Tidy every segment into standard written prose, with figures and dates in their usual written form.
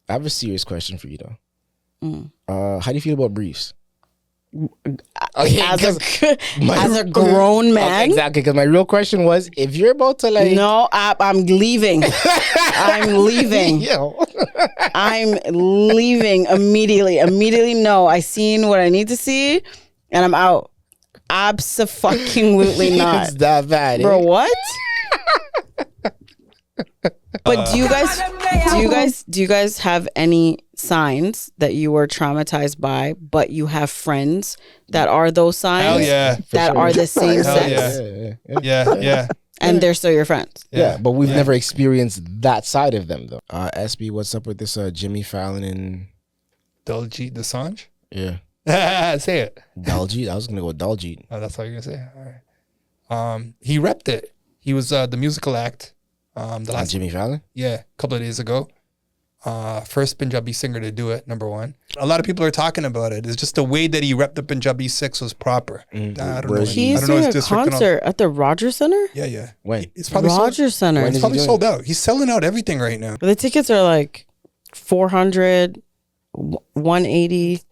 I have a serious question for you though. How do you feel about briefs? Okay, as a grown man, exactly. Because my real question was, if you're about to like, no, I'm leaving. I'm leaving. Yo. I'm leaving immediately. Immediately, no. I seen what I need to see, and I'm out. Abso-fucking-lutely not. It's that bad, bro. Eh? What? But do you guys have any signs that you were traumatized by, but you have friends that are those signs? Hell yeah. That are the same Hell sex? Yeah. And they're still your friends. Yeah, but we've never experienced that side of them though. SB, what's up with this Jimmy Fallon and Diljit Dosanjh? Yeah. Say it. Diljit. I was gonna go with Diljit. Oh, that's all you're gonna say? All right. He repped it. He was the musical act. The last Jimmy Fallon? Yeah, a couple of days ago. First Punjabi singer to do it, number one. A lot of people are talking about it. It's just the way that he repped the Punjabi 6 was proper. I don't know. He's I don't know doing his a district and all. concert at the Rogers Center? Yeah. When? It's probably Rogers Center. When It's is probably he doing sold out. He's selling out everything right now. The tickets are like 400, 180.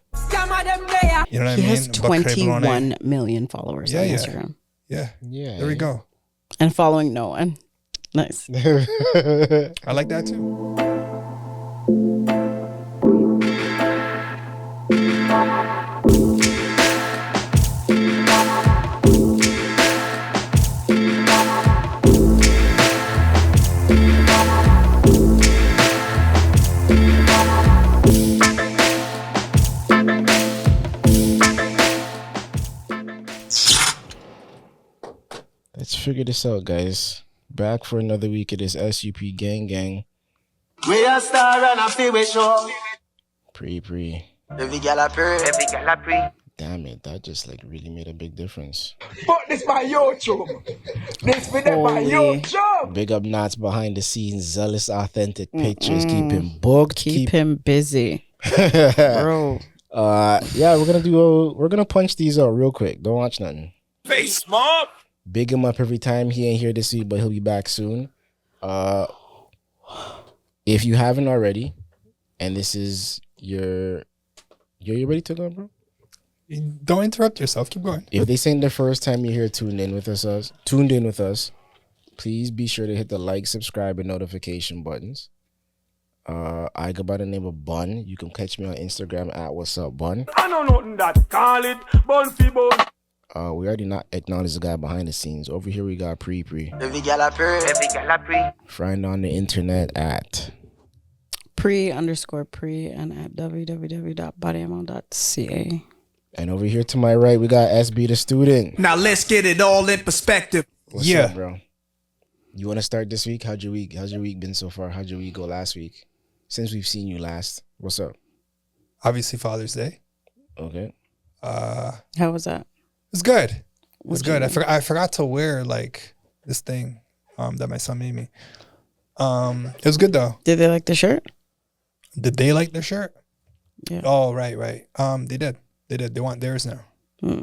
You know what I He mean? has Buck Crable on it. 21 million followers on Instagram. Yeah. Yeah. There we go. And following no one. Nice. I like that too. Let's figure this out, guys. Back for another week of this SUP gang. We a star and I feel we show. Pree. Every gal a Pree. Damn it, that just like really made a big difference. But this my YouTube. This be my YouTube. Big up Knots behind the scenes, zealous, authentic pictures. Keep him booked. Keep him busy. Bro. Yeah, we're gonna punch these out real quick. Don't watch nothing. Face mob. Big him up every time. He ain't here this week, but he'll be back soon. If you haven't already, and this is you're ready to go, bro? Don't interrupt yourself. Keep going. If this ain't the first time you're here tuned in with us, please be sure to hit the like, subscribe, and notification buttons. I go by the name of Bun. You can catch me on Instagram at Wha'SUP Bun. I know nothing that call it bun fi bun. We already not acknowledged the guy behind the scenes. Over here we got Pree. Every gal a Pree. Friend on the internet at Pree and at www.bodyamount.ca. And over here to my right we got SB the student. Now let's get it all in perspective. What's up, bro? You want to start this week? How's your week been so far? How'd your week go last week? Since we've seen you last. What's up? Obviously Father's Day. Okay. How was that? It's good. It was good. I forgot to wear like this thing that my son made me. It was good though. Did they like the shirt? Did they like their shirt? Yeah. Oh, right. They did. They want theirs now.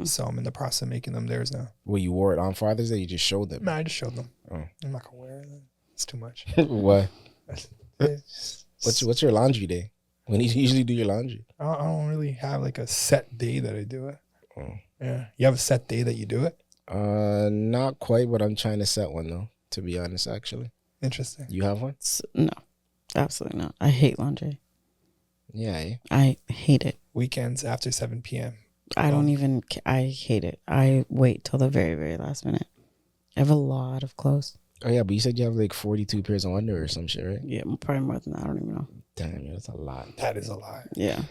So I'm in the process of making them theirs now. Well, you wore it on Father's Day? You just showed them? No, I just showed them. Oh. I'm not gonna wear it. It's too much. What? What's your laundry day? When you usually do your laundry? I don't really have like a set day that I do it. Oh. Yeah. You have a set day that you do it? Not quite, but I'm trying to set one though, to be honest, actually. Interesting. You have one? No, absolutely not. I hate laundry. Yeah. I hate it. Weekends after 7 p.m. I hate it. I wait till the very, very last minute. I have a lot of clothes. Oh yeah, but you said you have like 42 pairs of underwear or some shit, right? Yeah, probably more than that. I don't even know. Damn, that's a lot. That is a lot. Yeah.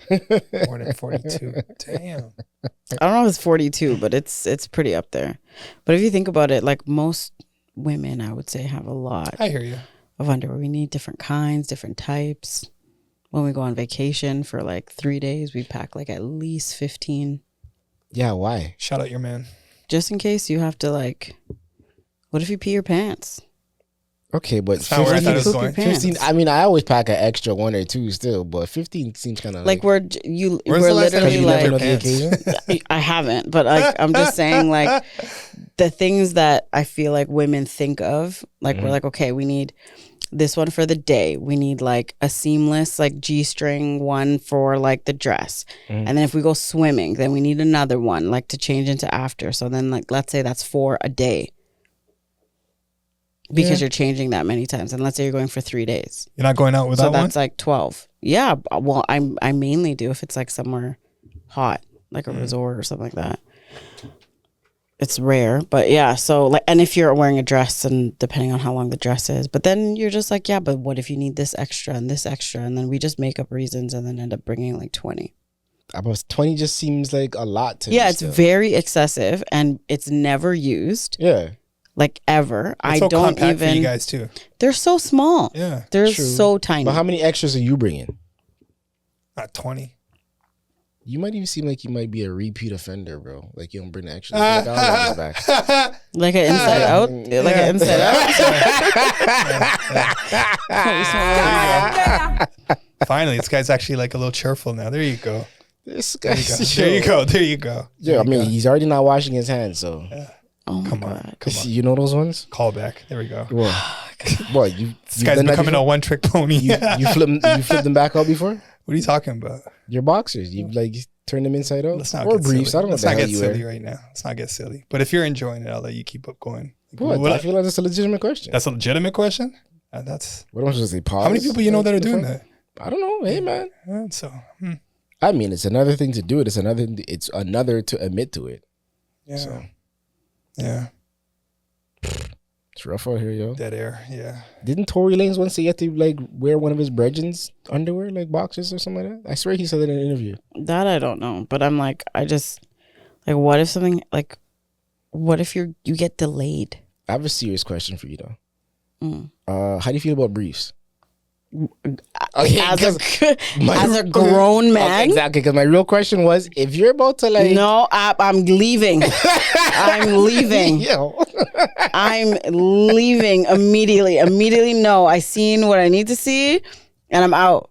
More than 42. Damn. I don't know if it's 42, but it's pretty up there. But if you think about it, like most women, I would say, have a lot I hear you. of underwear. We need different kinds, different types. When we go on vacation for like 3 days, we pack like at least 15. Yeah, why? Shout out your man. Just in case you have to like, what if you pee your pants? Okay, but That's not where I thought it was Poop your going. pants. 15, I mean, I always pack an extra one or two still, but 15 seems kind of Like like we're Where's the last time literally you never know like, the occasion. I haven't, but like I'm just saying like the things that I feel like women think of, like we're like, okay, we need this one for the day. We need like a seamless like G-string one for like the dress. And then if we go swimming, then we need another one like to change into after. So then like let's say that's 4 a day. Because you're changing that many times. And let's say you're going for 3 days. You're not going out without So one? that's like 12. Yeah. Well, I mainly do if it's like somewhere hot, like a resort or something like that. It's rare, but yeah. So like, and if you're wearing a dress and depending on how long the dress is, but then you're just like, yeah, but what if you need this extra and this extra? And then we just make up reasons and then end up bringing like 20. About 20 just seems like a lot to me. Yeah. It's still. very excessive and it's never used. Yeah. Like ever. It's I so don't compact for you even, guys too. they're so small. Yeah. They're True. so tiny. But how many extras are you bringing? Not 20. You might even seem like you might be a repeat offender, bro. Like you don't bring the extras. Like, I'll back. Like an inside out? Like an inside out? Finally, this guy's actually like a little cheerful now. There you go. This guy. There you go. There you go. Yeah, I mean, he's already not washing his hands, so. Oh my Come God. on. Come on. You know those ones? Call back. There we go. What? You? This guy's becoming a one-trick pony. You flip them back out before? What are you talking about? Your boxers. You like turn them inside out? Let's not Or get briefs. silly. I don't know Let's what not the hell get you silly wear. right now. Let's not get silly. But if you're enjoying it, I'll let you keep up going. What? I feel like that's a legitimate question. That's a legitimate question? That's What am I supposed to say? Pause? how many people you know that are doing fuck? that? I don't know. Hey, man. I I mean, it's another thing to do it. It's another to admit to it. Yeah. So Yeah. it's rough out here, yo. Dead air. Yeah. Didn't Tory Lanez once say he had to like wear one of his brethren's underwear, like boxers or something like that? I swear he said that in an interview. That I don't know. But I'm like, I just, like, what if something, like, what if you get delayed? I have a serious question for you though. How do you feel about briefs? Okay, as a grown man? Exactly, because my real question was, if you're about to like, No, I'm leaving. I'm leaving. yo, I'm leaving immediately. Immediately, no. I seen what I need to see, and I'm out.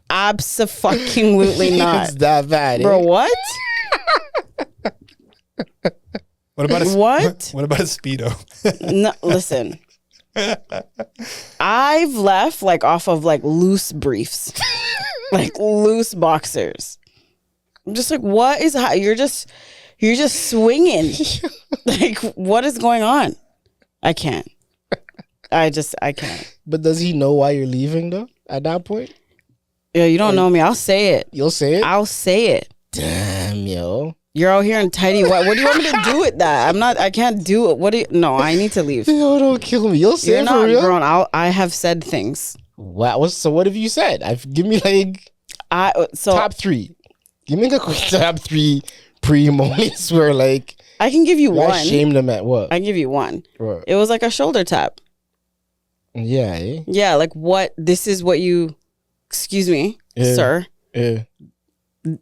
Abso-fucking-lutely not. it's that bad, Bro, eh? what? What about a What? What about a Speedo? No, listen. I've left like off of like loose briefs, like loose boxers. I'm just like, what is you're just swinging. Like, what is going on? I can't. I can't. But does he know why you're leaving though? At that point, Yeah, you don't know me. I'll say it. you'll say it. I'll say it. Damn, yo. You're out here in tidy white. What do you want me to do with that? I can't do it. No, I need to leave. Yo, don't kill me. You'll say You're it for not real. grown. I have said things. Wow. So what have you said? Give me like top 3. Give me a quick top 3 Pree moments where like I can give you I one. shamed them at what? I can give you one. What? It was like a shoulder tap. Yeah. Eh? Yeah, like what? This is what you. Excuse me, Yeah. sir. Yeah.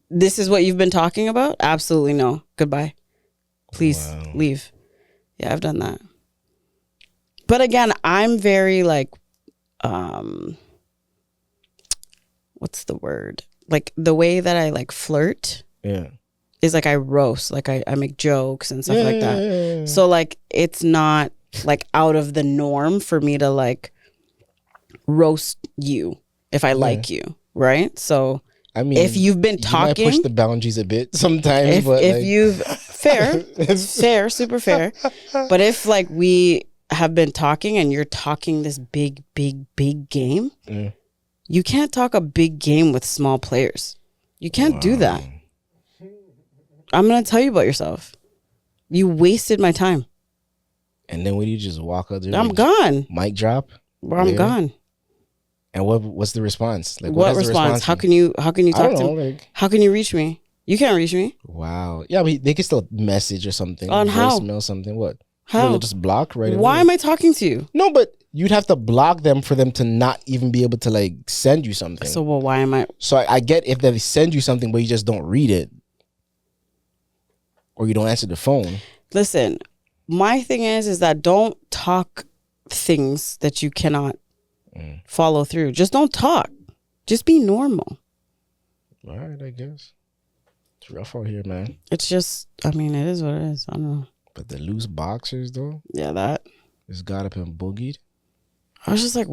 This is what you've been talking about? Absolutely no. Goodbye. Please leave. Yeah, I've done that. But again, I'm very like, what's the word? Like the way that I like flirt Yeah. is like I roast, like I make jokes and stuff like that. Yeah. So like it's not like out of the norm for me to like roast you if I like you, right? So I mean, if you've been you might talking, push the boundaries a bit sometimes. but if like, you've fair, super fair. But if like we have been talking and you're talking this big game, you can't talk a big game with small players. You can't do that. I'm gonna tell you about yourself. You wasted my time. and then when you just walk out there, I'm like, gone. Mic drop. Bro, I'm Yeah. gone. And what's the response? Like What has the response? How been? can you I talk don't to know. me? Like, How can you reach me? You can't reach me. wow. Yeah, but they can still message or something. On how? Voicemail something. What? How? They'll just block right away. Why am I talking to you? No, but you'd have to block them for them to not even be able to like send you something. So well, why am I? So I get if they send you something, but you just don't read it, or you don't answer the phone. Listen, my thing is that don't talk things that you cannot follow through. Just don't talk. Just be normal. All right, I guess it's rough out here, man. It's just, I mean, it is what it is. I don't know. But the loose boxers though, Yeah, that. it's got up and boogied. I was just like,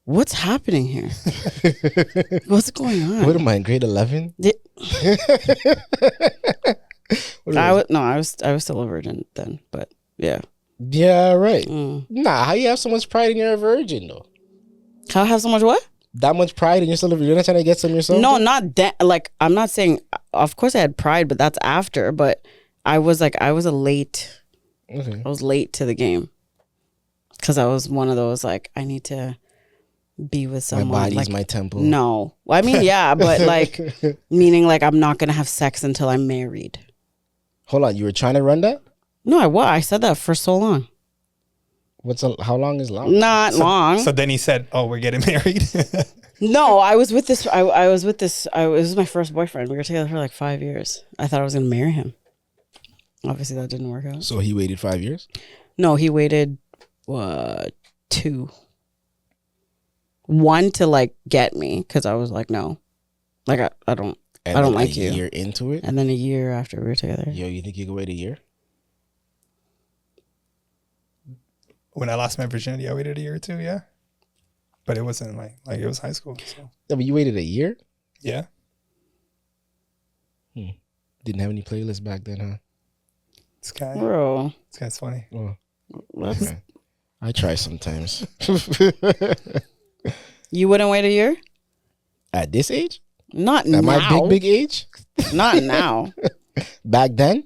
what's happening here? What's going on? What am I in grade 11? I was still a virgin then, but yeah. Yeah, right. Nah, how you have so much pride in you're a virgin though? How I have so much what? That much pride in yourself? You're not trying to get some yourself? No, not that. Like, I'm not saying. Of course, I had pride, but that's after. But I was late. Okay. I was late to the game because I was one of those like I need to be with someone. My body's like, my temple. No, well, I mean, yeah, but like meaning like I'm not gonna have sex until I'm married. Hold on, you were trying to run that? No, I said that for so long. How long is long? Not long. So then he said, "Oh, we're getting married." No, I was with this. I was with this. It was my first boyfriend. We were together for like 5 years. I thought I was gonna marry him. Obviously, that didn't work out. So he waited 5 years? No, he waited 2. 1 to like get me because I was like, no, like I don't like you. A year into it, and then a year after we were together. Yo, you think you could wait a year? When I lost my virginity, I waited a year or 2. Yeah, but it wasn't like it was high school. So. Yeah, but you waited a year? Yeah. Didn't have any playlists back then, huh? Bro, this guy's funny. Oh, okay. I try sometimes. You wouldn't wait a year? At this age? Not At now. my big age? Not now. Back then?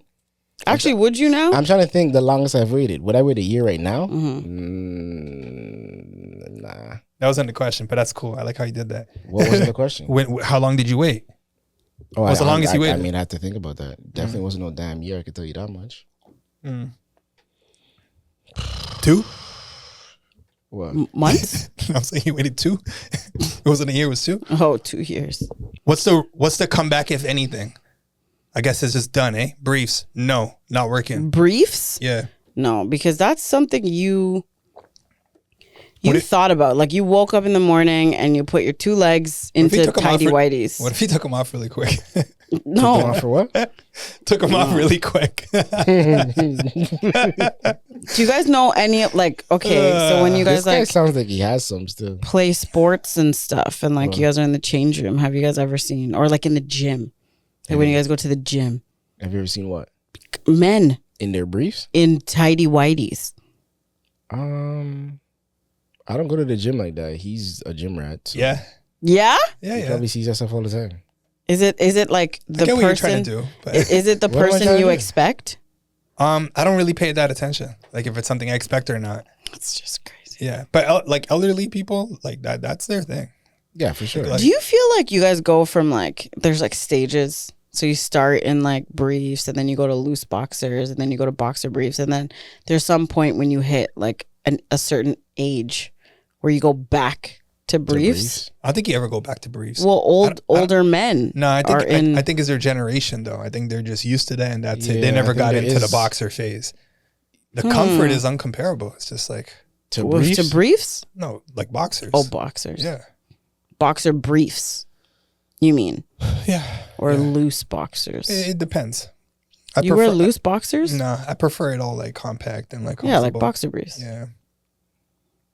Actually, would you now? I'm trying to think the longest I've waited. Would I wait a year right now? Nah. That wasn't the question, but that's cool. I like how you did that. What was the question? How long did you wait? Oh, What's the longest you waited? I mean, I have to think about that. Definitely wasn't no damn year. I can tell you that much. 2? What? Months? I was saying you waited 2. It wasn't a year. It was 2. Oh, 2 years. What's the comeback if anything? I guess it's just done, eh? Briefs? No, not working. Briefs? Yeah. No, because that's something you thought about. Like you woke up in the morning and you put your 2 legs into tidy whities. What if he took them off really quick? No. Took them off for what? Took them off really quick. Do you guys know any okay, so when you guys This guy sounds like he has some still. play sports and stuff and like you guys are in the change room, have you guys ever seen, or like in the gym? Like when you guys go to the gym. Have you ever seen what? Men. In their briefs? In tidy whities. I don't go to the gym like that. He's a gym rat. So Yeah. Yeah? he probably sees that stuff all the time. Is it like the I get what you're trying person? to do, but Is it the What am I trying person to you do? expect? I don't really pay that attention. Like if it's something I expect or not. That's just crazy. Yeah, but like elderly people, like that's their thing. Yeah, for sure. Like- Do you feel like you guys go from like there's like stages? So you start in like briefs and then you go to loose boxers and then you go to boxer briefs and then there's some point when you hit like a certain age where you go back to briefs. I don't think you ever go back to briefs. Well, older men. No, I are think I think it's their generation though. I think they're just used to that and that's it. Yeah, They never I think got there into the is- boxer phase. The comfort is uncomparable. It's just like To Well, briefs? to briefs? no, like boxers. Oh, boxers. yeah, Boxer briefs. You mean? yeah. Or loose boxers? It depends. You wear loose boxers? Nah, I prefer it all like compact and like Yeah, like comfortable. boxer briefs. Yeah,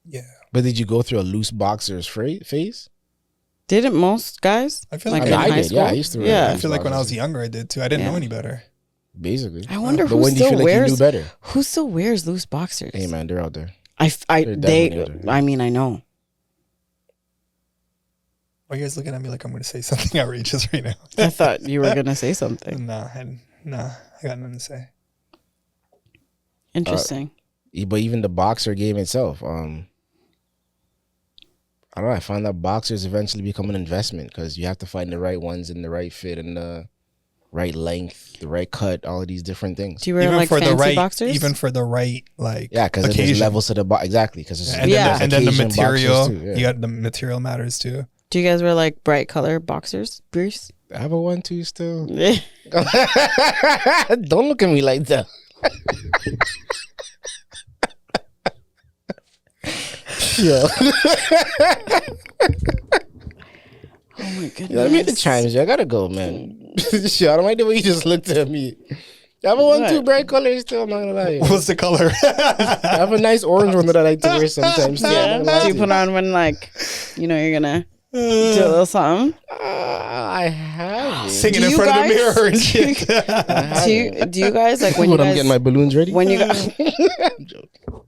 yeah. But did you go through a loose boxer's phase? Didn't most guys? I feel like like in I high did. school? Yeah, I used to wear Yeah. I loose feel like when I was boxers. younger, I did too. I didn't know Yeah. any better. Basically. I wonder But who when do you still feel like you wears knew better? who still wears loose boxers. Hey man, they're out there. They're definitely out there. I mean, I know. Why are you guys looking at me like I'm going to say something outrageous right now? I thought you were gonna say something Nah, I got nothing to say. interesting. But even the boxer game itself, I don't know. I find that boxers eventually become an investment because you have to find the right ones in the right fit and the right length, the right cut, all of these different things. Do you wear like fancy boxers? even for the right like Yeah, because there's occasion. levels to the box. Exactly, because And Yeah. then, and then the occasion material. boxers too, yeah. You got the material matters too. Do you guys wear like bright color boxers, briefs? I have a 1-2 still. Yeah. Don't look at me like that. Yo. Oh my goodness. Let me hit the chimes. I gotta go, man. Shit, I don't like the way you just looked at me. I have a one, What? two bright colors still. I'm not gonna lie. What's the color? I have a nice orange one that I like to wear sometimes. Still, I'm Yeah. not gonna lie Do you to put on when like, you know, you're gonna do a little something? I haven't. Singing Do in you front of the guys- mirror and shit. Do you guys like when you When I'm guys getting my balloons ready. when you guys I'm joking. oh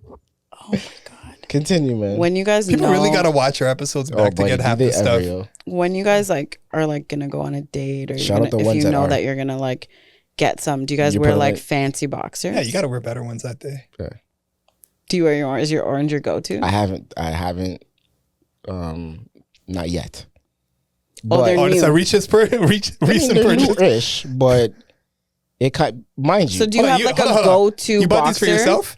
my god Continue, man. when you guys People know really gotta watch our episodes back to buddy, get do half they the stuff. ever, yo? when you guys like are like gonna go on a date or Shout you're out the gonna, if ones you that know are. that you're gonna like get some, do you guys You wear put on like it- fancy boxers? Yeah, you gotta wear better ones that day. Do you wear your is your orange your go-to? I haven't. Not yet. Oh, they're Oh, it's new. a recent purchase. they're new-ish, but it mind you. So do you Hold on, have like hold a on. go-to You bought boxer? these for yourself?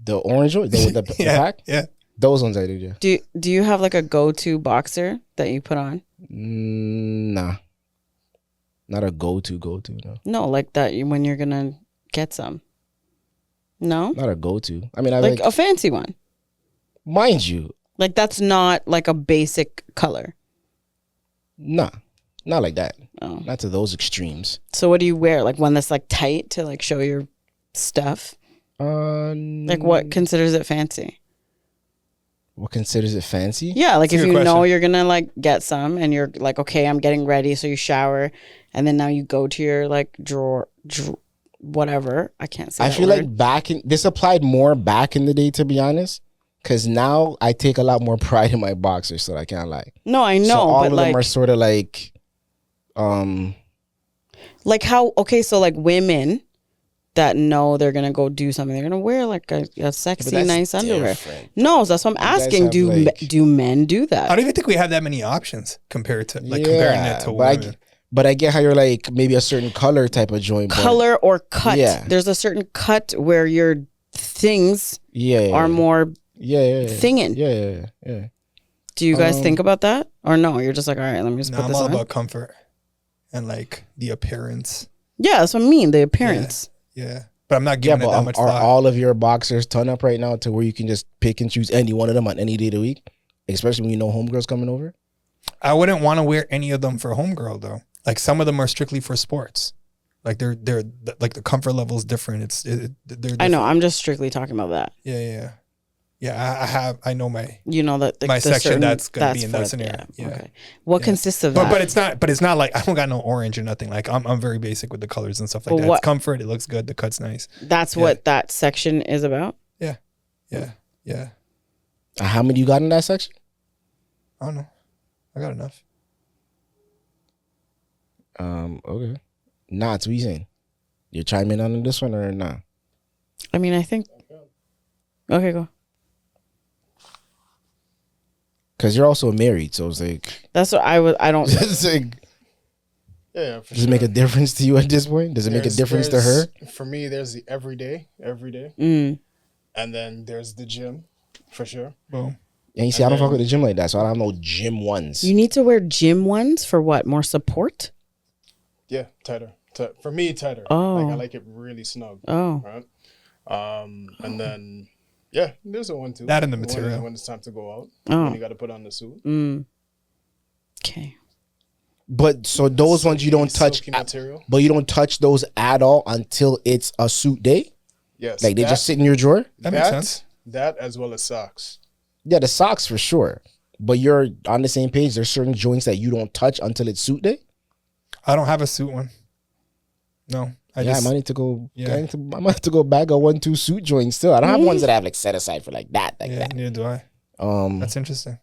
the orange one, the Yeah, pack, yeah. those ones I did. Yeah. Do you have like a go-to boxer that you put on? Nah, not a go-to. No, No, like that when you're gonna get some. No, not a go-to. I mean, I like like, a fancy one. mind you, Like that's not like a basic color. nah, not like that. Oh. Not to those extremes. So what do you wear? Like one that's like tight to like show your stuff? Like what considers it fancy? What considers it fancy? Yeah, like That's a if good you know question. you're gonna like get some and you're like, okay, I'm getting ready, so you shower and then now you go to your like drawer whatever. I can't say I that feel word. like this applied more back in the day, to be honest. Because now I take a lot more pride in my boxers, so I can't lie. No, I know, so all but of like them are sort of like, like how okay, so like women that know they're gonna go do something, they're gonna wear like a sexy, that's nice underwear. different. No, so that's what I'm guys asking. have, Do like- do men do I that? don't even think we have that many options compared to comparing it to women. but I get how you're like maybe a certain color type of joint. but- Color or cut? Yeah. There's a certain cut where your things yeah, are more. yeah, thinging. Yeah. Do you guys think about that or no? You're just like, all right, let me just No, put I'm this all on. about comfort and like the appearance. Yeah, that's what I mean. The appearance. Yeah. But I'm not Yeah, giving it that but much are thought. all of your boxers ton up right now to where you can just pick and choose any one of them on any day of the week? Especially when you know homegirls coming over? I wouldn't want to wear any of them for homegirl though. Like some of them are strictly for sports. Like they're like the comfort level is different. They're I know. different. I'm just strictly talking about that. Yeah. I know my You know that My the section certain- that's gonna be in that for- scenario. Yeah. Okay. What Yeah. consists of that? but it's not like I don't got no orange or nothing. Like I'm very basic with the colors and stuff like But that. what- It's comfort. It looks good. The cut's nice. That's what that section is about. Yeah. How many you got in that section? I don't know. I got enough. Okay. Nah, it's what you saying. You chime in on this one or nah? I mean, I think. Okay, go. Because you're also married, so it's like, That's what I was. I don't. it's like, Yeah, for does it make a difference to you at this point? Does it make a difference to her? For me, there's the everyday, Mm. and then there's the gym, for sure. Boom. And you see, I don't fuck with the gym like that, so I don't have no gym ones. You need to wear gym ones for what? More support? Yeah, tighter. For me, tighter. Oh. Like I like it really snug. Oh. Right. And then yeah, there's a one too. That and the material. when it's time to go out. Oh. When you got to put on the suit. Mm. Okay. But so those ones you don't touch, Silky material. but you don't touch those at all until it's a suit day? Yes. Like they just sit in your drawer? That makes sense. That as well as socks. Yeah, the socks for sure. But you're on the same page. There's certain joints that you don't touch until it's suit day? I don't have a suit one. No. I I might need to go. Yeah. I might have to go bag a 1-2 suit joint still. I don't have ones that I have like set aside for like that. neither do I. That's interesting.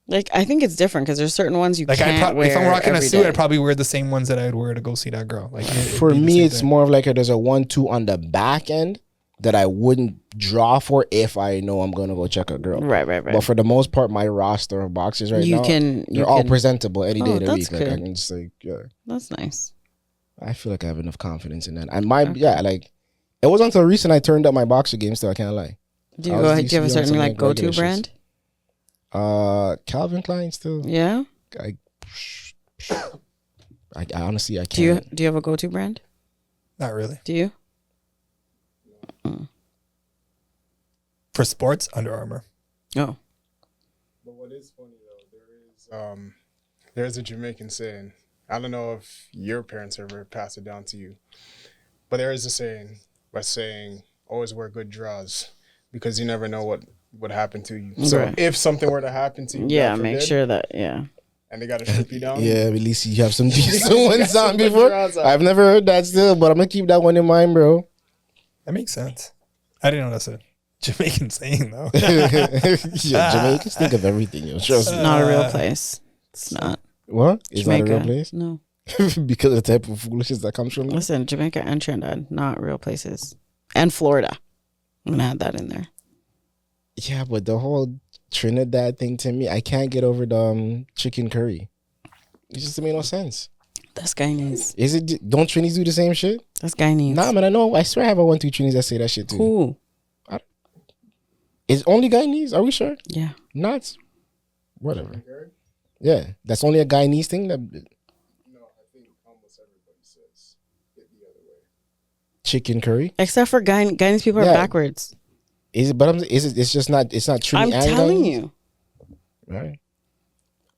Like I think it's different because there's certain ones you Like can't wear. if I'm rocking a every suit, day. I'd probably wear the same ones that I would wear to go see that girl. Like For me, it's more of like there's a 1-2 on the back end that I wouldn't draw for if I know I'm gonna go check a girl. Right. But for the most part, my roster of boxes right You now, can- they're all presentable any day Oh, of the that's week. Like I good. can just like, yeah. That's nice. I feel like I have enough confidence in that. And like it wasn't until recent I turned up my boxer game. Still, I can't lie. Do you I go? was Do you have a used to be on certain some, like like, go-to regular brand? Calvin Klein still. Yeah. I honestly I Do you can't. have a go-to brand? Not really. Do you? For sports, Under Armour. Oh. But what is funny though, there's a Jamaican saying. I don't know if your parents ever passed it down to you, But there is a saying always wear good draws because you never know what would happen to you. So Right. if something were to happen to you, Yeah, God make forbid, sure that and they got to strip you down. Yeah, at least you have some decent ones some on good before. draws on. I've never heard that still, but I'm gonna keep that one in mind, bro. That makes sense. I didn't know that's a Jamaican saying though. Yeah, Jamaicans think of everything, yo. Trust me. not a real place. It's not. What? Is that a real Jamaica. place? No. Because of the type of foolishness that comes from it? Listen, Jamaica and Trinidad, not real places. And Florida. I'm gonna add that in there. Yeah, but the whole Trinidad thing to me, I can't get over the chicken curry. It just doesn't make no sense. That's Guyanese. Is it? Don't Trinis do the same shit? That's Guyanese. Nah, man, I know. I swear I have a 1-2 Trinis that say that shit too. Cool. Is only Guyanese? Are we sure? Yeah. Not. Whatever. Yeah, that's only a Guyanese thing. That chicken curry. Except for Guyanese people are Yeah. backwards. Is it? But is it? It's just not. It's not Trini. I'm and telling Guyanese? you. Right.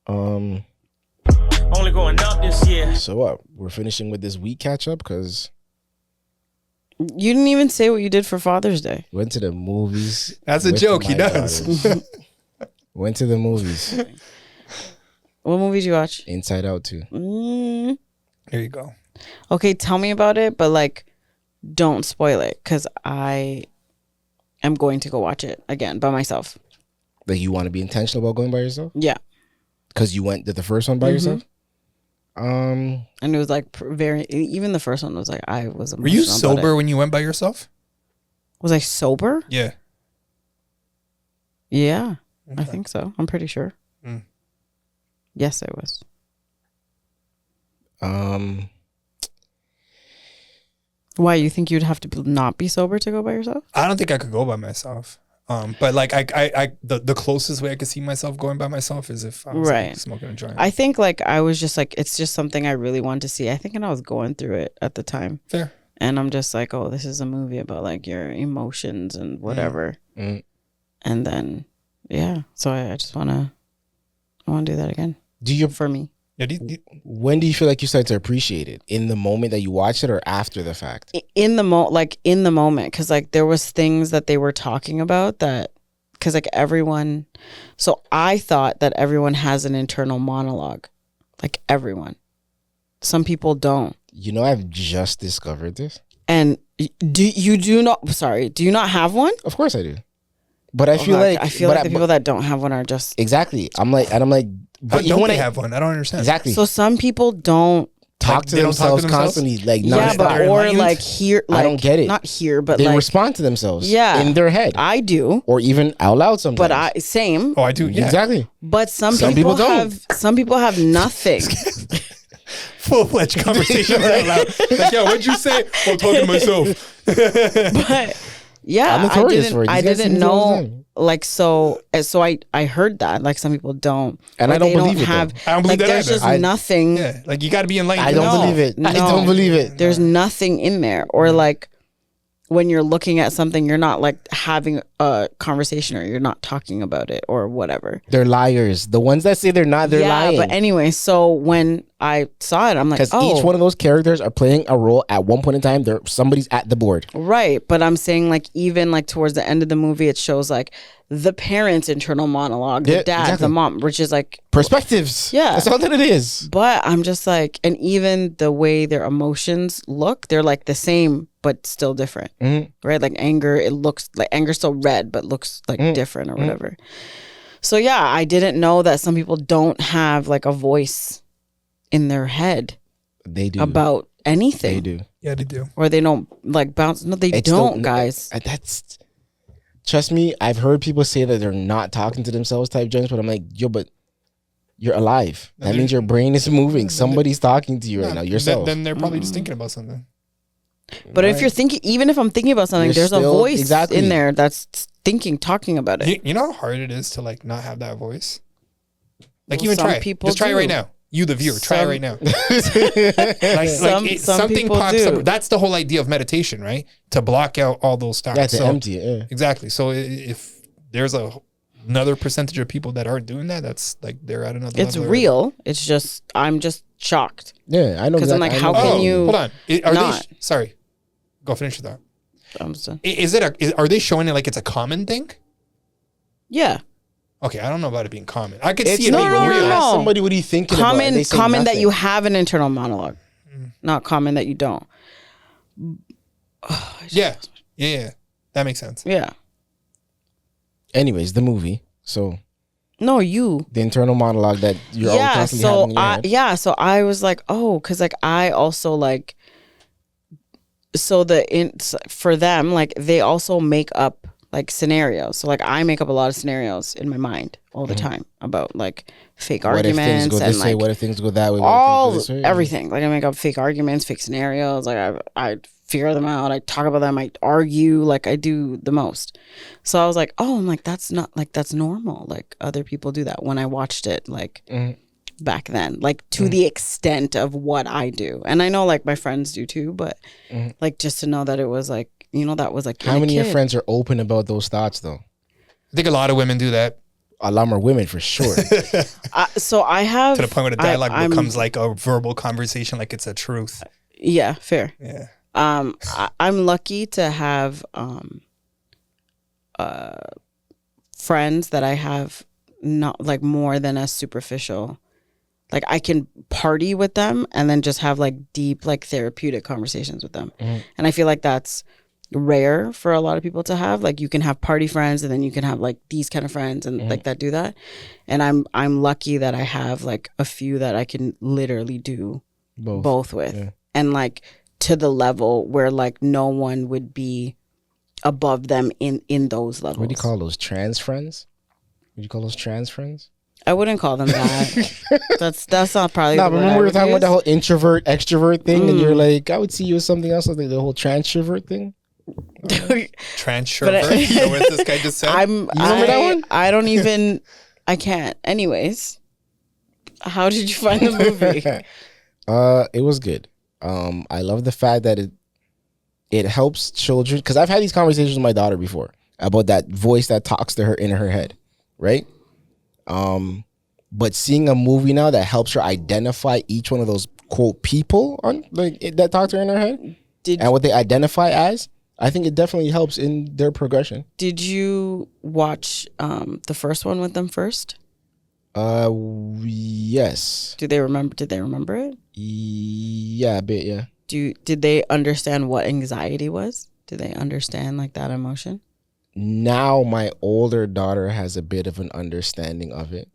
Only going up this year. So what? We're finishing with this week catch up because You didn't even say what you did for Father's Day. went to the movies. That's a with joke. He my does. daughters. Went to the movies. What movie did you watch? Inside Out too. There you go. Okay, tell me about it, but like, don't spoil it because I am going to go watch it again by myself. Like you want to be intentional about going by yourself Yeah. because you went to the first one by yourself. And it was like even the first one was like, I was Were you emotional about sober it. when you went by yourself? Was I sober? Yeah. Yeah, I think so. I'm pretty sure. Mm. Yes, I was. Why, you think you'd have to not be sober to go by yourself? I don't think I could go by myself. But like the closest way I could see myself going by myself is if I was like, Right. smoking a joint. I think like I was just like, it's just something I really wanted to see. I think, and I was going through it at the time. Fair. And I'm just like, oh, this is a movie about like your emotions and whatever. Mm. And then, yeah. So I just want to do that again Do you? for me. Yeah. When do you feel like you start to appreciate it? In the moment that you watch it, or after the fact? In the moment, because like there was things that they were talking about that, because like everyone, so I thought that everyone has an internal monologue, like everyone. Some people don't. You know, I've just discovered this. And do you not have one? Of course I do. But I feel God, like I feel like the people that don't have one are just exactly. I'm like, But even don't when they I have one? I don't understand. exactly so some people don't. talk Like, to they don't talk to themselves themselves? constantly, like Yeah, nonstop. but They're or enlightened? like here, like I don't get it. Not here, but They like respond to themselves, Yeah. in their head, I do, or even out loud sometimes. but I same. Oh, I do. Yeah. exactly. But some Some people, people don't. have some people have nothing. Full-fledged conversation out loud. Like, yo, what'd you say? I'm talking to myself. But yeah, I'm notorious for it. I These guys didn't see me all the know. time. Like so I heard that like some people don't, And or I don't they believe it, have. though. I don't believe like that there's either. just nothing. Yeah. Like you got to be enlightened. I don't No, believe it. I no. don't believe it. There's nothing in there, or like when you're looking at something, you're not like having a conversation, or you're not talking about it, or whatever. They're liars. The ones that say they're not, they're lying. But anyway, so when I saw it, I'm like, Because oh, each one of those characters are playing a role at one point in time. Somebody's at the board. right. But I'm saying like even like towards the end of the movie, it shows like the parents' internal monologue, the Yeah, dad, exactly. the mom, which is like. Perspectives. Yeah. That's all that it is. But I'm just like, and even the way their emotions look, they're like the same but still different, right? Like anger, it looks like anger's still red but looks like different or whatever. So yeah, I didn't know that some people don't have like a voice in their head They do. about anything. They do. Yeah, they do. Or they don't like bounce. No, they It's don't, the- guys. That's. Trust me, I've heard people say that they're not talking to themselves type joints, but I'm like, yo, but you're alive. That means your brain is moving. Somebody's talking to you right now. Yourself. Then they're probably just thinking about something. But if you're thinking, even if I'm thinking about something, You're there's a still- voice exactly. in there that's talking about it. You know how hard it is to like not have that voice? Like Well, even some try it. people Just try it do. right now. You, the viewer, try it Some- right now. Some Something people pops do. up. That's the whole idea of meditation, right? To block out all those thoughts. Yeah, to empty it. Yeah. Exactly. So if there's another percentage of people that aren't doing that, that's like they're at another It's level. real. It's just I'm just shocked. Yeah, I know. 'Cause I'm like, I how know can Oh, you hold on. Are not? they? Sorry. Go finish your thought. I'm done. Are they showing it like it's a common thing? Yeah. Okay, I don't know about it being common. I could It's see it no, being no, no, real. no. Ask somebody what are you thinking about, and they say Common that nothing. you have an internal monologue, not common that you don't. Yeah. That makes sense. Yeah. Anyways, the movie. So No, you. the internal monologue that you're always constantly having in your head. So I was like, oh, because like I also like, for them, like they also make up like scenarios. So like I make up a lot of scenarios in my mind all the time about like fake What if arguments things go and this way? like What if things go that way? all What if things go this way? everything. Like I make up fake arguments, fake scenarios. Like I figure them out. I talk about them. I argue. Like I do the most. So I was like, oh, I'm like that's not like that's normal. Like other people do that. When I watched it, like back then, like to the extent of what I do, and I know like my friends do too. But like just to know that it was like that was like How many of your friends are open about those thoughts though? I think a lot of women do that A lot more women for sure. So I have to the point where the dialogue becomes like a verbal conversation, like it's a truth. Yeah, fair. Yeah. I'm lucky to have friends that I have not like more than a superficial. Like I can party with them and then just have like deep, like therapeutic conversations with them. And I feel like that's rare for a lot of people to have. Like you can have party friends and then you can have like these kind of friends and like that do that. And I'm lucky that I have like a few that I can literally do both with. Yeah. And like to the level where like no one would be above them in those levels. What do you call those? Trans friends? Would you call those trans friends? I wouldn't call them that. that's not probably. No, the but word remember I we were would talking about use. the whole introvert extrovert thing, and you're like, I would see you as something else, like the whole transtrovert thing. Transshivert. You know what this guy just said? remember that one? I don't even. I can't. Anyways, how did you find the movie? It was good. I love the fact that it helps children, because I've had these conversations with my daughter before about that voice that talks to her in her head, right? But seeing a movie now that helps her identify each one of those quote people on like that talk to her in her head and what they identify as, I think it definitely helps in their progression. Did you watch the first one with them first? Yes. Did they remember it? Yeah, a bit, yeah. Did they understand what anxiety was? Did they understand like that emotion? Now my older daughter has a bit of an understanding of it.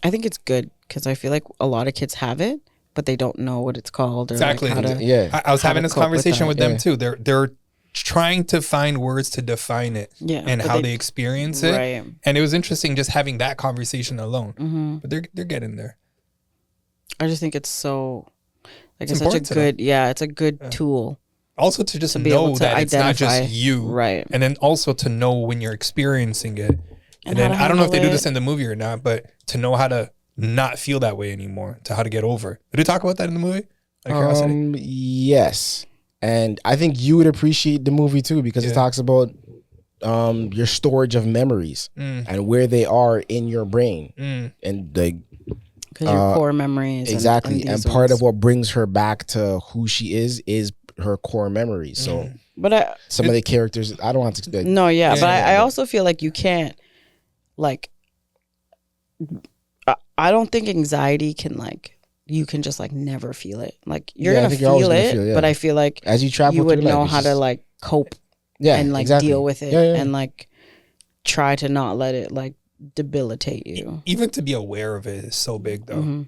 I think it's good because I feel like a lot of kids have it, but they don't know what it's called. Or Exactly. Like how to, Yeah. I was how having to this cope with conversation that. with them too. They're trying to find words to define it and but how they experience it. Right. And it was interesting just having that conversation alone. But they're getting there. I just think it's so like It's it's such a important to know. good it's a good tool. Also to just To be able know to that it's not identify. just you. Right. And then also to know when you're experiencing it. And then how to I don't know if they do handle this it. in the movie or not, but to know how to not feel that way anymore, to how to get over it. Did they talk about that in the movie? Out of curiosity. Yes. And I think you would appreciate the movie too, because it talks about your storage of memories and where they are in your brain. And like Because your core memories. exactly. And these part ones. of what brings her back to who she is her core memories. So But some of the characters, I don't want to like, but I also feel like you can't like I don't think anxiety can like you can just like never feel it. Like you're Yeah, I gonna think you're always feel gonna it, feel, but I feel like as you travel you would through life, know it's how to just- like cope and like exactly. deal with it Yeah. and like try to not let it like debilitate you. Even to be aware of it is so big though.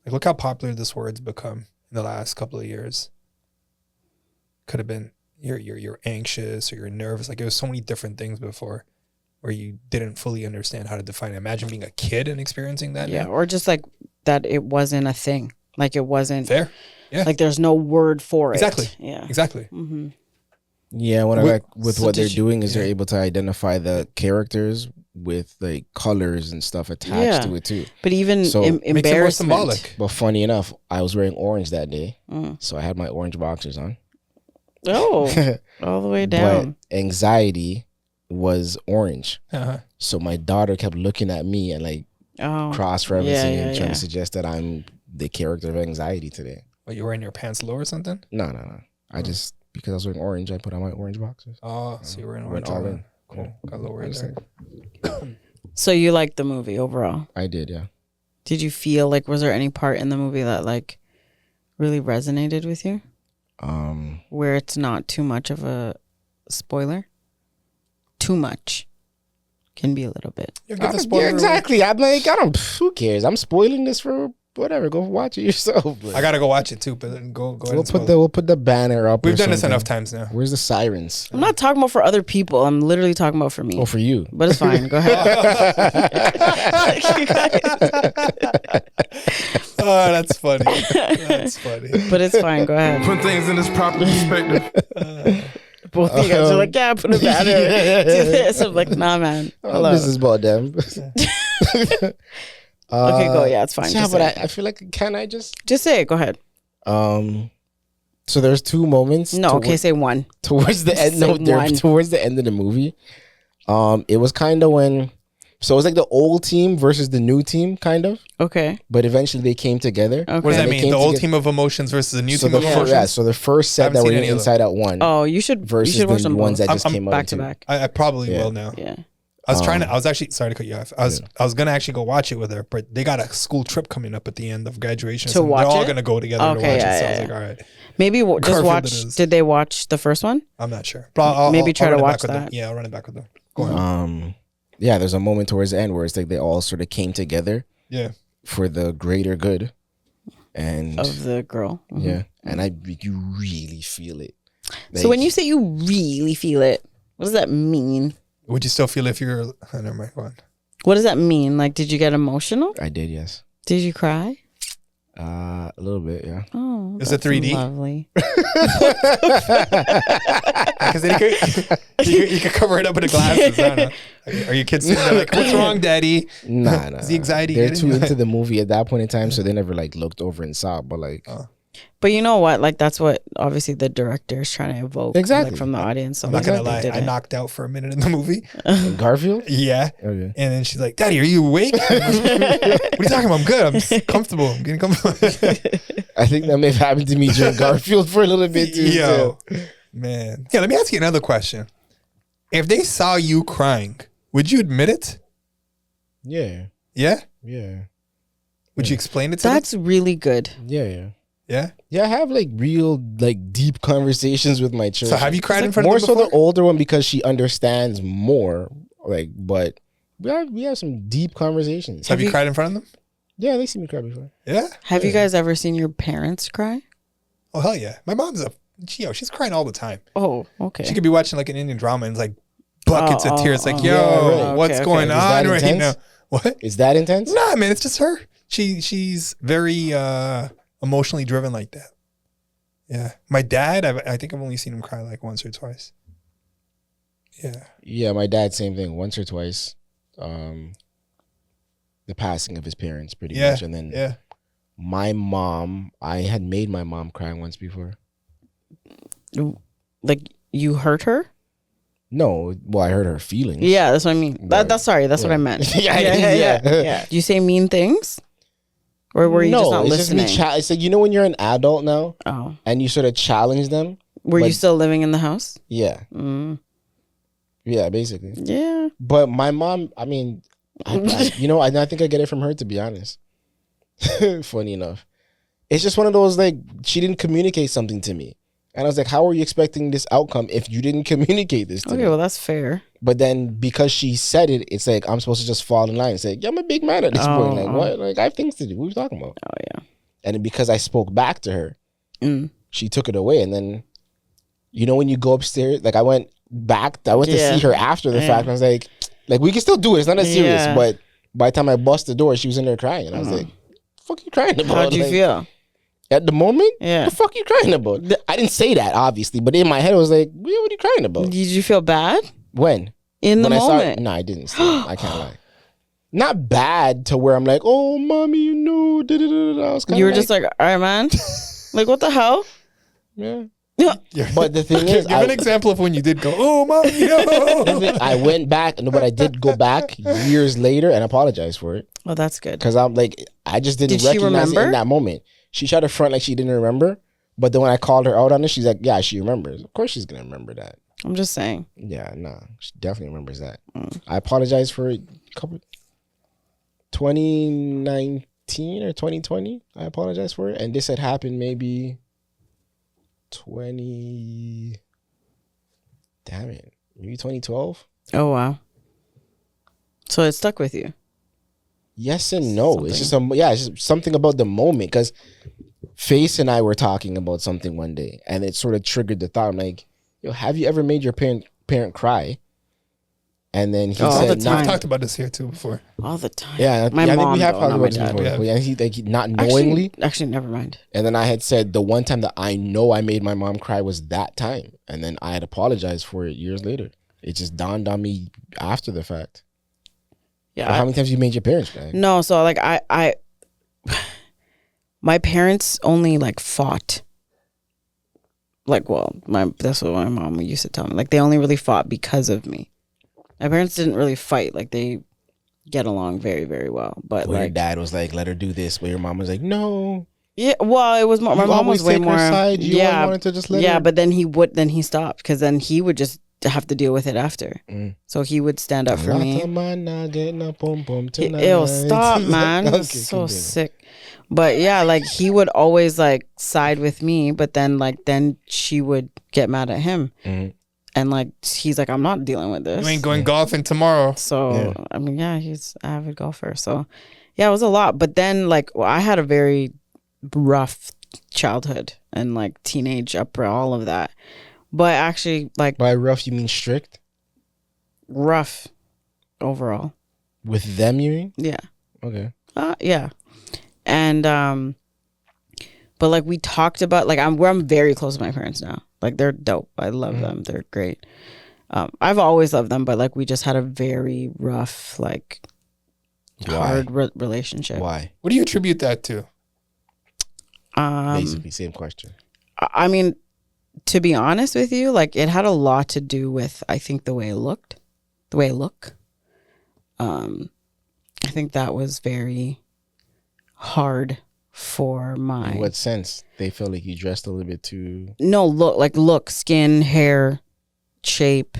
Like look how popular this word's become in the last couple of years. Could have been you're anxious or you're nervous. Like it was so many different things before where you didn't fully understand how to define it. Imagine being a kid and experiencing that. Yeah, now. or just like that it wasn't a thing. Like it wasn't Fair. Yeah. like there's no word for it. Exactly. Yeah. Exactly. Yeah, what I like with so what they're did you- doing is they're able to identify the characters with like colors and stuff attached Yeah. to it too. But even So- Makes it more embarrassment. symbolic. But funny enough, I was wearing orange that day, so I had my orange boxers on. Oh, all the way down. But anxiety was orange, Uh-huh. so my daughter kept looking at me and like Oh, cross-referencing Yeah, and yeah, trying yeah. to suggest that I'm the character of anxiety today. What, you wearing your pants low or something? No. I just, because I was wearing orange, I put on my orange boxers. Oh, so you were in Went orange. all in. Cool. Got lower in there. So you liked the movie overall? I did, yeah. Did you feel like, was there any part in the movie that like really resonated with you? Where it's not too much of a spoiler? Too much can be a little bit. You get the spoiler Yeah, exactly. I'm like, who cares? I'm spoiling this for whatever. Go watch it yourself. I gotta go watch it too, but then go ahead. We'll put the banner up. We've or done this something. enough times now. Where's the sirens? I'm not talking about for other people. I'm literally talking about for me. Oh, for you. But it's fine. Go ahead. Oh, that's funny. That's funny. But it's fine. Go ahead. Put things in its proper perspective. Both of you guys are like, yeah, put a banner. Do this. I'm like, nah, man. Hello. This is about them. Okay, go. Yeah, it's fine. Yeah, Just but say it. I feel like, can I just? Just say it. Go ahead. So there's two moments. No, okay, say one. Towards the end. Say No, one. towards the end of the movie. It was kind of when. So it was like the old team versus the new team, kind of. Okay. But eventually they came together. Okay. What does that They mean? came The old together- team of emotions versus the new So team the of fir- emotions? yeah, so the first set Haven't that were seen in any of Inside Out 1 Oh, you should versus watch the them ones both. that just I'm came out back in to two. back. I probably Yeah. will now. Yeah. I was actually sorry to cut you off. I was gonna actually go watch it with her, but they got a school trip coming up at the end of graduation. To watch they're all it? gonna go together to watch Okay, it. So yeah, I was yeah, like, all right, Maybe just Garfield watch. it is. Did they watch the first one? I'm not sure. But I'll Maybe try to run it back watch with them. that. Yeah, I'll run it back with them. Go on. Yeah, there's a moment towards the end where it's like they all sort of came together Yeah. for the greater good, and Of the girl. Mhm. yeah, and you really feel it. So when you say you really feel it, what does that mean? Would you still feel if you're? Oh, never mind. Go on. What does that mean? Like, did you get emotional? I did, yes, Did you cry? a little bit, yeah. Oh, Is it that's 3D? Lovely. Because then you could cover it up with the glasses. I don't know. Are your kids sitting there like, "What's wrong, Daddy?" Nah. Is the anxiety They're getting too you? into the movie at that point in time, so they never like looked over and saw. But like, But you know what? Like, that's what obviously the director is trying to evoke, Exactly. like, from the audience. So I'm not like, gonna they lie. did I it. knocked out for a minute in the movie. Garfield. Yeah. Okay. And then she's like, "Daddy, are you awake?" What are you talking about? I'm good. I'm comfortable. I'm getting comfortable. I think that may have happened to me during Garfield for a little bit too. Yo, man. Yeah, let me ask you another question. If they saw you crying, would you admit it? Yeah. Yeah? Yeah. Would you explain it to them? That's really good. Yeah. Yeah? Yeah, I have like real like deep conversations with my children. So have you cried in front more of them so before? the older one because she understands more. Like, but we have some deep conversations. Have you cried in front of them? Yeah, they see me cry before. Yeah? Have you guys ever seen your parents cry? Oh, hell yeah. My mom's she's crying all the time. Oh, okay. She could be watching like an Indian drama and it's like buckets of tears. Like, yo, Yeah, right. what's Okay, going okay. Is on that right now? intense? What? Is that intense? Nah, man, it's just her. She's very emotionally driven like that. Yeah. My dad, I think I've only seen him cry like once or twice. Yeah. Yeah, my dad, same thing, once or twice. The passing of his parents, pretty Yeah. much, and then Yeah. my mom. I had made my mom cry once before. Like, you hurt her? No, well, I hurt her feelings. Yeah, that's what I mean. Right. That's sorry. That's what I meant. Yeah. Do you say mean things? Or were you just not it's listening? Just me it's like, you know when you're an adult now Oh. and you sort of challenge them. Were you But- still living in the house? Yeah, Mm. yeah, basically. Yeah. But my mom, I mean, I think I get it from her, to be honest. Funny enough, it's just one of those, like, she didn't communicate something to me, and I was like, how are you expecting this outcome if you didn't communicate this to Okay, me? well, that's fair. But then because she said it, it's like I'm supposed to just fall in line and say, yeah, I'm a big man at this point. Like, what? Like, I have things to do. What are you talking about? Oh, yeah. And then because I spoke back to her, Mm. she took it away. And then, you know, when you go upstairs, like I went to Yeah. see her after the Yeah. fact. And I was like, we can still do it. It's not that serious. Yeah. But by the time I bust the door, she was in there crying. And I was like, fuck you crying about? How'd you Like, feel? At the moment? Yeah. The fuck you crying about? I didn't say that, obviously. But in my head, I was like, what are you crying about? Did you feel bad? When? In the When I saw moment? it, no, I didn't. I can't lie. Not bad to where I'm like, oh, mommy, you know, da-da-da-da. I was kinda You were just like, all right, man. Like, what the hell? yeah. Yeah. But the thing is, Give an example of when you did go, "Oh, mommy, no." I went back, but I did go back years later and apologize for it Oh, that's good. because I'm like, I just didn't Did she recognize it remember? in that moment. she tried to front like she didn't remember. But then when I called her out on it, she's like, yeah, she remembers. Of course she's gonna remember that. I'm just saying. Yeah, nah, she definitely remembers that. I apologize for a couple 2019 or 2020. I apologize for it. And this had happened maybe 20 damn it. Maybe 2012? Oh wow. So it stuck with you. Yes and no. It's just it's just something about the moment, because Face and I were talking about something one day, and it sort of triggered the thought. I'm like, yo, have you ever made your parent cry? And then he All the said, time. not, We've talked about this here too before. All the time. yeah, My I think mom, we have though, talked not about my this dad. before. But yeah, he not knowingly. Actually, never mind. And then I had said the one time that I know I made my mom cry was that time. And then I had apologized for it years later. It just dawned on me after the fact. Yeah. But how many times you made your parents cry? No, so like I my parents only like fought. Like, well, that's what my mom used to tell me. Like, they only really fought because of me. My parents didn't really fight. Like, they get along very, very well. But Where like, your dad was like, let her do this, but your mom was like, no. yeah, well, it was more. My You mom was always way take her more. side. You always Yeah, wanted to just let yeah. her. But then he stopped, because then he would just have to deal with it after. So he would stand up for me. Ew, stop, man. Okay, That's so continue. sick. But yeah, like he would always like side with me, but then she would get mad at him. And like he's like, I'm not dealing with this. You ain't going golfing tomorrow. So I mean, yeah, he's an avid golfer. So yeah, it was a lot. But then like I had a very rough childhood and like teenage upbringing, all of that. But actually, like By rough, you mean strict? rough overall. With them, you mean? Yeah. Okay. Yeah. And but like we talked about, like I'm very close with my parents now. Like they're dope. I love them. They're great. I've always loved them, but like we just had a very rough, like hard relationship. Why? What do you attribute that to? Basically, same question. I mean, to be honest with you, like it had a lot to do with, I think, the way I look. I think that was very hard for my. In what sense? They felt like you dressed a little bit too. No, look, skin, hair, shape,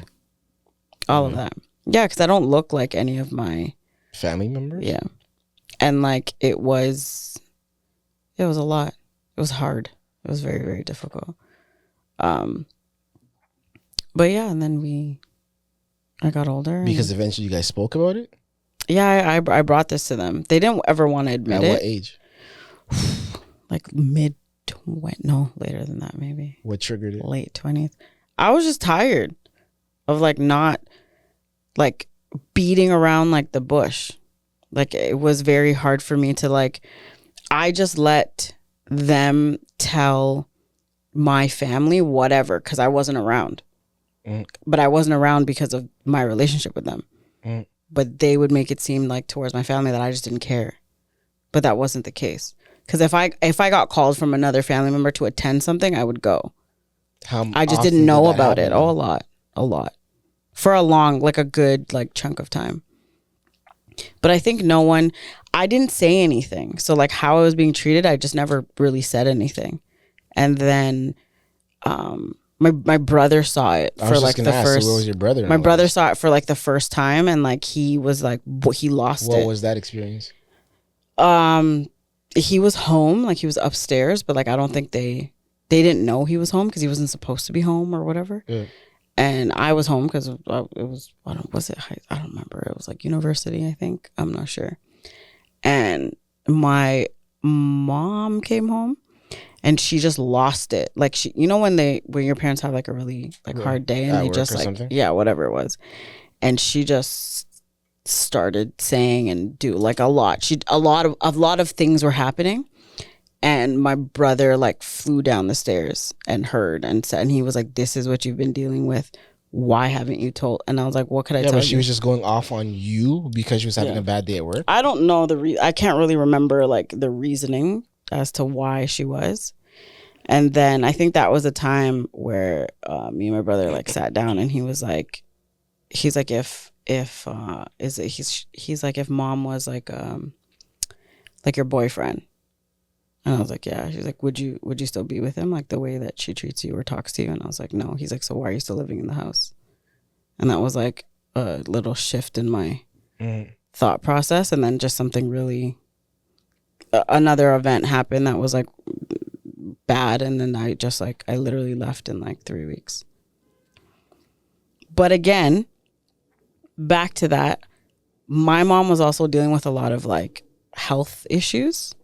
all of that. Yeah, because I don't look like any of my Family members? Yeah. And like it was a lot. It was hard. It was very, very difficult. But yeah, and then I got older. Because eventually you guys spoke about it? Yeah, I brought this to them. They didn't ever want to admit At it. what age? Like no, later than that maybe. What triggered it? Late 20s. I was just tired of like not like beating around like the bush. Like it was very hard for me to like, I just let them tell my family whatever because I wasn't around. But I wasn't around because of my relationship with them. But they would make it seem like towards my family that I just didn't care. But that wasn't the case. Because if I got called from another family member to attend something, I would go. I just didn't know about it. Oh, a lot. For a long, like a good like chunk of time. But I think I didn't say anything. So like how I was being treated, I just never really said anything. And then my brother saw it for like the first. So where was your brother? My brother saw it for like the first time, and like he was like he lost it. What was that experience? He was home, like he was upstairs, but like I don't think they didn't know he was home because he wasn't supposed to be home or whatever. Yeah. And I was home because it was I don't remember. It was like university, I think. I'm not sure. And my mom came home. And she just lost it. Like she, you know, when your parents have like a really like hard day and they just like something? Yeah, whatever it was. And she just started saying and do like a lot. A lot of things were happening. And my brother like flew down the stairs and heard and said, and he was like, "This is what you've been dealing with. Why haven't you told?" And I was like, "What could I tell you?" Yeah, but she was just going off on you because she was having a bad day at work. I don't know I can't really remember like the reasoning as to why she was. And then I think that was a time where me and my brother like sat down and he's like if mom was like your boyfriend, And I was like, yeah. She's like, would you still be with him like the way that she treats you or talks to you? And I was like, no. He's like, so why are you still living in the house? And that was like a little shift in my thought process. And then just something really, another event happened that was like bad. And then I literally left in like 3 weeks. But again, back to that, my mom was also dealing with a lot of like health issues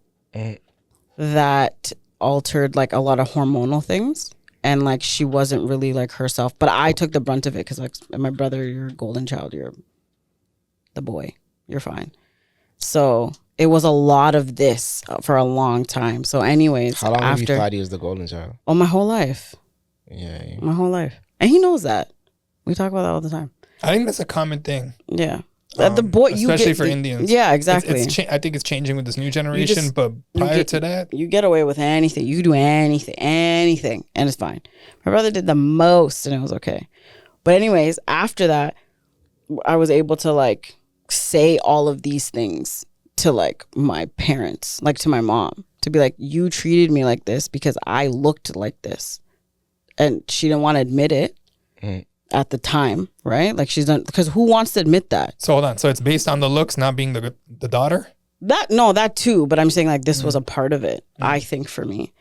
that altered like a lot of hormonal things, and like she wasn't really like herself, but I took the brunt of it because like my brother, you're a golden child, you're the boy, you're fine. So it was a lot of this for a long time. So anyways, how long have you thought he was the golden child? Oh, my whole life. Yeah. My whole life. And he knows that. We talk about that all the time. I think that's a common thing. Yeah. The boy, especially for Indians. Yeah, exactly. I think it's changing with this new generation, but prior to that, you get away with anything. You can do anything, and it's fine. My brother did the most, and it was okay. But anyways, after that, I was able to like say all of these things to like my parents, like to my mom, to be like, you treated me like this because I looked like this, and she didn't want to admit it. At the time, right? Like she's done, because who wants to admit that? So hold on. So it's based on the looks, not being the daughter? That too. But I'm saying like this was a part of it, I think, for me.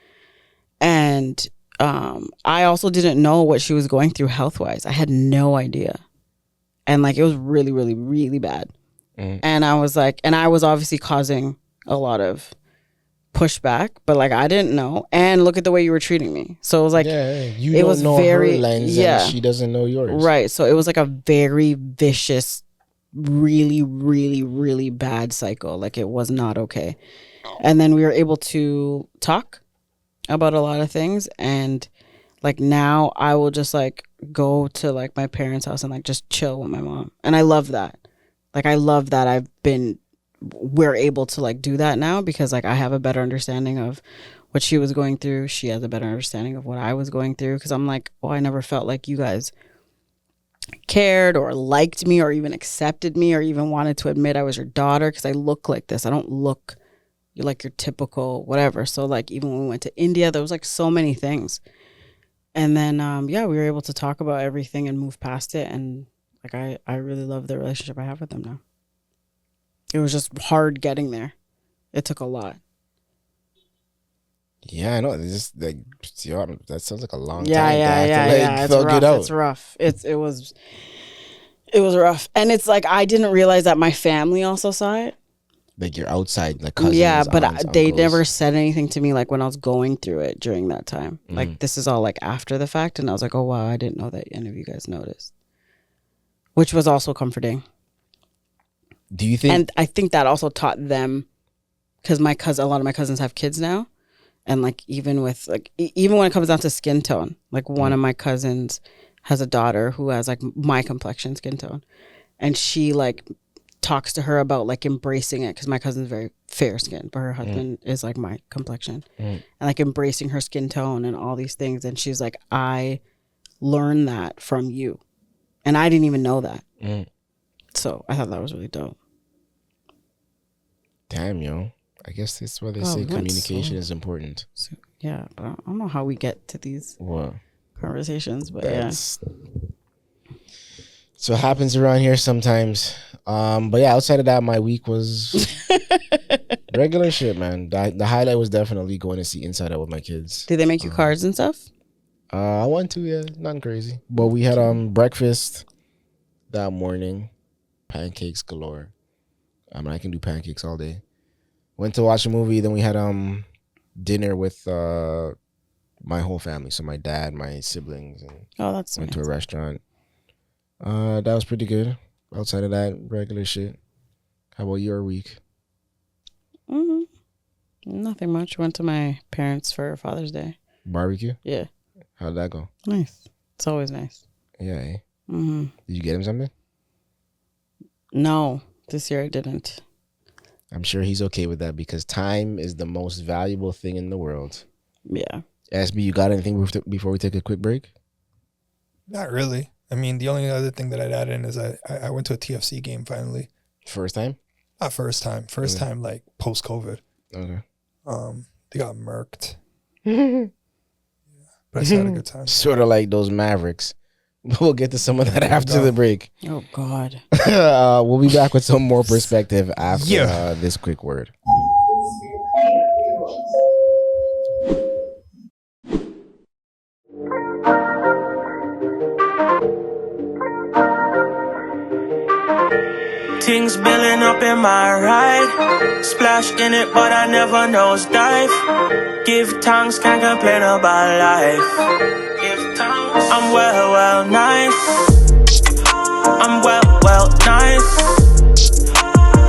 And I also didn't know what she was going through health-wise. I had no idea. And like it was really, really, really bad. And I was like, and I was obviously causing a lot of pushback, but like I didn't know. And look at the way you were treating me. So it was like, you don't know her lens, and she doesn't know yours. Right. So it was like a very vicious, really, really, really bad cycle. Like it was not okay. And then we were able to talk about a lot of things, and like now I will just like go to like my parents' house and like just chill with my mom. And I love that. Like I love that we're able to like do that now, because like I have a better understanding of what she was going through. She has a better understanding of what I was going through, because I'm like, oh, I never felt like you guys cared or liked me or even accepted me or even wanted to admit I was your daughter, because I look like this. I don't look like your typical whatever. So like even when we went to India, there was like so many things. And then we were able to talk about everything and move past it. And like I really love the relationship I have with them now. It was just hard getting there. It took a lot. Yeah, I know. It's just like, that sounds like a long time. Yeah. It's rough. It's rough. It was rough. And it's like, I didn't realize that my family also saw it. Like you're outside, like cousins, yeah, but aunts, they uncles. never said anything to me like when I was going through it during that time. Like this is all like after the fact. And I was like, oh wow, I didn't know that any of you guys noticed. Which was also comforting. Do you think? And I think that also taught them, because a lot of my cousins have kids now, and like even when it comes down to skin tone, like one of my cousins has a daughter who has like my complexion skin tone, and she like talks to her about like embracing it, because my cousin's very fair skinned, but her husband is like my complexion, and like embracing her skin tone and all these things, and she's like, I learned that from you, and I didn't even know that. So I thought that was really dope. Damn, yo. I guess that's why they say communication is important. So, yeah, but I don't know how we get to these conversations, but So it happens around here sometimes. But yeah, outside of that, my week was regular shit, man. The highlight was definitely going to see Inside Out with my kids. Did they make you cards and stuff? I went to, yeah, nothing crazy. But we had breakfast that morning. Pancakes galore. I can do pancakes all day. Went to watch a movie. Then we had dinner with my whole family. So my dad, my siblings, and that's went to a restaurant. That was pretty good. Outside of that, regular shit. How about your week? Nothing much. Went to my parents for Father's Day. Barbecue? Yeah. How'd that go? Nice. It's always nice. Yeah. Eh? Did you get him something? No, this year I didn't. I'm sure he's okay with that, because time is the most valuable thing in the world. Yeah. SB, you got anything before we take a quick break? Not really. I mean, the only other thing that I'd add in is I went to a TFC game finally. First time? Not first time. First time like post-COVID. Okay. They got murked. But I still had a good time. Sort of like those Mavericks. We'll get to some of that after the break. Oh God. We'll be back with some more perspective after this quick word. Things building up in my ride. Splash in it, but I never nosedive. Give thanks, can't complain about life. Give thanks. I'm well, nice. I'm well, nice.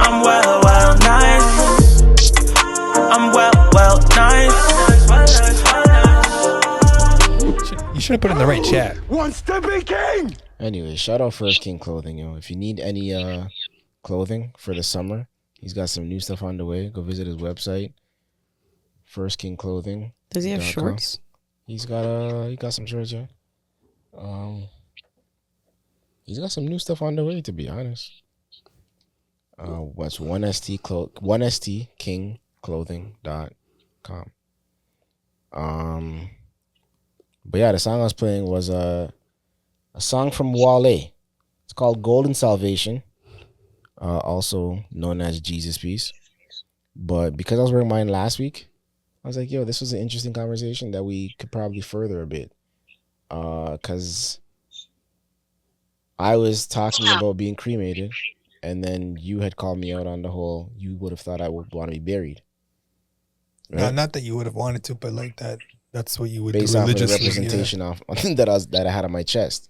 I'm well, nice. I'm well, nice. You should have put it in the right chat. Wants to be king. Anyway, shout out First King Clothing, yo. If you need any clothing for the summer, he's got some new stuff on the way. Go visit his website, First King Clothing. Does he have shorts? He got some shorts, yeah. He's got some new stuff on the way, to be honest. What's 1stkingclothing.com. But yeah, the song I was playing was a song from Wale. It's called Golden Salvation, also known as Jesus Peace. But because I was wearing mine last week, I was like, yo, this was an interesting conversation that we could probably further a bit. Because I was talking about being cremated, and then you had called me out on the whole, you would have thought I would want to be buried. Right? No, not that you would have wanted to, but like that. That's what you would based do off of the religiously. representation of that I had on my chest.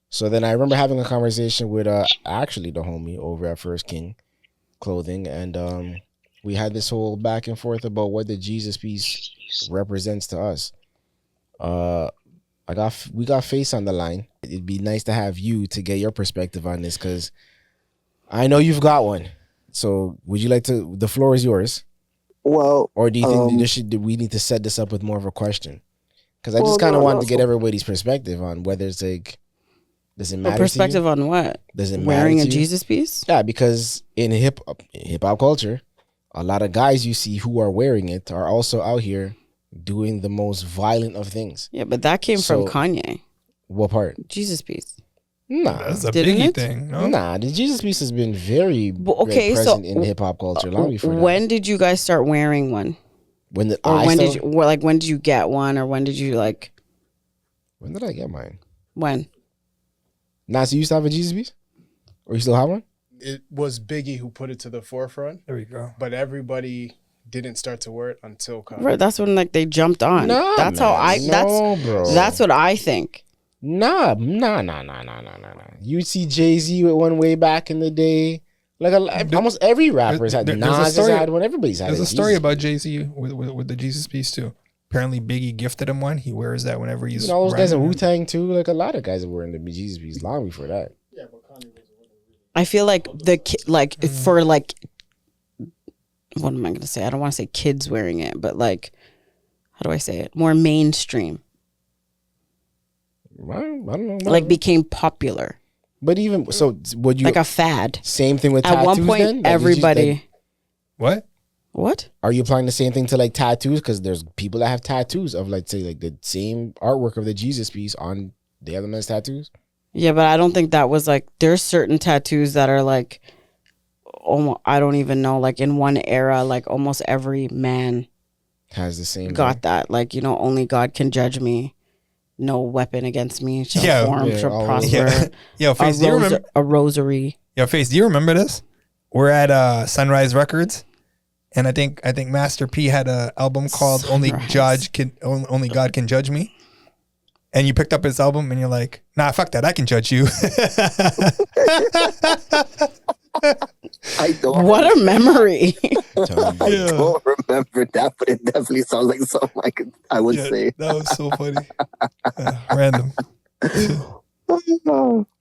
So then I remember having a conversation with actually the homie over at First King Clothing, and we had this whole back and forth about what the Jesus piece represents to us. We got Face on the line. It'd be nice to have you to get your perspective on this, because I know you've got one. So would you like to? The floor is yours. Well, or do you think we need to set this up with more of a question? Because I just kind of wanted to get everybody's perspective on whether it's like, does it matter? Perspective on what? Does it wearing matter a Jesus piece? Yeah, because in hip hop culture, a lot of guys you see who are wearing it are also out here doing the most violent of things. Yeah, but that came from Kanye. What part? Jesus piece. Nah, that's a Didn't biggie it? thing. No? Nah, the Jesus piece has been very present in hip hop culture long before that. When did you guys start wearing one? When did you get one, or when did you like? When did I get mine? When? Nah, so you used to have a Jesus piece, or you still have one? It was Biggie who put it to the forefront. There we go. But everybody didn't start to wear it until Kanye. Right, that's when like they jumped on. Nah, that's man. how I. That's what I think. Nah. You see Jay-Z with one way back in the day. Like almost every rapper's had. Nas has had one. Everybody's had. There's a story about Jay-Z with the Jesus piece too. Apparently, Biggie gifted him one. He wears that whenever he's. all those guys in Wu-Tang too. Like a lot of guys are wearing the Jesus piece long before that. Yeah, but Kanye was I feel like for like, what am I gonna say? I don't want to say kids wearing it, but like, how do I say it? More mainstream. I don't know. Like became popular. But even so, would you like a fad? Same thing with at tattoos. One point, then? Like, everybody. What? Are you applying the same thing to like tattoos? Because there's people that have tattoos of like say like the same artwork of the Jesus piece on the other man's tattoos. Yeah, but I don't think that was like. There's certain tattoos that are like, almost, I don't even know. Like in one era, like almost every man has the same. Got that? Like only God can judge me. No weapon against me shall form, shall prosper. Yeah, Face, do you remember a rosary? Yeah, Face, do you remember this? We're at Sunrise Records, and I think Master P had an album called Only God Can Judge Me. And you picked up his album and you're like, nah, fuck that, I can judge you. I don't. What a memory. I don't remember that, but it definitely sounds like something I would say. That was so funny. Random.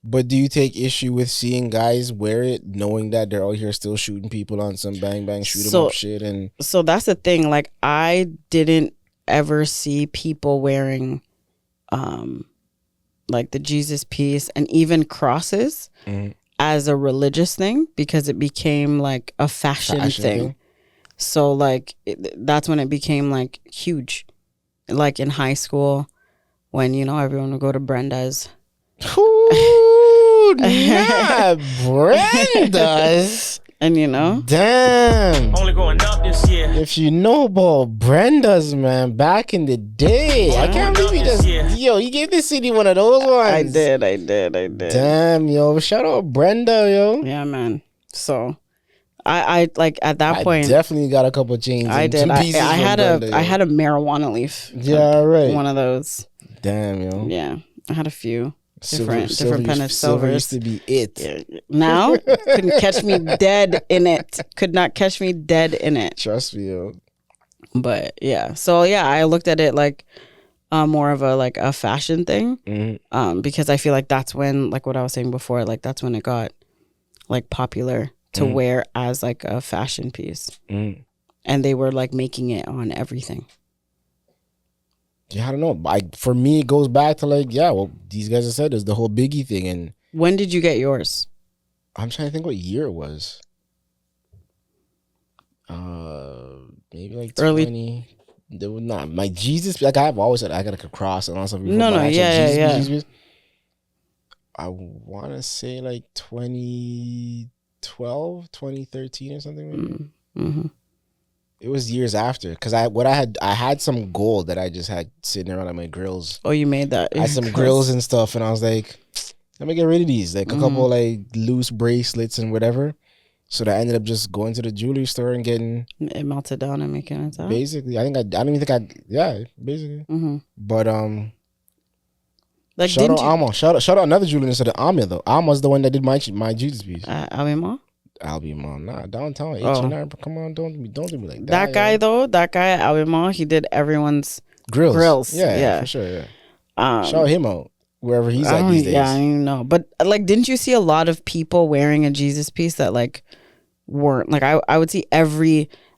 But do you take issue with seeing guys wear it, knowing that they're out here still shooting people on some bang bang shoot 'em up shit? And so that's the thing. Like I didn't ever see people wearing, like the Jesus piece and even crosses. Mm-hmm. As a religious thing, because it became like a fashion thing. So like that's when it became like huge. Like in high school when, you know, everyone would go to Brenda's. Ooh, nah, Brenda's. And you know, damn. Only going up this year. If you know about Brenda's, man, back in the day, I can't believe he just, yo, he gave this city one of those ones. I did. Damn, yo, shout out Brenda, yo. Yeah, man. So I like at that point, definitely got a couple chains. I did. I had a marijuana leaf. Yeah, right. One of those. Damn, yo. Yeah, I had a few. Different pen of silver silvers. used to be it. Yeah. Now couldn't catch me dead in it. Could not catch me dead in it. Trust me, yo. But yeah, so yeah, I looked at it like more of a fashion thing, because I feel like that's when, like what I was saying before, like that's when it got like popular to wear as like a fashion piece, and they were like making it on everything. Yeah, I don't know. For me, it goes back to like, yeah, well, these guys have said there's the whole Biggie thing. And when did you get yours? I'm trying to think what year it was. Maybe like early 20. There was not my Jesus. Like I've always said, I got like a cross and all stuff. Yeah. I want to say like 2012, 2013 or something. Maybe. Mm-hmm. It was years after, because I had some gold that I just had sitting around at my grills. Oh, you made that? I had some grills and stuff, and I was like, let me get rid of these, like a couple like loose bracelets and whatever. So that I ended up just going to the jewelry store and getting it melted down and making it out. Basically, I don't even think basically. But like shout out Alma, shout out another jeweler instead of Amia though. Alma's the one that did my Jesus piece. Alma. Albemarle, nah, downtown H&R. Come on, don't do me like that. That guy though, that guy at Albemarle, he did everyone's grills. Yeah, for sure. Yeah. Shout him out wherever he's at these days. Yeah, I don't know, but like, didn't you see a lot of people wearing a Jesus piece that like weren't like? I would see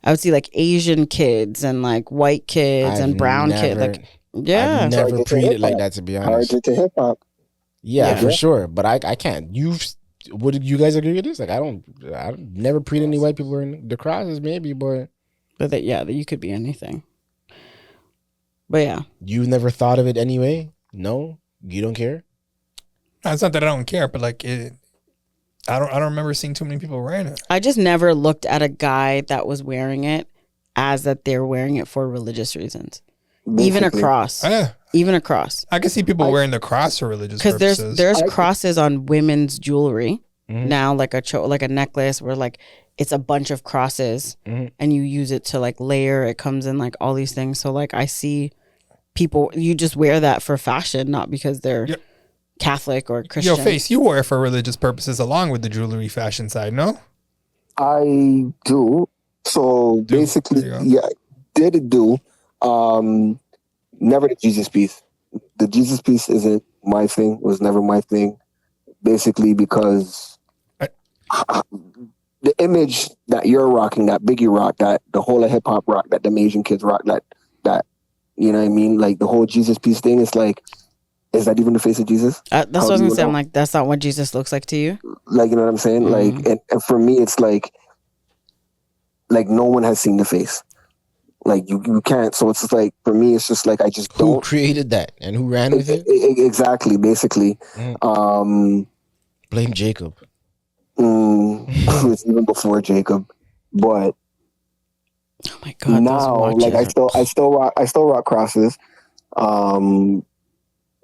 like Asian kids and like white kids and brown kids. Like, yeah, I've never treated it like that, to be honest. Hard to hip hop. Yeah, for sure. But I can't. Would you guys agree with this? Like, I never preed any white people wearing the crosses, maybe, but you could be anything. But yeah, you never thought of it anyway. No, you don't care. No, it's not that I don't care, but like I don't remember seeing too many people wearing it. I just never looked at a guy that was wearing it as that they're wearing it for religious reasons. Basically. Even a cross. Even a cross. I can see people wearing the cross for religious purposes. Because there's crosses on women's jewelry now, like a necklace where like it's a bunch of crosses and you use it to like layer. It comes in like all these things. So like I see people, you just wear that for fashion, not because they're Catholic or Christian. Yo, Face, you wear it for religious purposes along with the jewelry fashion side, no? I do. So basically, did do. Never the Jesus piece. The Jesus piece isn't my thing. It was never my thing. Basically, because the image that you're rocking, that Biggie rock, that the whole of hip hop rock, that the Asian kids rock, that you know what I mean? Like the whole Jesus piece thing is like, is that even the face of Jesus? That's what I was gonna say. I'm like, that's not what Jesus looks like to you. Like, you know what I'm saying? Like, and for me, it's like no one has seen the face. Like you can't. So it's just like, for me, it's just like I just don't. Who created that and who ran with it? Exactly. Basically, blame Jacob. It's even before Jacob, but oh my god! Now, like I still rock crosses, and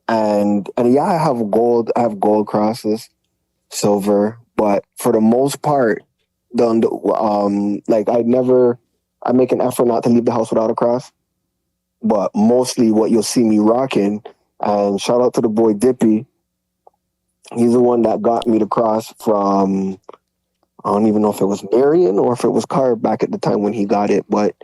yeah, I have gold crosses, silver, but for the most part, like I make an effort not to leave the house without a cross, but mostly what you'll see me rocking, and shout out to the boy Dippy. He's the one that got me the cross from, I don't even know if it was Marion or if it was Carr back at the time when he got it, but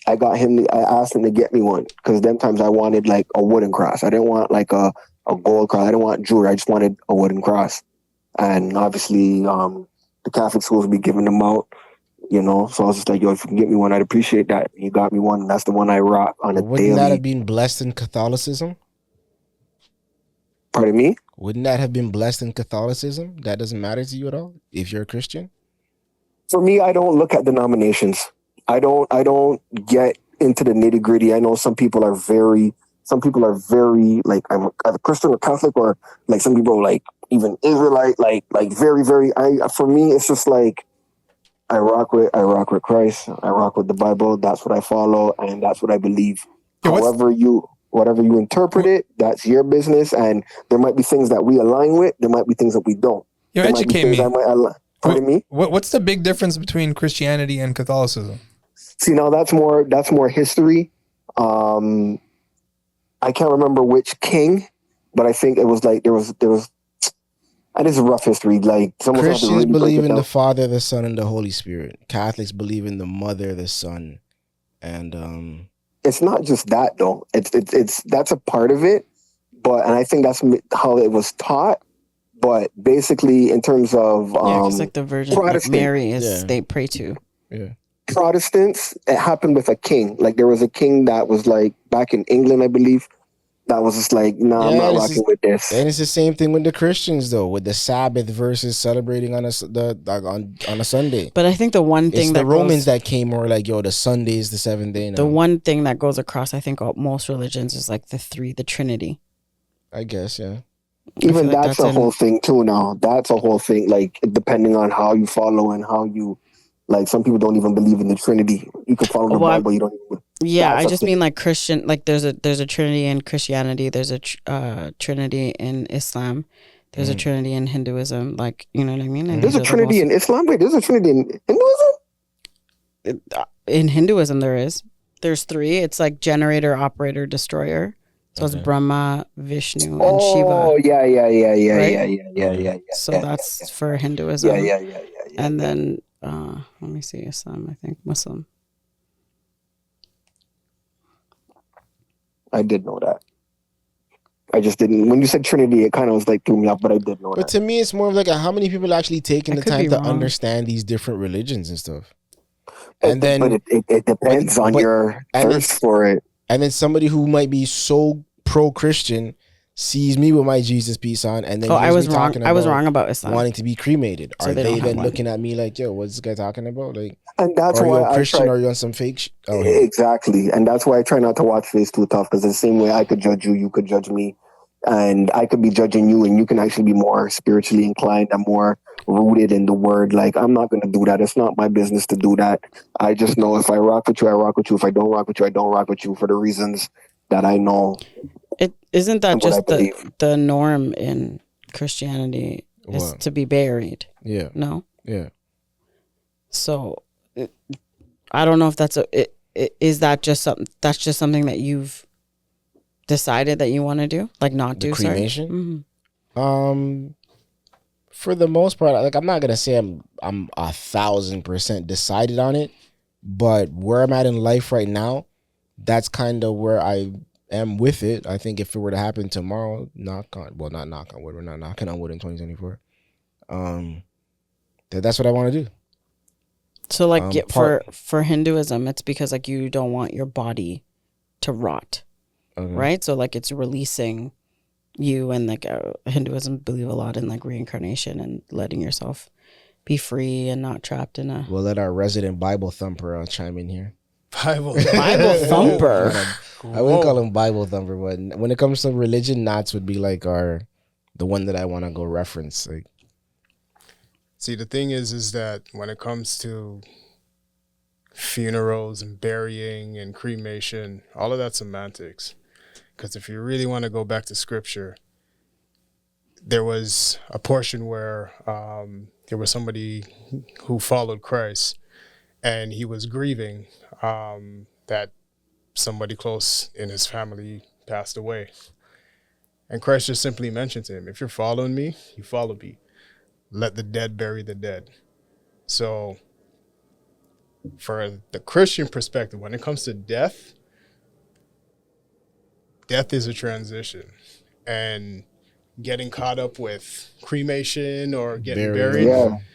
I asked him to get me one, because them times I wanted like a wooden cross. I didn't want like a gold cross. I didn't want jewelry. I just wanted a wooden cross. And obviously the Catholic schools will be giving them out, you know. So I was just like, yo, if you can get me one, I'd appreciate that. He got me one, and that's the one I rock on a daily. Wouldn't that have been blessed in Catholicism? Pardon me? Wouldn't that have been blessed in Catholicism? That doesn't matter to you at all if you're a Christian? For me, I don't look at denominations. I don't get into the nitty gritty. I know some people are very like I'm either Christian or Catholic, or like some people are like even Israelite, like very, very. For me, it's just like I rock with Christ. I rock with the Bible. That's what I follow, and that's what I believe. Yeah, Whatever you interpret it, that's your business. And there might be things that we align with. There might be things that we don't. You There might be educate things me. I might pardon me. What's the big difference between Christianity and Catholicism? See, now that's more history. I can't remember which king, but I think it was like there was. And this is rough history. Like someone had to Christians really break believe it in down. the Father, the Son, and the Holy Spirit. Catholics believe in the Mother, the Son, and It's not just that though. It's that's a part of it, and I think that's how it was taught. But basically, in terms of because like the Virgin Protestant, Mary is Yeah. they pray to. yeah. Protestants, it happened with a king. Like there was a king that was like back in England, I believe. That was just like, nah, I'm Yeah, not this rocking is- with this. And it's the same thing with the Christians though, with the Sabbath versus celebrating on a Sunday. But I think the one It's thing the that Romans goes, that came more like, yo, the Sunday is the seventh day now. the one thing that goes across, I think, most religions is like the Trinity. I guess, yeah. Even like that's that's a in- whole thing too now. That's a whole thing, like depending on how you follow and how you like some people don't even believe in the Trinity. You can follow the Well, Bible, you don't even Yeah, That's I a just thing. mean like Christian. Like there's a Trinity in Christianity. There's a Trinity in Islam. There's a Trinity in Hinduism. Like you know what I mean. And There's a these are the Trinity in Islam. Wait, there's a Trinity in Hinduism? in Hinduism there's 3. It's like generator, operator, destroyer. So it's Brahma, Vishnu, and Shiva. Oh, yeah. Right? Yeah. So yeah, that's for Hinduism. Yeah. And then let me see, Islam. I think Muslim. I did know that. I just didn't. When you said Trinity, it kind of was like threw me off, but I did know But that. to me, it's more of like how many people actually taking I the could time be to wrong. understand these different religions and stuff. And then but it depends on your and thirst it's- for it. And then somebody who might be so pro-Christian sees me with my Jesus piece on, and then Oh, I hears was me wrong. talking I was about wrong about Islam. wanting to be cremated. So Are they they, don't have then one. looking at me like, yo, what's this guy talking about? Like, And that's are you why a I Christian try. or are you on some fake shit? Oh, yeah. Exactly. And that's why I try not to watch Face Too Tough, because the same way I could judge you, you could judge me. And I could be judging you, and you can actually be more spiritually inclined and more rooted in the word. Like, I'm not going to do that. It's not my business to do that. I just know if I rock with you, I rock with you. If I don't rock with you, I don't rock with you for the reasons that I know. It isn't that And what I just believe. the norm in Christianity is What? to be buried. Yeah, No. yeah. So I don't know if that's is that just something that's just something that you've decided that you want to do, like not The do cremation? Mhm. For the most part, like I'm not gonna say I'm 1,000% decided on it, but where I'm at in life right now, that's kind of where I am with it. I think if it were to happen tomorrow, not knock on wood, we're not knocking on wood in 2024. That's what I want to do. So like part- for Hinduism, it's because like you don't want your body to rot, Okay. right? So like it's releasing you, and like Hinduism believe a lot in like reincarnation and letting yourself be free and not trapped in a We'll let our resident Bible thumper chime in here. Bible. Bible thumper. I wouldn't call him Bible thumper, but when it comes to religion, Nats would be like the one that I want to go reference. Like, See, the thing is that when it comes to funerals and burying and cremation, all of that's semantics. Because if you really want to go back to scripture, there was a portion where there was somebody who followed Christ, and he was grieving that somebody close in his family passed away. And Christ just simply mentioned to him, if you're following me, you follow me. Let the dead bury the dead. So for the Christian perspective, when it comes to death is a transition. And getting caught up with cremation or getting buried,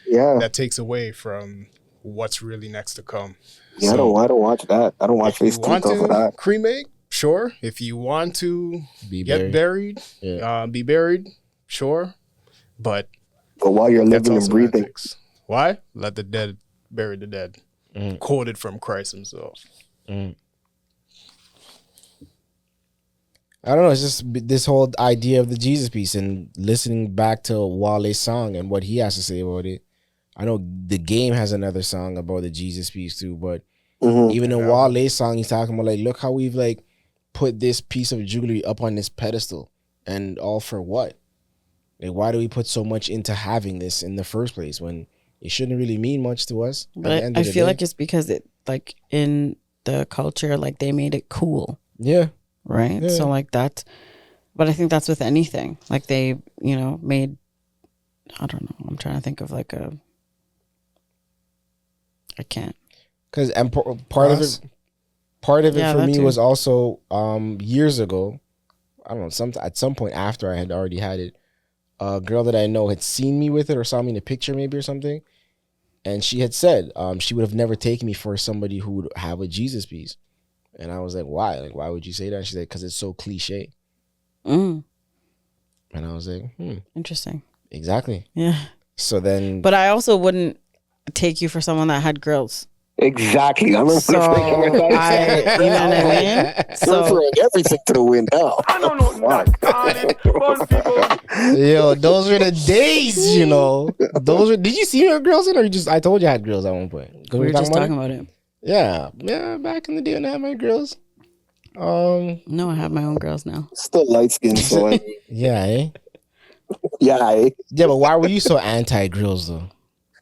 Yeah. that takes away from what's really next to come. Yeah, So I don't watch that. I don't watch if you Face Too want Tough for to that. cremate, sure. If you want to get buried, Yeah. be buried, sure. But But while you're that's living all and breathing, semantics. Why? Let the dead bury the dead. quoted from Christ himself. I don't know. It's just this whole idea of the Jesus piece and listening back to Wale's song and what he has to say about it. I know The Game has another song about the Jesus piece too, but even in Wale's song, he's talking about like, look how we've like put this piece of jewelry up on this pedestal, and all for what? Like, why do we put so much into having this in the first place when it shouldn't really mean much to us? But I feel like it's because it like in the culture, like they made it cool. Yeah. Right. Yeah. So like that, but I think that's with anything. Like they, made, I don't know. I'm trying to think of like I can't. Because part of it for me was also years ago. I don't know. At some point after I had already had it, a girl that I know had seen me with it or saw me in a picture maybe or something, and she had said she would have never taken me for somebody who would have a Jesus piece. And I was like, why? Like, why would you say that? And she said, because it's so cliche. And I was like, Interesting. Exactly. Yeah. So then. But I also wouldn't take you for someone that had grills. Exactly. I remember So you know what I mean? So throwing everything to the wind. Oh, I don't know that, darling. Fun people. Yo, those were the days, Did you see your grills in, or I told you I had grills at one point? We were just talking about it. Yeah, back in the day when I had my grills. No, I have my own grills now. Still light skinned, so yeah, yeah, but why were you so anti grills though?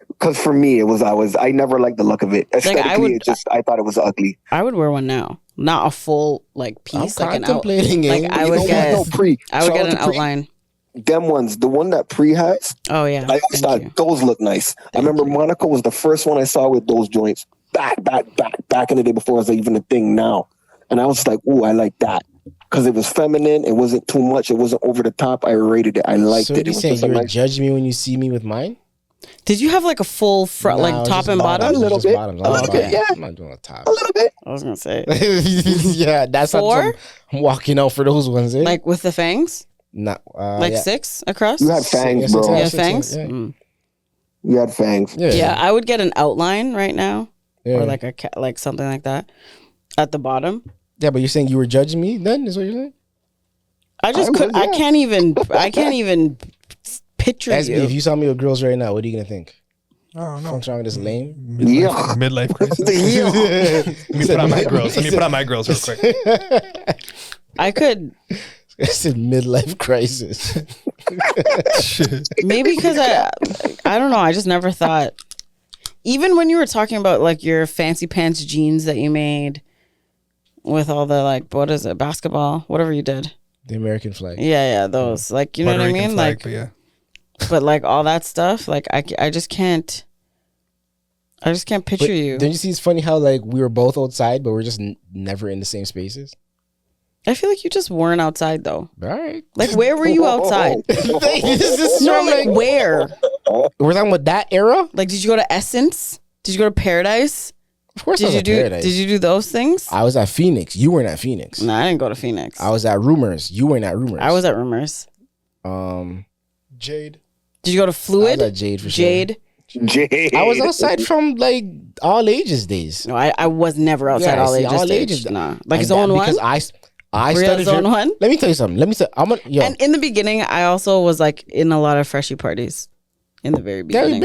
Because for me, I never liked the look of it. Aesthetically, I thought it was ugly. I would wear one now, not a full like piece. I'm contemplating it. Like I would get, Pree. I would get an outline. Them ones, the one that Pree has. Oh yeah, I always thought those look nice. I remember Monaco was the first one I saw with those joints. Back in the day before it was even a thing now. And I was like, ooh, I like that. Because it was feminine. It wasn't too much. It wasn't over the top. I rated it. I liked it. So you saying you would judge me when you see me with mine? Did you have like a full front, like top and bottom? A little bit. Yeah. I'm not doing a top. A little bit. I was going to say. Yeah, that's how I'm walking out for those ones. Eh? Like with the fangs? Like 6 across? You had fangs, bro. You had fangs? You had fangs. Yeah, I would get an outline right now. Or like like something like that at the bottom. Yeah, but you're saying you were judging me then? Is what you're saying? I can't even picture SB, you. if you saw me with girls right now, what are you gonna think? I don't know. What's wrong with this lame? Midlife crisis. Let me put on my grills real quick. I could. I said midlife crisis. Maybe because I don't know. I just never thought. Even when you were talking about like your fancy pants jeans that you made with all the like, what is it, basketball, whatever you did. The American flag. Yeah, those. Like, you know what I mean? Flag, like, but like all that stuff, like I just can't. I just can't picture you. Don't you see? It's funny how like we were both outside, but we're just never in the same spaces. I feel like you just weren't outside though. All right. Like, where were you outside? Where? We're talking about that era. Like, did you go to Essence? Did you go to Paradise? Of course, I was at Paradise. Did you do those things? I was at Phoenix. You weren't at Phoenix. No, I didn't go to Phoenix. I was at Rumors. You weren't at Rumors. I was at Rumors. Jade. Did you go to Fluid? I was at Jade for Jade. Jade. I was outside from like all ages days. No, I was never outside all ages. Nah, like Zone 1. Because I started Zone 1. Let me tell you something. And in the beginning, I also was like in a lot of freshie parties. In the very beginning,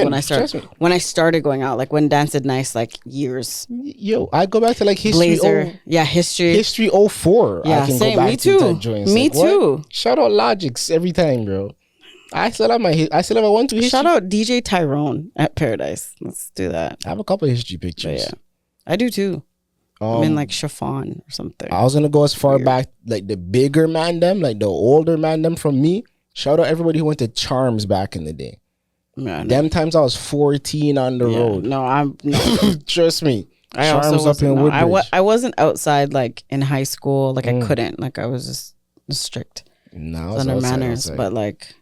when I started going out, like when Danced Nice, like years. Yo, I go back to like history. Blazer, history 04. Yeah, I can same. go back Me too. To joints. Me too. Shout out Logics every time, bro. I still have a 1-2 history. Shout out DJ Tyrone at Paradise. Let's do that. I have a couple of history pictures. But yeah, I do too. I'm in like chiffon or something. I was gonna go as far back, like the bigger man them, like the older man them from me. Shout out everybody who went to Charms back in the day. Man. Them times I was 14 on the road. No, I'm trust me. I Charms also up in Woodbridge. I wasn't outside like in high school. Like I couldn't. Like I was just strict. No, I was was under outside, manners. But like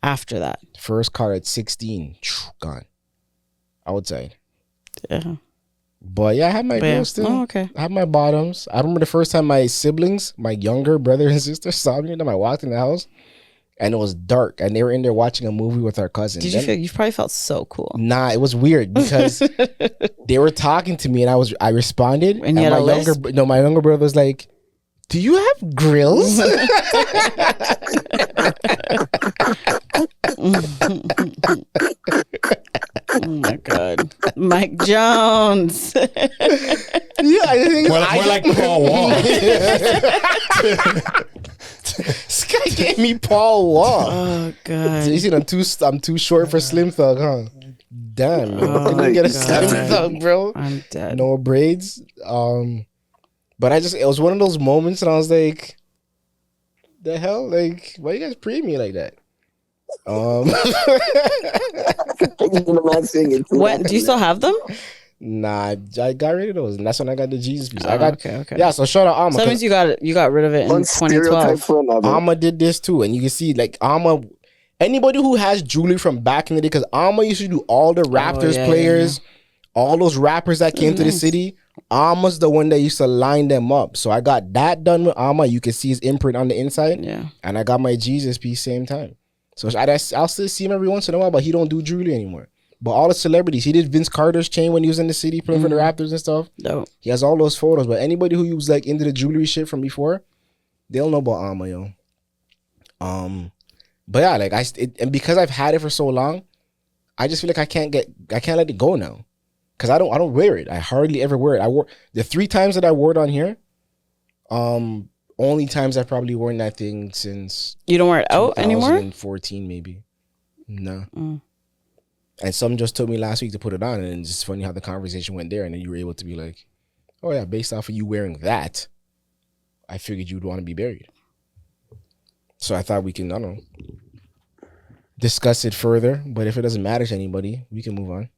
after that, first car at 16, gone. Outside. Yeah. But yeah, I had my girls still. Oh, okay. I had my bottoms. I remember the first time my siblings, my younger brother and sister, saw me. And I walked in the house. and it was dark, and they were in there watching a movie with our cousin. Did you feel? You probably felt so cool. Nah, it was weird because they were talking to me, and I responded, And you had my a lisp? my younger brother was like, "Do you have grills?" Oh my God, Mike Jones. Yeah, I think More like Paul Wall. This guy gave me Paul Wall. Oh God. You see, I'm too short for Slim Thug, huh? Damn, man. Oh, Can you get a God. Slim Thug, bro? I'm dead. No braids. But it was one of those moments, and I was like, "The hell? Like, why you guys pre me like that?" What? Do you still have them? Nah, I got rid of those, and that's when I got the Jesus piece. Okay. Yeah. So shout out Alma. So that means you got rid of it in One stereotype 2012. for another. Alma did this too, and you can see like Alma. Anybody who has jewelry from back in the day, because Alma used to do all the Raptors yeah, players, all those rappers that came to the city. Alma's the one that used to line them up. So I got that done with Alma. You can see his imprint on the inside. Yeah. And I got my Jesus piece same time. So I'll still see him every once in a while, but he don't do jewelry anymore. But all the celebrities, he did Vince Carter's chain when he was in the city playing for the Raptors and stuff. Dope. He has all those photos. But anybody who was like into the jewelry shit from before, they'll know about Alma, yo. But yeah, like and because I've had it for so long, I just feel like I can't let it go now. Cause I don't wear it. I hardly ever wear it. I wore the 3 times that I wore it on here. Only times I've probably worn that thing since You don't wear it out anymore? 2014 maybe. No. And some just told me last week to put it on, and it's just funny how the conversation went there, and then you were able to be like, "Oh yeah, based off of you wearing that, I figured you'd want to be buried." So I thought we can, I don't know, discuss it further. But if it doesn't matter to anybody, we can move on.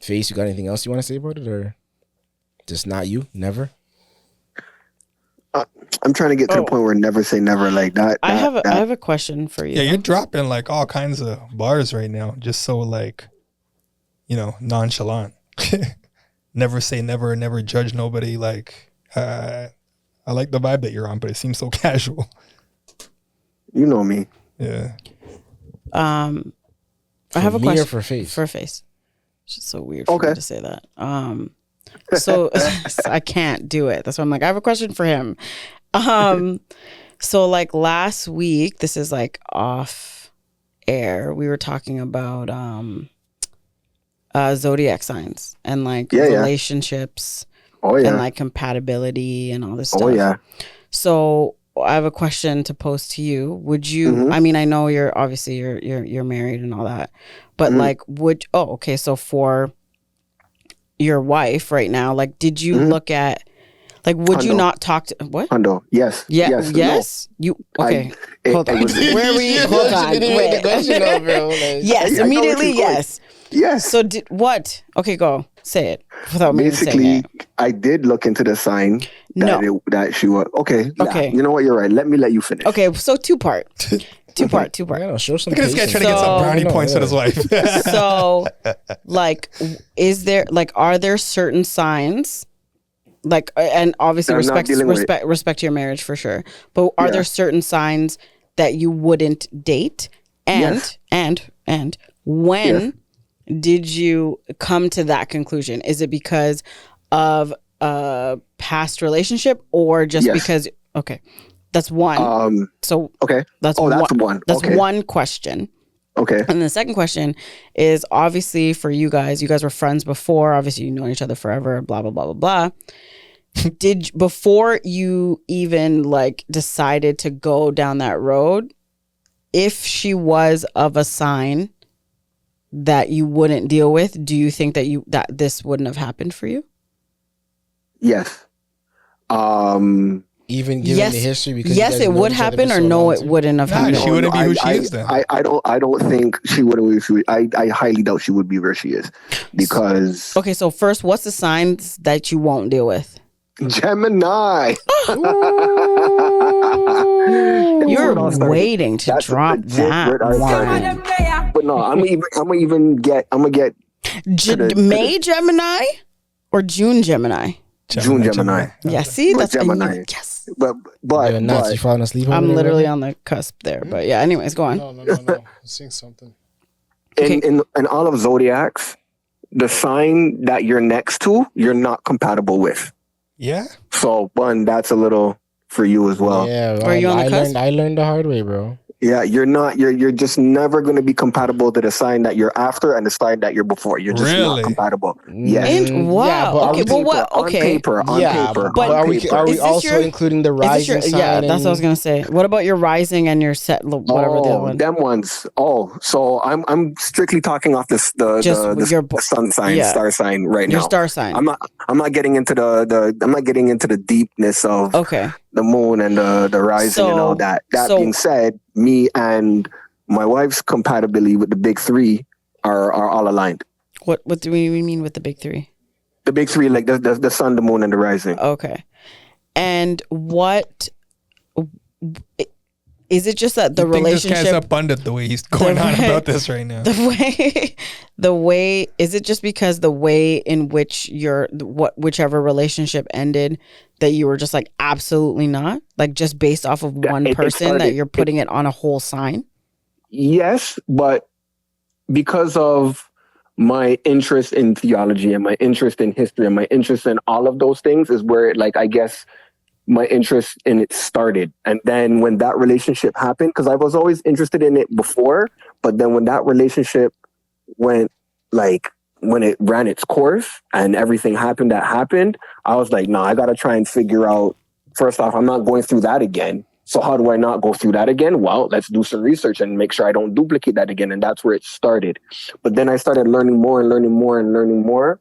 Face, you got anything else you want to say about it, or just not you? Never. I'm trying to get to the point where never say never like that. I have a question for you. Yeah, you're dropping like all kinds of bars right now, just so like, nonchalant. Never say never, never judge nobody. Like, I like the vibe that you're on, but it seems so casual. You know me. Yeah. I have a me question or for Face? For Face. It's just so weird for Okay. me to say that. So I can't do it. That's why I'm like, I have a question for him. So like last week, this is like off air, we were talking about zodiac signs and like relationships and like compatibility and all this stuff. Oh yeah. So I have a question to pose to you. Would you I mean, I know you're obviously you're married and all that, but like okay, so for your wife right now, like did you look at like would you not talk to what? Hondo. Yes. Yeah. Yes. Yes. No. You okay. Hold on. Where were you? Hold on. Wait. Yes, I know immediately what you're going. yes. Yes. So did what? Okay, go. Say it without me saying Basically, it. I did look into the sign that she was okay. Okay. You know what? You're right. Let me let you finish. Okay, so two part. Yeah, show some. Look at this guy patience. trying to get some brownie points with his wife. So, like, are there certain signs, like, and obviously that I'm not dealing with it. respect your marriage for sure, but are there certain signs that you wouldn't date, and when did you come to that conclusion? Is it because of a past relationship or just because? Okay, that's one. So okay, that's one. That's okay. one question. Okay. And the second question is obviously for you guys were friends before. Obviously, you know each other forever. Blah blah blah blah blah. Before you even like decided to go down that road, if she was of a sign that you wouldn't deal with, do you think that this wouldn't have happened for you? Yes. Even given the history, because yes, it would happen, or no, it wouldn't have happened. She wouldn't be who she is then. I don't think she would have. I highly doubt she would be where she is because. Okay, so first, what's the signs that you won't deal with? Gemini. You're waiting to drop that one. But no, I'm gonna get May Gemini or June Gemini? June Gemini. Yeah, see, that's Gemini. yes. You're nuts. You falling asleep over I'm there, literally brother? on the cusp there. But yeah, anyways, go on. No. I'm seeing something. In all of zodiacs, the sign that you're next to, you're not compatible with. Yeah. So, one, that's a little for you as well. Yeah, Are you on the cusp? I learned the hard way, bro. Yeah, you're just never going to be compatible to the sign that you're after and the sign that you're before. You're just Really? not compatible. Yes. And wow. Yeah, but okay, well, what? On Okay. paper, on Yeah, paper, but on are we paper. Is this also your- including the Is this rising your, sign? yeah, that's what I was gonna say. What about your rising and your set? Whatever the other one. Them ones. Oh, so I'm strictly talking off Just the your sun sign, yeah. star sign right Your now. star sign. I'm not getting into the deepness of Okay. the moon and the rising and all that. That being said, me and my wife's compatibility with the big three are all aligned. What do we mean with the big three? The big three, like the sun, the moon, and the rising. Okay. And what is it? Just that the I think relationship, this guy's abundant the way he's going on about this right now. the way is it just because the way in which whichever relationship ended that you were just like absolutely not, like just based off of one person that you're putting it on a whole sign? Yes, but because of my interest in theology and my interest in history and my interest in all of those things is where, like, I guess my interest in it started. And then when that relationship happened, because I was always interested in it before, but then when that relationship went, like, when it ran its course and everything happened that happened, I was like, no, I got to try and figure out, first off, I'm not going through that again. So how do I not go through that again? Well, let's do some research and make sure I don't duplicate that again. And that's where it started. But then I started learning more and learning more and learning more.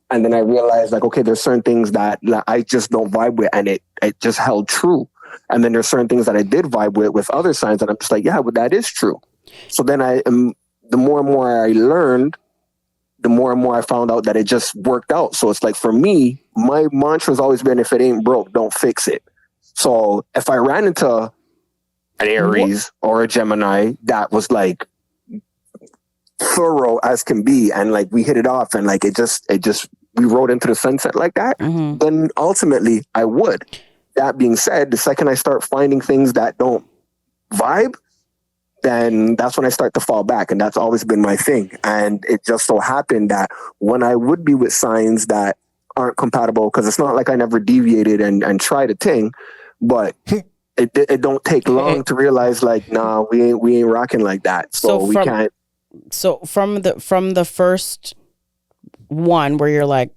And then I realized, like, okay, there's certain things that I just don't vibe with, and it just held true. And then there's certain things that I did vibe with other signs, and I'm just like, yeah, but that is true. So then the more and more I learned, the more and more I found out that it just worked out. So it's like, for me, my mantra's always been, if it ain't broke, don't fix it. So if I ran into an Aries or a Gemini that was like thorough as can be, and like we hit it off, and like it just we rode into the sunset like that, then ultimately I would. That being said, the second I start finding things that don't vibe, then that's when I start to fall back. And that's always been my thing. And it just so happened that when I would be with signs that aren't compatible, because it's not like I never deviated and tried a thing, but it don't take long to realize, like, nah, we ain't rocking like that. So we can't. So from the first one where you're like,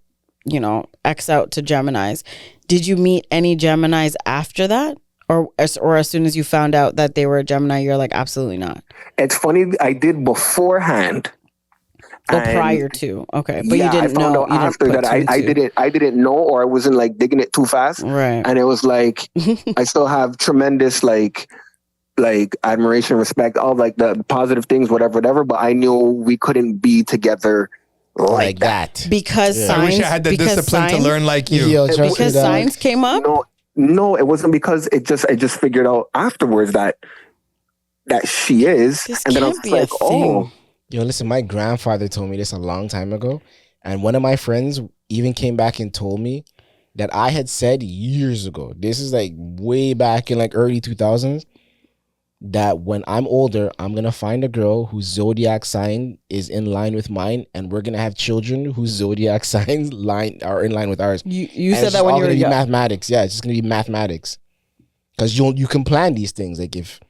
you know, X out to Geminis, did you meet any Geminis after that? Or as soon as you found out that they were a Gemini, you're like, absolutely not? It's funny, I did beforehand. Oh, prior to. Okay. But yeah, you didn't I found know. out after that. I didn't know, or I wasn't like digging it too fast. Right. And it was like, I still have tremendous like admiration, respect, all like the positive things, whatever. But I knew we couldn't be together like that. Because signs. I wish I had the discipline to learn like you. Yo, because signs came up? No, it wasn't, because I just figured out afterwards that she is. This and then I can't was be like, a thing. oh. Yo, listen, my grandfather told me this a long time ago. And one of my friends even came back and told me that I had said years ago, this is like way back in like early 2000s, that when I'm older, I'm going to find a girl whose zodiac sign is in line with mine, and we're going to have children whose zodiac signs are in line with ours. You said that when you were young. Mathematics. Yeah, it's just going to be mathematics. Because you can plan these things. Like if...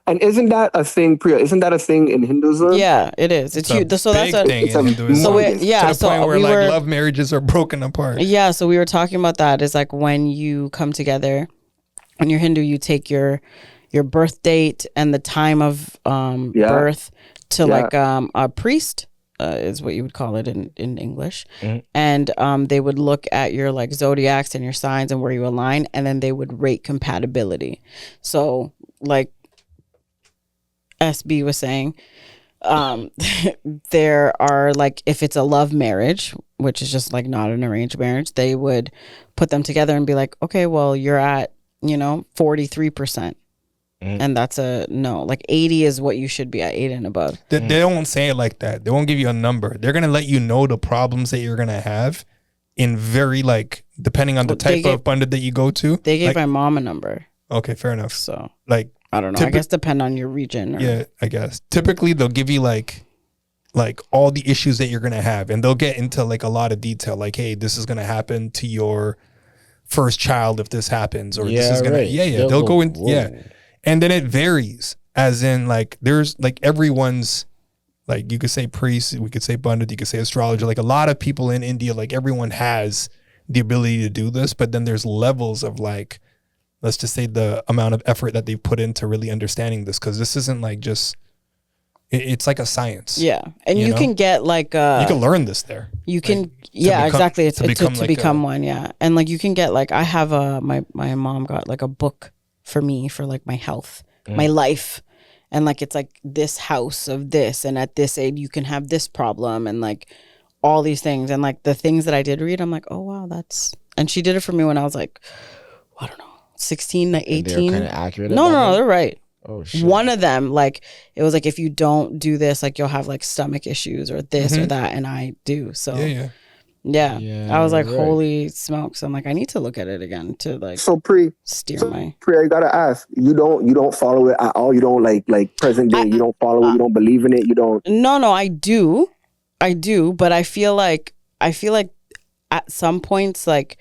And isn't that a thing, Priya? Isn't that a thing in Hinduism? Yeah, it is. It's huge. So that's a thing in Hinduism. So to the point where like love marriages are broken apart. Yeah, so we were talking about that. It's like when you come together, when you're Hindu, you take your birth date and the time of birth to like a priest is what you would call it in English. And they would look at your like zodiacs and your signs and where you align, and then they would rate compatibility. So like SB was saying, there are like, if it's a love marriage, which is just like not an arranged marriage, they would put them together and be like, okay, well, you're at, 43%. And that's a no. Like 80 is what you should be at, 8 and above. They don't say it like that. They won't give you a number. They're going to let you know the problems that you're going to have. in very like depending on the type of pundit that you go to. They gave like, my mom a number. Okay, fair enough. So like I don't know. I guess depend on your region. Or, yeah, I guess. Typically they'll give you like all the issues that you're gonna have, and they'll get into like a lot of detail. Like, hey, this is gonna happen to your first child if this happens, or this is gonna They'll go in and then it varies. As in, like, there's like everyone's. Like you could say priest, we could say pundit, you could say astrologer. Like a lot of people in India, like everyone has the ability to do this, but then there's levels of like, let's just say the amount of effort that they've put into really understanding this, because this isn't like just, it's like a science. Yeah, and you can get like you can learn this there. You can exactly. It's to become one. Yeah, and like you can get like I have my mom got like a book for me for like my health, my life. And like, it's like this house of this, and at this age, you can have this problem, and like all these things. And like the things that I did read, I'm like, oh, wow, and she did it for me when I was like, I don't know, 16 to 18. They're kind of accurate. No, they're right. Oh, shit. One of them, like, it was like, if you don't do this, like, you'll have like stomach issues or this or that. And I do. So, yeah. I was like, holy smokes. I'm like, I need to look at it again to like steer my. Pree, I gotta ask. You don't follow it at all. You don't like present day. You don't follow it. You don't believe in it. You don't. No, I do, but I feel like at some points, like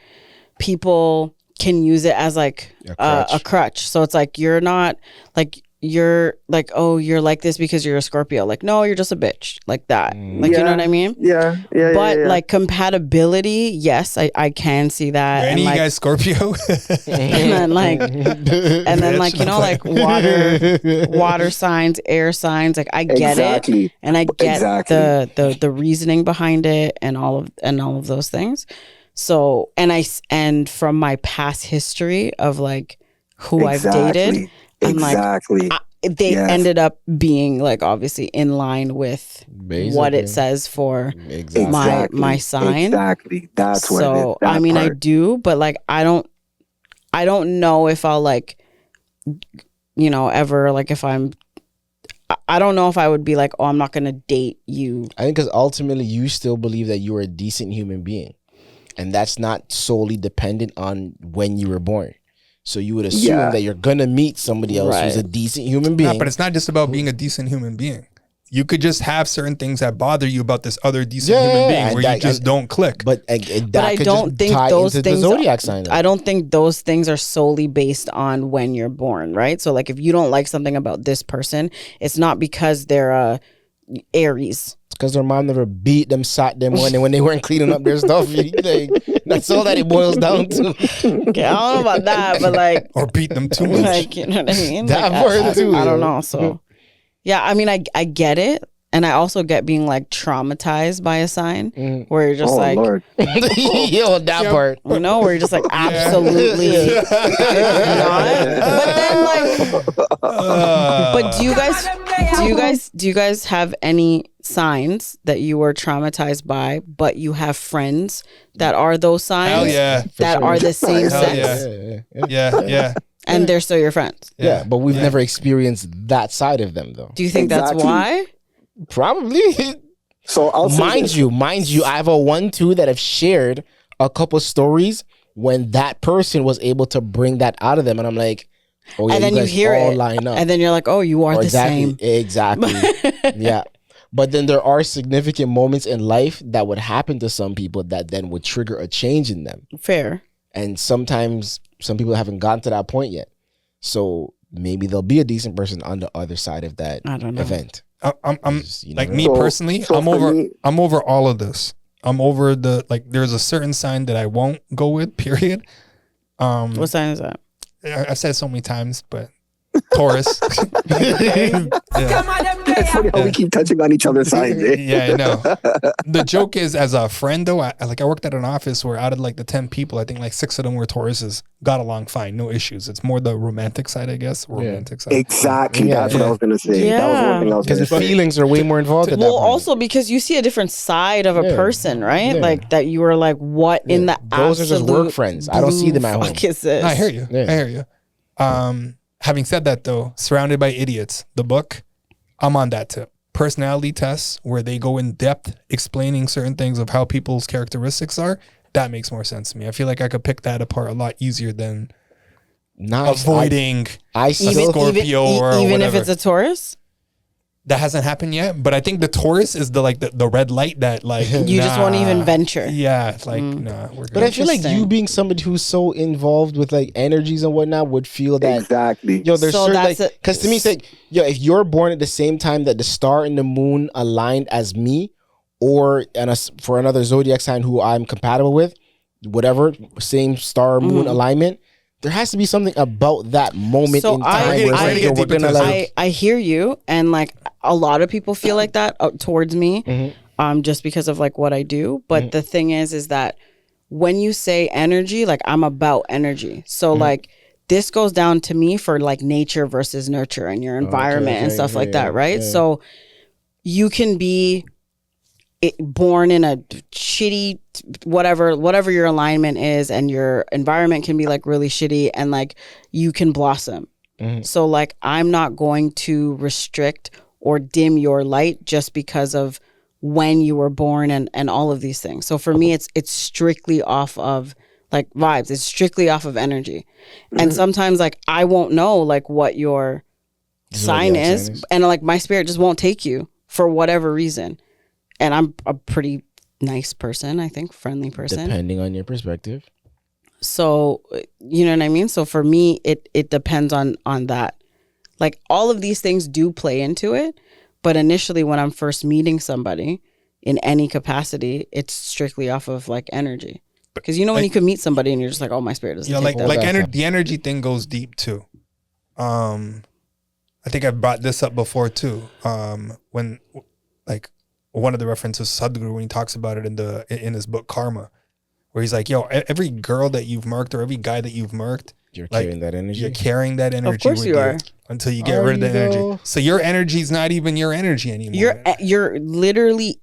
people can use it as like a crutch. So it's like you're not like. You're like, oh, you're like this because you're a Scorpio. Like, no, you're just a bitch. Like that. Like, you know what I mean? Yeah. But like compatibility, yes, I can see that. Are any of you guys Scorpio? And then like, you know, like water signs, air signs. Like I get it, and I get the reasoning behind it, and all of those things. So, and from my past history of like who I've dated. And like they ended up being like obviously in line with what it says for my sign. Exactly. That's what it is. I mean, I do, but like I don't know if I'll like, you know, ever like if I don't know if I would be like, oh, I'm not gonna date you. I think because ultimately you still believe that you are a decent human being, and that's not solely dependent on when you were born. So you would assume that you're gonna meet somebody else who's a decent human being. No, but it's not just about being a decent human being. You could just have certain things that bother you about this other decent human being where you just don't click. But I don't think those things. The Zodiac sign. I don't think those things are solely based on when you're born, right? So like if you don't like something about this person, it's not because they're Aries. Because their mom never beat them, sat them when they weren't cleaning up their stuff. That's all that it boils down to. Okay, I don't know about that, but like, or beat them too much. Like, you know what I mean? That like, part too. I don't know. So, yeah, I mean, I get it, and I also get being like traumatized by a sign where you're just like, Lord. Yo, that part. You know, where you're just like absolutely not. But then like, but do you guys have any signs that you were traumatized by, but you have friends that are those signs? Hell yeah. That are the same sex. Yeah. And they're still your friends. Yeah, but we've never experienced that side of them though. Do you think that's why? Probably. So I'll mind you, I have a 1-2 that have shared a couple stories when that person was able to bring that out of them, and I'm like, oh yeah, and then you hear it, line up. And then you're like, oh, you are the same. Exactly. Yeah. But then there are significant moments in life that would happen to some people that then would trigger a change in them. Fair. And sometimes some people haven't gotten to that point yet. So maybe they'll be a decent person on the other side of that event. I'm like me personally, I'm over all of this. I'm over there's a certain sign that I won't go with, period. What sign is that? I said it so many times, but Taurus. It's funny how we keep touching on each other's signs. Yeah, I know. The joke is, as a friend though, I worked at an office where out of like the 10 people, I think like 6 of them were Tauruses. Got along fine, no issues. It's more the romantic side, I guess. Side. Exactly. That's what I was gonna say. Yeah. That was one thing I was because gonna the feelings are way more involved. Well, also because you see a different side of a person, right? Yeah. Like that you were like, what in the those are just work friends. I don't see them at home. Fuck is this? I hear you. Yeah. I hear you. Having said that though, Surrounded by Idiots, the book, I'm on that tip. Personality tests where they go in depth explaining certain things of how people's characteristics are. That makes more sense to me. I feel like I could pick that apart a lot easier than Nice. avoiding I still Scorpio or even if whatever. it's a Taurus. That hasn't happened yet, but I think the Taurus is the red light that like You just won't even venture. Yeah, like nah, we're good. But I feel like Interesting. you being somebody who's so involved with like energies and whatnot would feel that Exactly. yo, there's So certain that's like because to me it's like yo, if you're born at the same time that the star and the moon aligned as me, or for another zodiac sign who I'm compatible with, whatever same star moon alignment, there has to be something about that moment So in time where it's like, yo, we're gonna like I hear you, and like a lot of people feel like that towards me, just because of like what I do. But the thing is that when you say energy, like I'm about energy. So like this goes down to me for like nature versus nurture and your environment and stuff like that, right? yeah. So you can be born in a shitty whatever your alignment is, and your environment can be like really shitty, and like you can blossom. So like I'm not going to restrict or dim your light just because of when you were born and all of these things. So for me, it's strictly off of like vibes. It's strictly off of energy. And sometimes like I won't know like what your sign is, and like my spirit just won't take you for whatever reason. And I'm a pretty nice person, I think, friendly person. depending on your perspective. So, you know what I mean? So for me, it depends on that. Like all of these things do play into it. But initially when I'm first meeting somebody in any capacity, it's strictly off of like energy. Because you know when you can meet somebody and you're just like, oh, my spirit doesn't take that. The energy thing goes deep too. I think I brought this up before too. When like one of the references Sadhguru when he talks about it in his book Karma, where he's like, yo, every girl that you've marked or every guy that you've marked, You're like, carrying that energy. you're carrying that energy. Of course with you are. until you get rid of that energy. So your energy's not even your energy anymore. You're literally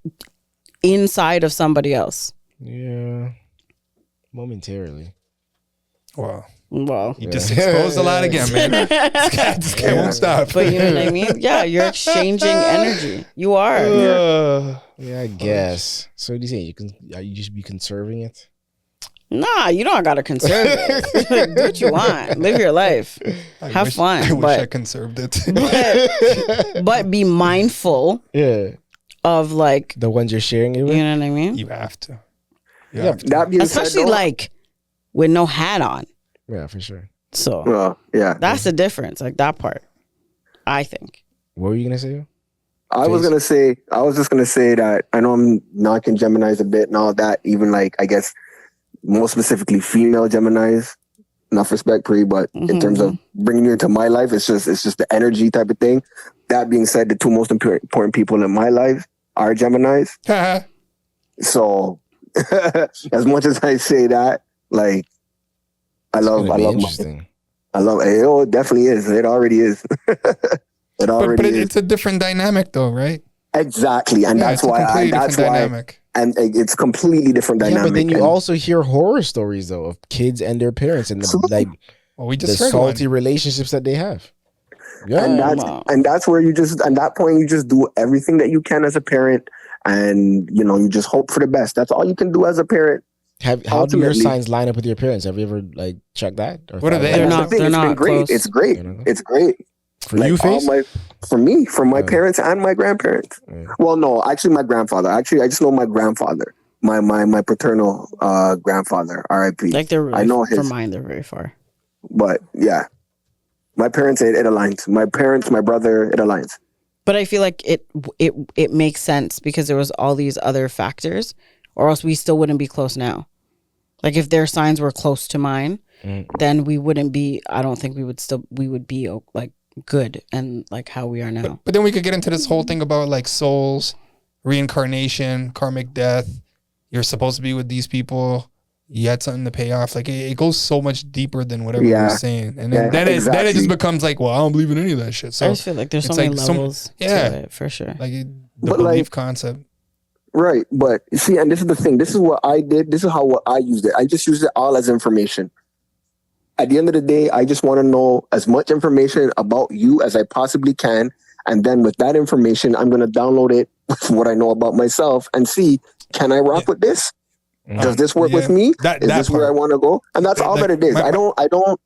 inside of somebody else. Yeah. Momentarily. Wow. Well, You just exposed a lot again, man. This guy won't stop. but you know what I mean? Yeah, you're exchanging energy. You are. Yeah, I guess. So what do you say? You just be conserving it? Nah, you don't gotta conserve it. Like, do what you want. Live your life. Have fun. I wish but, I conserved it. but be mindful Yeah. of like, The ones you're sharing it with? you know what I mean? You have to. Yeah. That being said, Especially though, like with no hat on. Yeah, for sure. So well, yeah. that's the difference. Like that part, I think. What were you gonna say? I was just gonna say that I know I'm knocking Geminis a bit and all that, even like I guess more specifically female Geminis. Enough respect, Pree, but in terms of bringing you into my life, it's just the energy type of thing. That being said, the two most important people in my life are Geminis. So as much as I say that, like I love interesting. it definitely is. It already is. It already but is. it's a different dynamic though, right? Exactly. And Yeah, it's a completely different dynamic. And it's completely different dynamic. Yeah, but then you also hear horror stories though of kids and their parents and the Well, we the just heard salty one. relationships that they have. Yeah. And that's where you just at that point you just do everything that you can as a parent, and you know you just hope for the best. That's all you can do as a parent. How do your Ultimately- signs line up with your parents? Have you ever like checked that? Or What are thought they? about They're that? not- It's been not great. close. It's great. You know? It's great. For Like, you, all Face? for me, from my parents and my grandparents. Yeah. Well, no, actually, my grandfather. Actually, I just know my grandfather, my paternal grandfather. R.I.P. Like they're really, I know for his, mine, they're very far. but yeah, my parents it aligns. My parents, my brother, it aligns. But I feel like it makes sense because there was all these other factors, or else we still wouldn't be close now. Like if their signs were close to mine, then we wouldn't be. I don't think we would be like good and like how we are now. But then we could get into this whole thing about like souls, reincarnation, karmic death. You're supposed to be with these people. You had something to pay off. Like it goes so much deeper than whatever you're saying. And then, then it just becomes like, well, I don't believe in any of that shit. So I just feel like there's so it's many like levels to it, for sure. Like the But, belief like, concept. Right, but see, and this is the thing. This is what I did. This is how I used it. I just used it all as information. At the end of the day, I just want to know as much information about you as I possibly can. And then with that information, I'm going to download it with what I know about myself and see, can I rock with this? Does this work with me? Is this where I want to go? And that's all that it is. I don't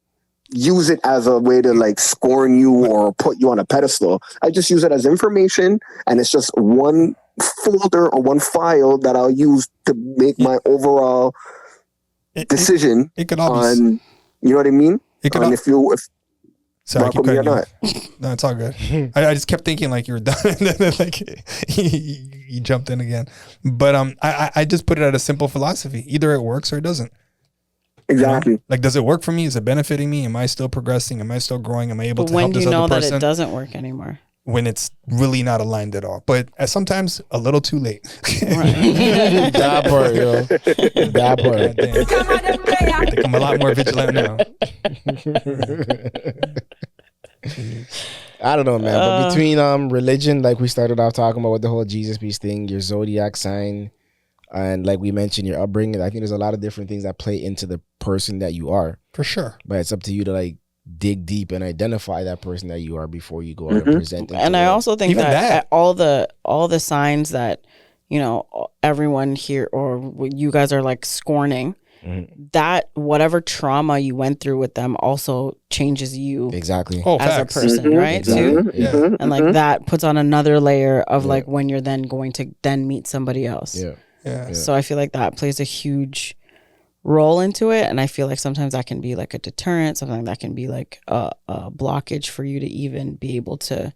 use it as a way to like scorn you or put you on a pedestal. I just use it as information, and it's just one folder or one file that I'll use to make my overall decision it could all on, you know what I mean? It could on if sorry, I keep me or cutting you not. off. No, it's all good. I just kept thinking like you were done, and then like you jumped in again. But I just put it at a simple philosophy: either it works or it doesn't. Exactly. You know? Like, does it work for me? Is it benefiting me? Am I still progressing? Am I still growing? Am I able to help this other person? When do you know that it doesn't work anymore? When it's really not aligned at all. But sometimes a little too late. That part, yo. That part. I think I'm a lot more vigilant now. I don't know, man. But between religion, like we started off talking about with the whole Jesus piece thing, your zodiac sign, and like we mentioned, your upbringing, I think there's a lot of different things that play into the person that you are. For sure. But it's up to you to like dig deep and identify that person that you are before you go out and present them. And I also think that all the signs that, you know, everyone here or you guys are like scorning, that whatever trauma you went through with them also changes you exactly as a person, right? Exactly. Too. Yeah. And like that puts on another layer of like when you're then going to then meet somebody else. Yeah. So I feel like that plays a huge role into it, and I feel like sometimes that can be like a deterrent, something that can be like a blockage for you to even be able to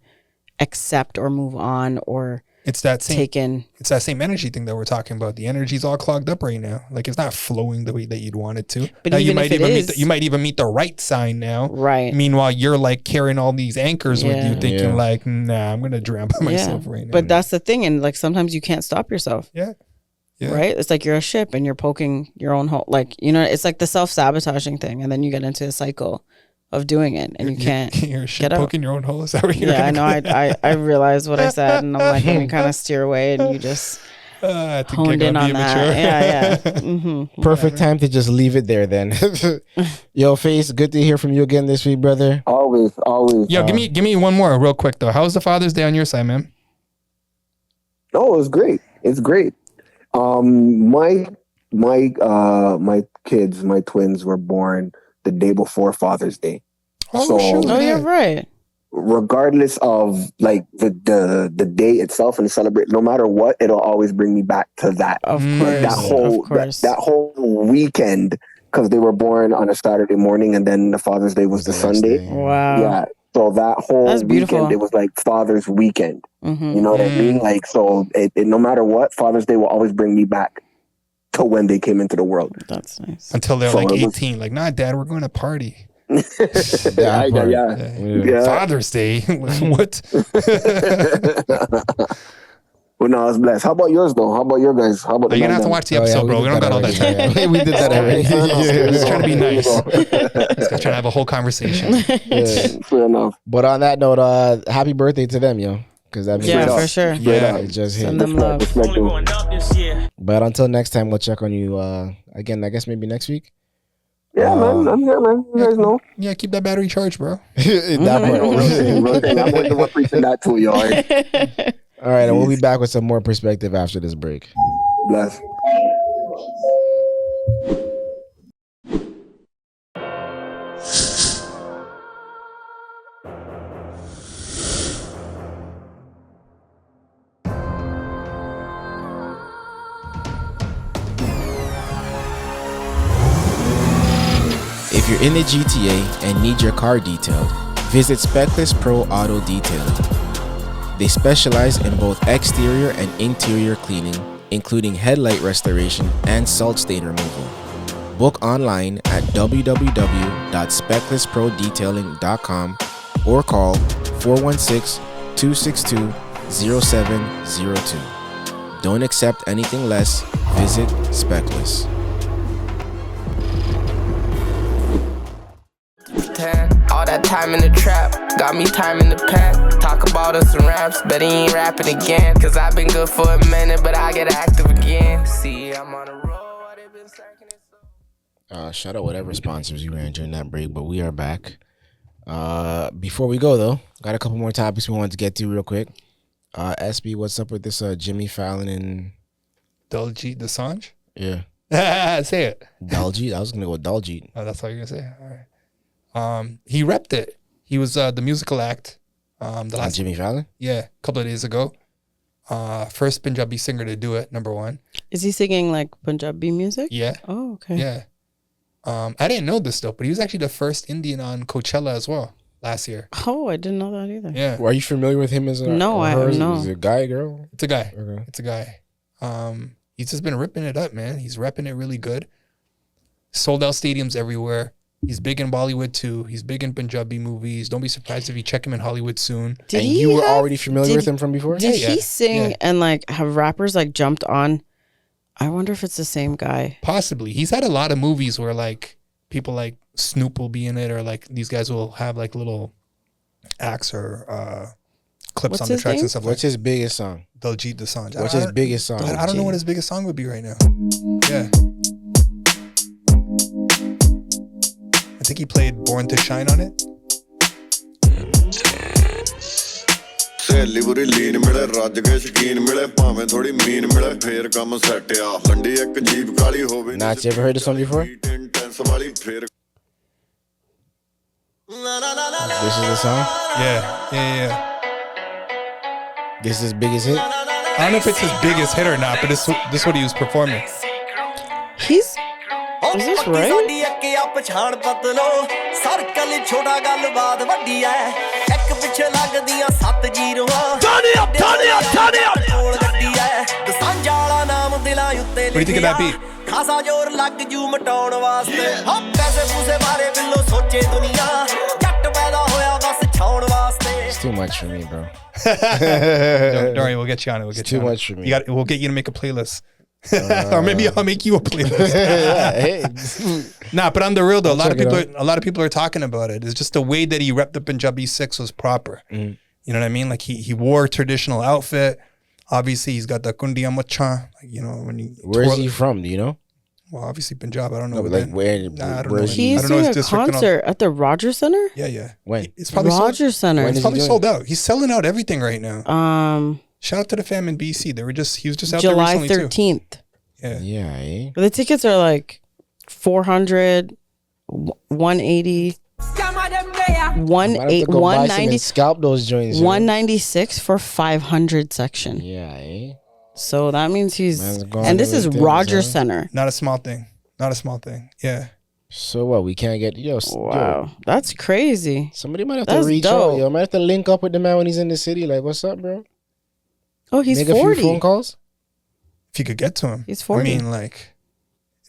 accept or move on or it's that same energy thing that we're talking about. The energy's all clogged up right now. Like it's not flowing the way that you'd want it to. But now you might even meet the right sign now. Right. Meanwhile, you're like carrying all these anchors with you, thinking like, nah, I'm gonna drown by myself right now. But that's the thing, and like sometimes you can't stop yourself. Yeah. Right? It's like you're a ship and you're poking your own hole. Like, you know, it's like the self-sabotaging thing. And then you get into a cycle of doing it and you can't you're a ship get out. Poking your own hole? Is that what you're I know. I realized what I said and I'm like, let me kind of steer away and you just honed in on that. Yeah. Perfect time to just leave it there then. Yo, Face, good to hear from you again this week, brother. Always. Yo, give me one more real quick though. How was the Father's Day on your side, man? Oh, it was great. It's great. My kids, my twins were born the day before Father's Day. Yeah, right. Regardless of like the day itself and celebrate, no matter what, it'll always bring me back to that. Of course. That whole weekend, because they were born on a Saturday morning and then the Father's Day was the Sunday. Wow. Yeah. So that whole weekend, it was like Father's weekend. You know what I mean? Like, so it, no matter what, Father's Day will always bring me back to when they came into the world. That's nice. Until they're like 18. Like, nah, Dad, we're going to party. Father's Day? What? Well, no, I was blessed. How about yours, though? How about your guys? How about you're going to have to watch the episode, bro. We don't got all that time. We did that already. Just trying to be nice. Just trying to have a whole conversation. Fair enough. But on that note, happy birthday to them, yo. Because that means for sure. Yeah, it just hit. Send them love. But until next time, we'll check on you again, I guess maybe next week. Yeah, man. I'm here, man. You guys know. Yeah, keep that battery charged, bro. I'm going to represent that to you, all right? All right, and we'll be back with some more perspective after this break. Bless. If you're in the GTA and need your car detailed, visit Speckless Pro Auto Detailing. They specialize in both exterior and interior cleaning, including headlight restoration and salt stain removal. Book online at www.specklessprodetailing.com or call 416-262-0702. Don't accept anything less. Visit Speckless. All that time in the trap, got me time in the pack. Talk about us and raps, but he ain't rapping again. Cause I've been good for a minute, but I get active again. See, I'm on a roll, they've been stacking it so. Shout out whatever sponsors you ran during that break, but we are back. Before we go though, got a couple more topics we wanted to get to real quick. SB, what's up with this Jimmy Fallon and Diljit Dosanjh? Yeah. Say it. Diljit. I was gonna go with Diljit. Oh, that's all you're gonna say. All right. He repped it. He was the musical act. The last Jimmy Fallon. a couple of days ago. First Punjabi singer to do it. Number one. Is he singing like Punjabi music? Yeah. Oh, okay. Yeah. I didn't know this though, but he was actually the first Indian on Coachella as well last year. Oh, I didn't know that either. Yeah. Are you familiar with him as a? No, I her? don't know. Is it a guy, girl? It's a guy. Okay. It's a guy. He's just been ripping it up, man. He's repping it really good. Sold out stadiums everywhere. He's big in Bollywood too. He's big in Punjabi movies. Don't be surprised if you check him in Hollywood soon. Did And he you were have- already familiar did- with him from before? Did Yeah, he yeah. sing Yeah. and like have rappers like jumped on? I wonder if it's the same guy. Possibly. He's had a lot of movies where like people like Snoop will be in it, or like these guys will have like little acts or clips What's on the his tracks name? and stuff What's like his biggest song? Diljit Dosanjh. What's his biggest song? I don't know what his biggest song would be right now. Yeah. I think he played Born to Shine on it. ਸਹੇਲੀ ਬੁਰੀ ਲੀਨ ਮਿਲੇ ਰੱਜ ਕੇ ਸ਼ਕੀਨ ਮਿਲੇ ਭਾਵੇਂ ਥੋੜੀ ਮੀਨ ਮਿਲੇ ਫੇਰ ਕੰਮ ਸੈੱਟ ਆ ਲੰਡੀ ਇੱਕ ਜੀਬ ਕਾਲੀ ਹੋਵੇ Nats, you ever heard this song before? Intense ਵਾਲੀ ਫੇਰ This is the song. Yeah. This is his biggest hit. I don't know if it's his biggest hit or not, but this is what he was performing. He's. Is this right? ਸਾਡੀ ਅੱਕਿਆ ਪਛਾਣ ਪਤਲੋ circle ਛੋਟਾ ਗੱਲਬਾਤ ਵੱਡੀ ਐ ਇੱਕ ਪਿੱਛੇ ਲੱਗਦੀਆਂ 7 ਜ਼ੀਰੋਆਂ ਟਾਣਿਆ ਕੋਲ ਗੱਡੀ ਐ ਦਸਾਂਝ ਵਾਲਾ ਨਾਮ ਦਿਲਾਂ ਉੱਤੇ What do you think of that beat? ਖਾਸਾ ਜ਼ੋਰ ਲੱਗ ਜੂ ਮਟਾਉਣ ਵਾਸਤੇ ਹਾਂ ਪੈਸੇ ਪੂਸੇ ਬਾਰੇ ਬਿੱਲੋ ਸੋਚੇ ਦੁਨੀਆ ਜੱਟ ਪੈਦਾ ਹੋਇਆ ਬਸ ਛਾਉਣ ਵਾਸਤੇ It's too much for me, bro. Don't worry, we'll get you on it. We'll get Too you on much it. for me. We'll get you to make a playlist. Or maybe I'll make you a playlist. Hey. Nah, but on the real though, a lot check of people are talking about it. It's just the way that he repped the Punjabi 6 was proper. You know what I mean? Like he wore a traditional outfit. Obviously, he's got the kundiya macha. Like, you know, when he Where is he from? Do you know? Well, obviously Punjab. I don't know. No, but like man. where? Nah, I don't where know. is He's I don't know doing his a district and all. concert at the Rogers Center. Yeah. When? It's probably Rogers Center. When It's is he probably doing sold out. He's selling out everything right now. Shout out to the fam in BC. He was just out July there recently 13th. too. Yeah. Yeah, eh? The tickets are like 400, 180, Might have to go buy some 190, and scalp those joints. yo. 196 for 500 section. Yeah, eh? So that means he's, Man's gone and this is everything, Rogers huh? Center. Not a small thing. Not a small thing. Yeah. So what? We can't get yo. Wow, that's crazy. Somebody might have That's to reach dope. out. Yo, might have to link up with the man when he's in the city. Like, what's up, bro? Oh, he's Make a few 40. phone calls. If you could get to him. He's 40. I mean, like,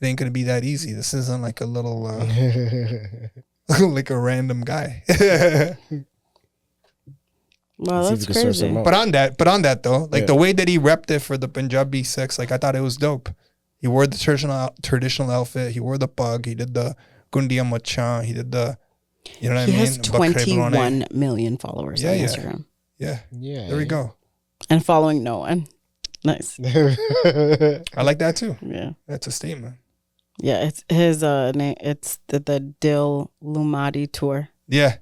it ain't gonna be that easy. This isn't like a little like a random guy. Wow, See if that's we can source crazy. him out. But on that though, like Yeah. the way that he repped it for the Punjabi 6, like I thought it was dope. He wore the traditional outfit. He wore the pug. He did the gundiya macha. He did the, you know what He I mean? has Bakre banane. 21 million followers Yeah, on yeah. Instagram Yeah. Yeah. There we go. and following no one. Nice. I like that too. Yeah. That's a statement. Yeah, it's his name. It's the Dil Lumadi tour. Yeah.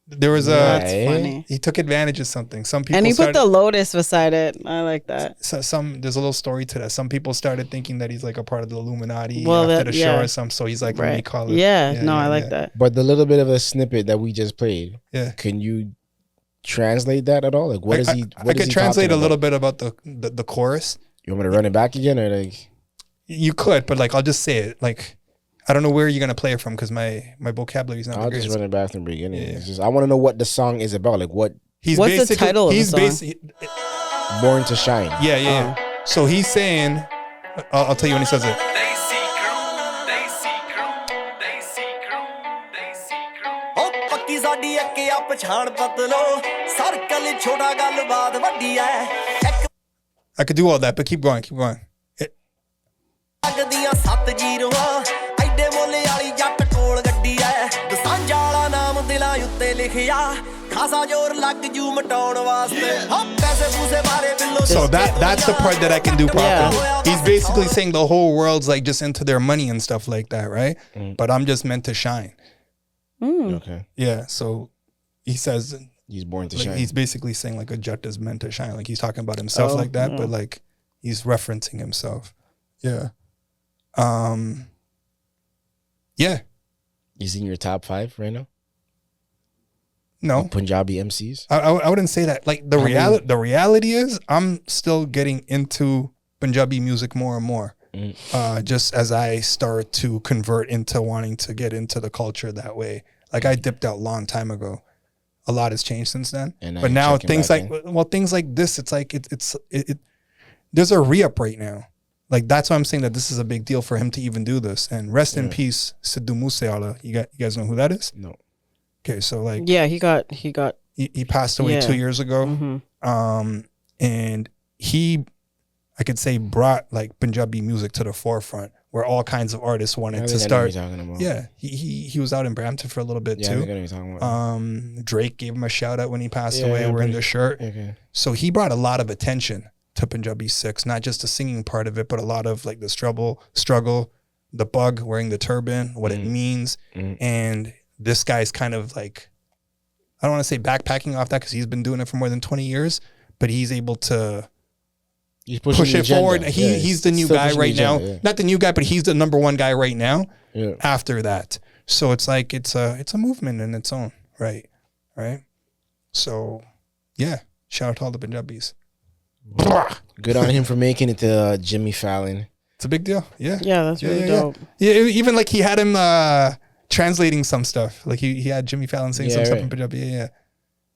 There was a. Yeah, That's eh? funny. He took advantage of something. Some people And he started, put the lotus beside it. I like that. there's a little story to that. Some people started thinking that he's like a part of the Illuminati Well, after that- the show yeah. or something. So he's like, let me Right. call it. Yeah, no, I like that. But the little bit of a snippet that we just played, Yeah. can you translate that at all? Like, what is he? I could translate a little bit about the chorus. You want me to run it back again, or like? You could, but like I'll just say it. Like I don't know where you're gonna play it from because my vocabulary is not I'll the just greatest. run it back from the beginning. Yeah. It's just I want to know what the song is about. Like, what He's What's the basically, title of the he's song? basi- Born to Shine? Yeah. So he's saying, I'll tell you when he says it. ਓ ਪੱਕੀ ਸਾਡੀ ਅੱਕਿਆ ਪਛਾਣ ਪਤਲੋ circle ਛੋਟਾ ਗੱਲਬਾਤ ਵੱਡੀ ਐ ਇੱਕ I could do all that, but keep going. ਲੱਗਦੀਆਂ 7 ਜ਼ੀਰੋਆਂ ਐਡੇ ਮੋਲੇ ਵਾਲੀ ਜੱਟ ਕੋਲ ਗੱਡੀ ਐ ਦਸਾਂਝ ਵਾਲਾ ਨਾਮ ਦਿਲਾਂ ਉੱਤੇ ਲਿਖਿਆ ਖਾਸਾ ਜ਼ੋਰ ਲੱਗ ਜੂ ਮਟਾਉਣ ਵਾਸਤੇ ਹਾਂ ਪੈਸੇ ਪੂਸੇ ਬਾਰੇ ਬਿੱਲੋ So that's the part that I can do properly. He's basically saying the whole world's like just into their money and stuff like that, right? But I'm just meant to shine. Okay, Yeah. So he says he's born to like, shine. he's basically saying like a jet is meant to shine. Like he's talking about himself like that, but like he's referencing himself. Yeah. Yeah. Is in your top 5 right now? No. Punjabi MCs? I wouldn't say that. Like the reality is I'm still getting into Punjabi music more and more. Just as I start to convert into wanting to get into the culture that way. Like I dipped out a long time ago. A lot has changed since then. But now things like this, it's like it's there's a re-up right now. Like that's why I'm saying that this is a big deal for him to even do this. And rest in peace, Sidhu Moosewala. You guys know who that is? No. Okay, so like he passed away 2 years ago. And he, I could say, brought like Punjabi music to the forefront where all kinds of artists wanted to start. Yeah, he was out in Brampton for a little bit too. Drake gave him a shout out when he passed away wearing the shirt. Okay. So he brought a lot of attention to Punjabi 6, not just the singing part of it, but a lot of like the struggle, the bug wearing the turban, what it means. And this guy's kind of like, I don't want to say backpacking off that because he's been doing it for more than 20 years, but he's able to push it forward. He's the new guy right now. Not the new guy, but he's the number one guy right now after that. So it's like, it's a movement in its own, right? So yeah, shout out to all the Punjabis. Good on him for making it to Jimmy Fallon. It's a big deal. Yeah. Yeah, that's really dope. Yeah, even like he had him translating some stuff. Like he had Jimmy Fallon saying some stuff in Punjabi. Yeah.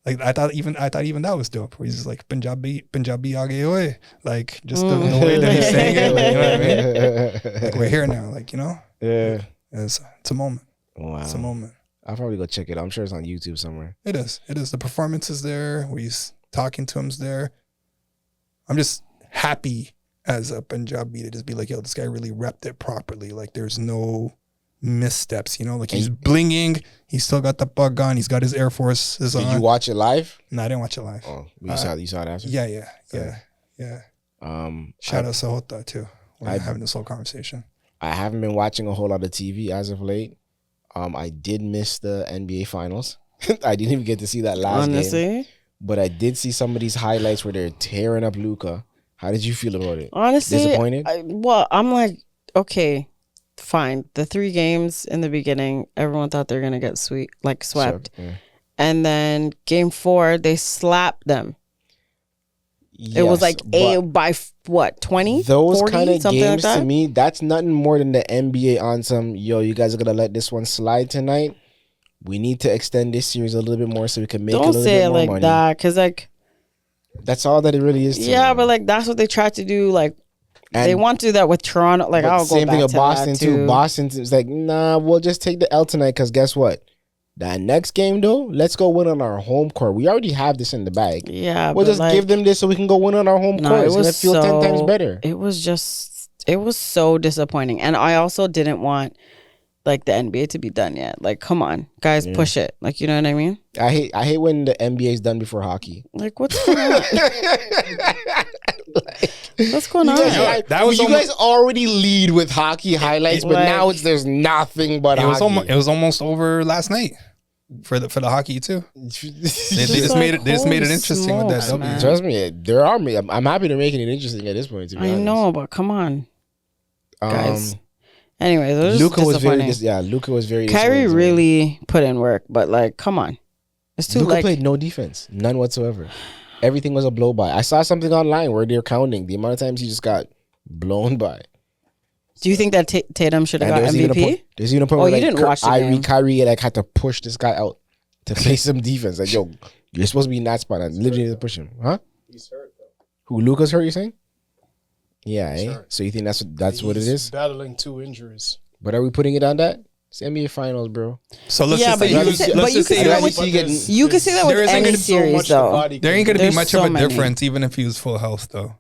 Like I thought even that was dope. Where he's just like Punjabi aage hoye. Like just the way that he's saying it. Like, you know what I mean? Like we're here now. Like, you know? Yeah. It's a moment. Wow. It's a moment. I'll probably go check it out. I'm sure it's on YouTube somewhere. It is. The performance is there. Where he's talking to him's there. I'm just happy as a Punjabi to just be like, yo, this guy really repped it properly. Like there's no missteps, you know? Like he's blinging. He's still got the bug on. He's got his Air Forces on. Did you watch it live? No, I didn't watch it live. Oh, you saw it after? Yeah. Shout out Sahota too. We're having this whole conversation. I haven't been watching a whole lot of TV as of late. I did miss the NBA Finals. I didn't even get to see that last game. But I did see some of these highlights where they're tearing up Luka. How did you feel about it? Honestly, disappointed? I'm like, okay, fine. The 3 games in the beginning, everyone thought they were gonna get swept. Yeah. And then game 4, they slapped them. Yes, it was like by what, 20? Those kind of games like to me, that's nothing more than the NBA on some, yo, you guys are gonna let this one slide tonight. We need to extend this series a little bit more so we can make a little bit more money. Don't say it like that, because like that's all that it really is. Yeah, but like that's what they tried to do. Like and they want to do that with Toronto. Like I'll go back to that too. Same thing with Boston too. Boston is like, nah, we'll just take the L tonight because guess what? That next game though, let's go win on our home court. We already have this in the bag. Yeah, we'll just give them this so we can go win on our home court. It's gonna feel 10 times better. It was so disappointing, and I also didn't want like the NBA to be done yet. Like, come on, guys, push it. Like, you know what I mean? I hate when the NBA is done before hockey. Like, what's going on? What's going on? You guys already lead with hockey highlights, but now there's nothing but hockey. It was almost over last night for the hockey too. They just made it interesting with that. Man. Trust me, I'm happy they're making it interesting at this point. To be honest. I know, but come on, guys. Anyways, Luka was very. Kyrie really put in work, but like, come on, it's too. Luka played no defense, none whatsoever. Everything was a blow by. I saw something online where they're counting the amount of times he just got blown by. Do you think that Tatum should have got MVP? There's even a point where you didn't watch the game. Kyrie like had to push this guy out to play some defense. Like, yo, you're supposed to be in that spot. I literally had to push him, huh? He's hurt though. Who? Luka's hurt? You saying? Yeah, eh? So you think that's what it is? Battling 2 injuries. But are we putting it on that? It's NBA Finals, bro. So let's just say you can say that with any series, though. There ain't gonna be much of a difference, even if he was full health, though.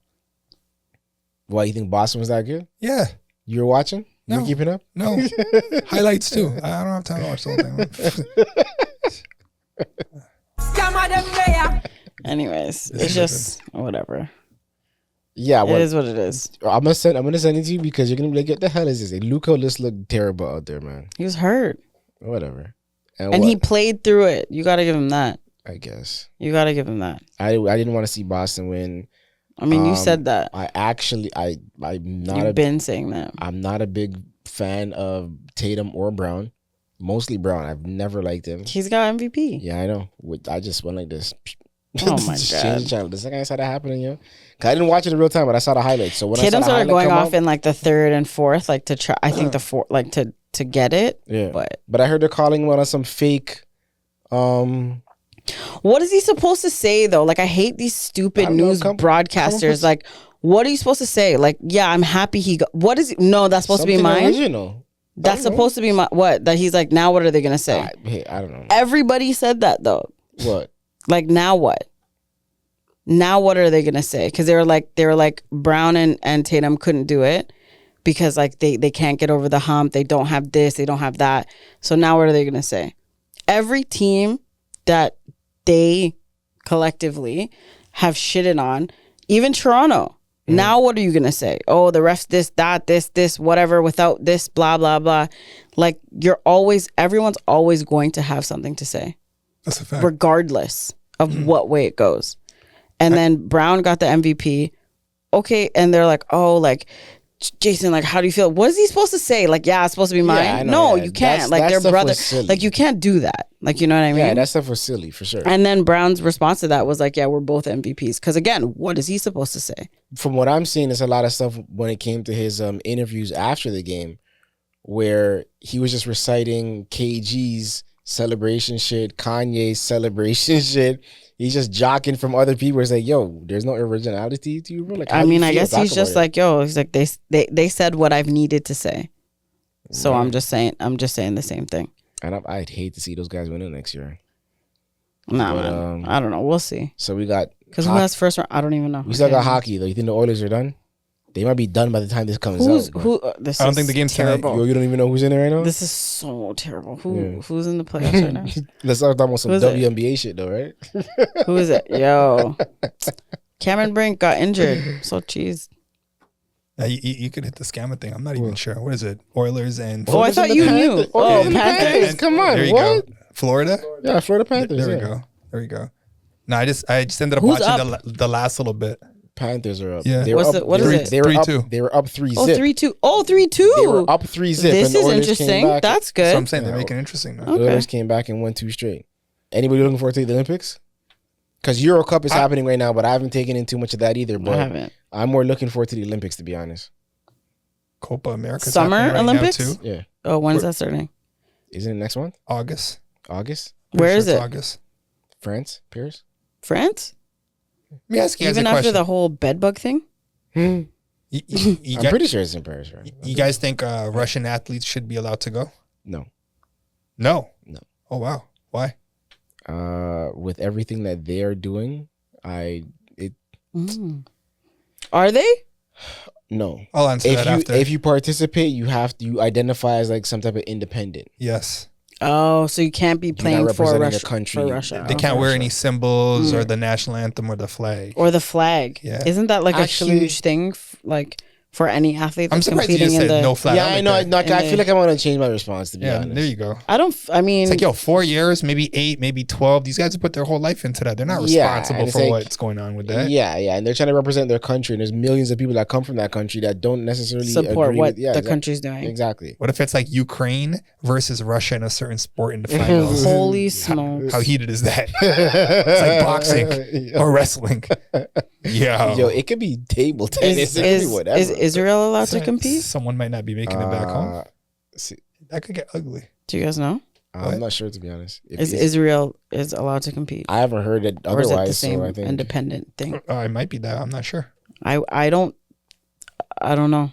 Why, you think Boston was that good? Yeah. You were watching? You were keeping up? No. Highlights too. I don't have time to watch the whole thing. Anyways, it's just whatever. Yeah, it is what it is. I'm gonna send it to you because you're gonna be like, what the hell is this? Luka just looked terrible out there, man. He was hurt. Whatever. And he played through it. You gotta give him that. I guess. You gotta give him that. I didn't want to see Boston win. I mean, you said that. I'm not. You've been saying that. I'm not a big fan of Tatum or Brown. Mostly Brown. I've never liked him. He's got MVP. Yeah, I know. I just went like this. Oh my Just God. change the channel. The second I saw that happening, yo. 'Cause I didn't watch it in real time, but I saw the highlights. So when Tatum I saw the started highlight going come off up, in like the third and fourth, like to try. I think the fourth, like to get it. yeah. But I heard they're calling him on some fake. What is he supposed to say though? Like I hate these stupid news broadcasters. Like, what are you supposed to say? Like, yeah, I'm happy he got. What is? No, that's supposed to be mine. Original. That's supposed to be my what? That he's like. Now what are they gonna say? I don't know. Everybody said that though. What? Like now what? Now what are they gonna say? Because they were like Brown and Tatum couldn't do it because like they can't get over the hump. They don't have this. They don't have that. So now what are they gonna say? Every team that they collectively have shitted on, even Toronto. Now what are you gonna say? Oh, the refs this, that, this, whatever, without this, blah, blah, blah. Like everyone's always going to have something to say. That's a fact. Regardless of what way it goes. And then Brown got the MVP. Okay, and they're like, oh, like Jason, like, how do you feel? What is he supposed to say? Like, yeah, it's supposed to be mine. Yeah, I know, no, yeah. you can't. That like, they're stuff brother. was silly. Like, you can't do that. Like, you know what I mean? Yeah, that stuff was silly for sure. And then Brown's response to that was like, yeah, we're both MVPs. Because again, what is he supposed to say? From what I'm seeing, there's a lot of stuff when it came to his interviews after the game, where he was just reciting KG's celebration shit, Kanye's celebration shit. He's just jocking from other people. It's like, yo, there's no originality to you, bro. Like, I mean, I guess he's just like, yo, he's like, they said what I've needed to say. So I'm just saying the same thing. And I'd hate to see those guys win it next year. Nah, man. I don't know. We'll see. So we got because who has first round? I don't even know. We still got hockey though. You think the Oilers are done? They might be done by the time this comes out. This I don't think the game's terrible. Yo, you don't even know who's in there right now? This is so terrible. Who's in the playoffs right now? Let's start talking about some WNBA shit though, right? Who is it? Yo, Cameron Brink got injured. So cheese. You could hit the scammer thing. I'm not even sure. What is it? Oilers and... Oh, I thought you knew. Oh, Panthers. Come on. There you what? go. Florida? Yeah, Florida Panthers. There we go. There we go. No, I just ended up watching the last little bit. Panthers are up. Yeah. They were up, what is it? They were 3-2. up. They were up 3-0. Oh, 3-2. Oh, 3-2. They were up 3-0. This is interesting. That's good. So I'm saying they're making it interesting now. The Oilers came back and won 2 straight. Anybody looking forward to the Olympics? Because Euro Cup is happening right now, but I haven't taken in too much of that either. But I haven't. I'm more looking forward to the Olympics, to be honest. Copa America. Summer right Olympics? now too. Yeah. Oh, when's that starting? Isn't it next month? August. Where is it? August. France? Paris? France? Let me ask you guys Even a after question. the whole bedbug thing? You I'm pretty sure it's in Paris, right? You guys think Russian athletes should be allowed to go? No. No. No. Oh wow. Why? With everything that they are doing, Are they? No. I'll answer that after. If you participate, you identify as like some type of independent. Yes. Oh, so you can't be playing for Russia. They can't wear any symbols or the national anthem or the flag. Or the flag. Yeah. Isn't that like a huge thing? Like for any athlete that's I'm surprised you competing just in said the no flag. Yeah, I know. I feel like I want to change my response, to be honest. There you go. I mean, It's like, yo, 4 years, maybe 8, maybe 12. These guys have put their whole life into that. They're not responsible for what's going on with that. Yeah, and they're trying to represent their country, and there's millions of people that come from that country that don't necessarily support agree what with, the country's doing. Exactly. What if it's like Ukraine versus Russia in a certain sport in the finals? Holy smokes. How heated is that? It's like boxing or wrestling. Yo, it could be table tennis. It could be whatever. Is Israel allowed to compete? Someone might not be making it back home. See, That could get ugly. Do you guys know? I'm not sure, to be honest. Is Israel allowed to compete? I haven't heard it Or is otherwise. it the same so I think independent thing? It might be that. I'm not sure. I don't know.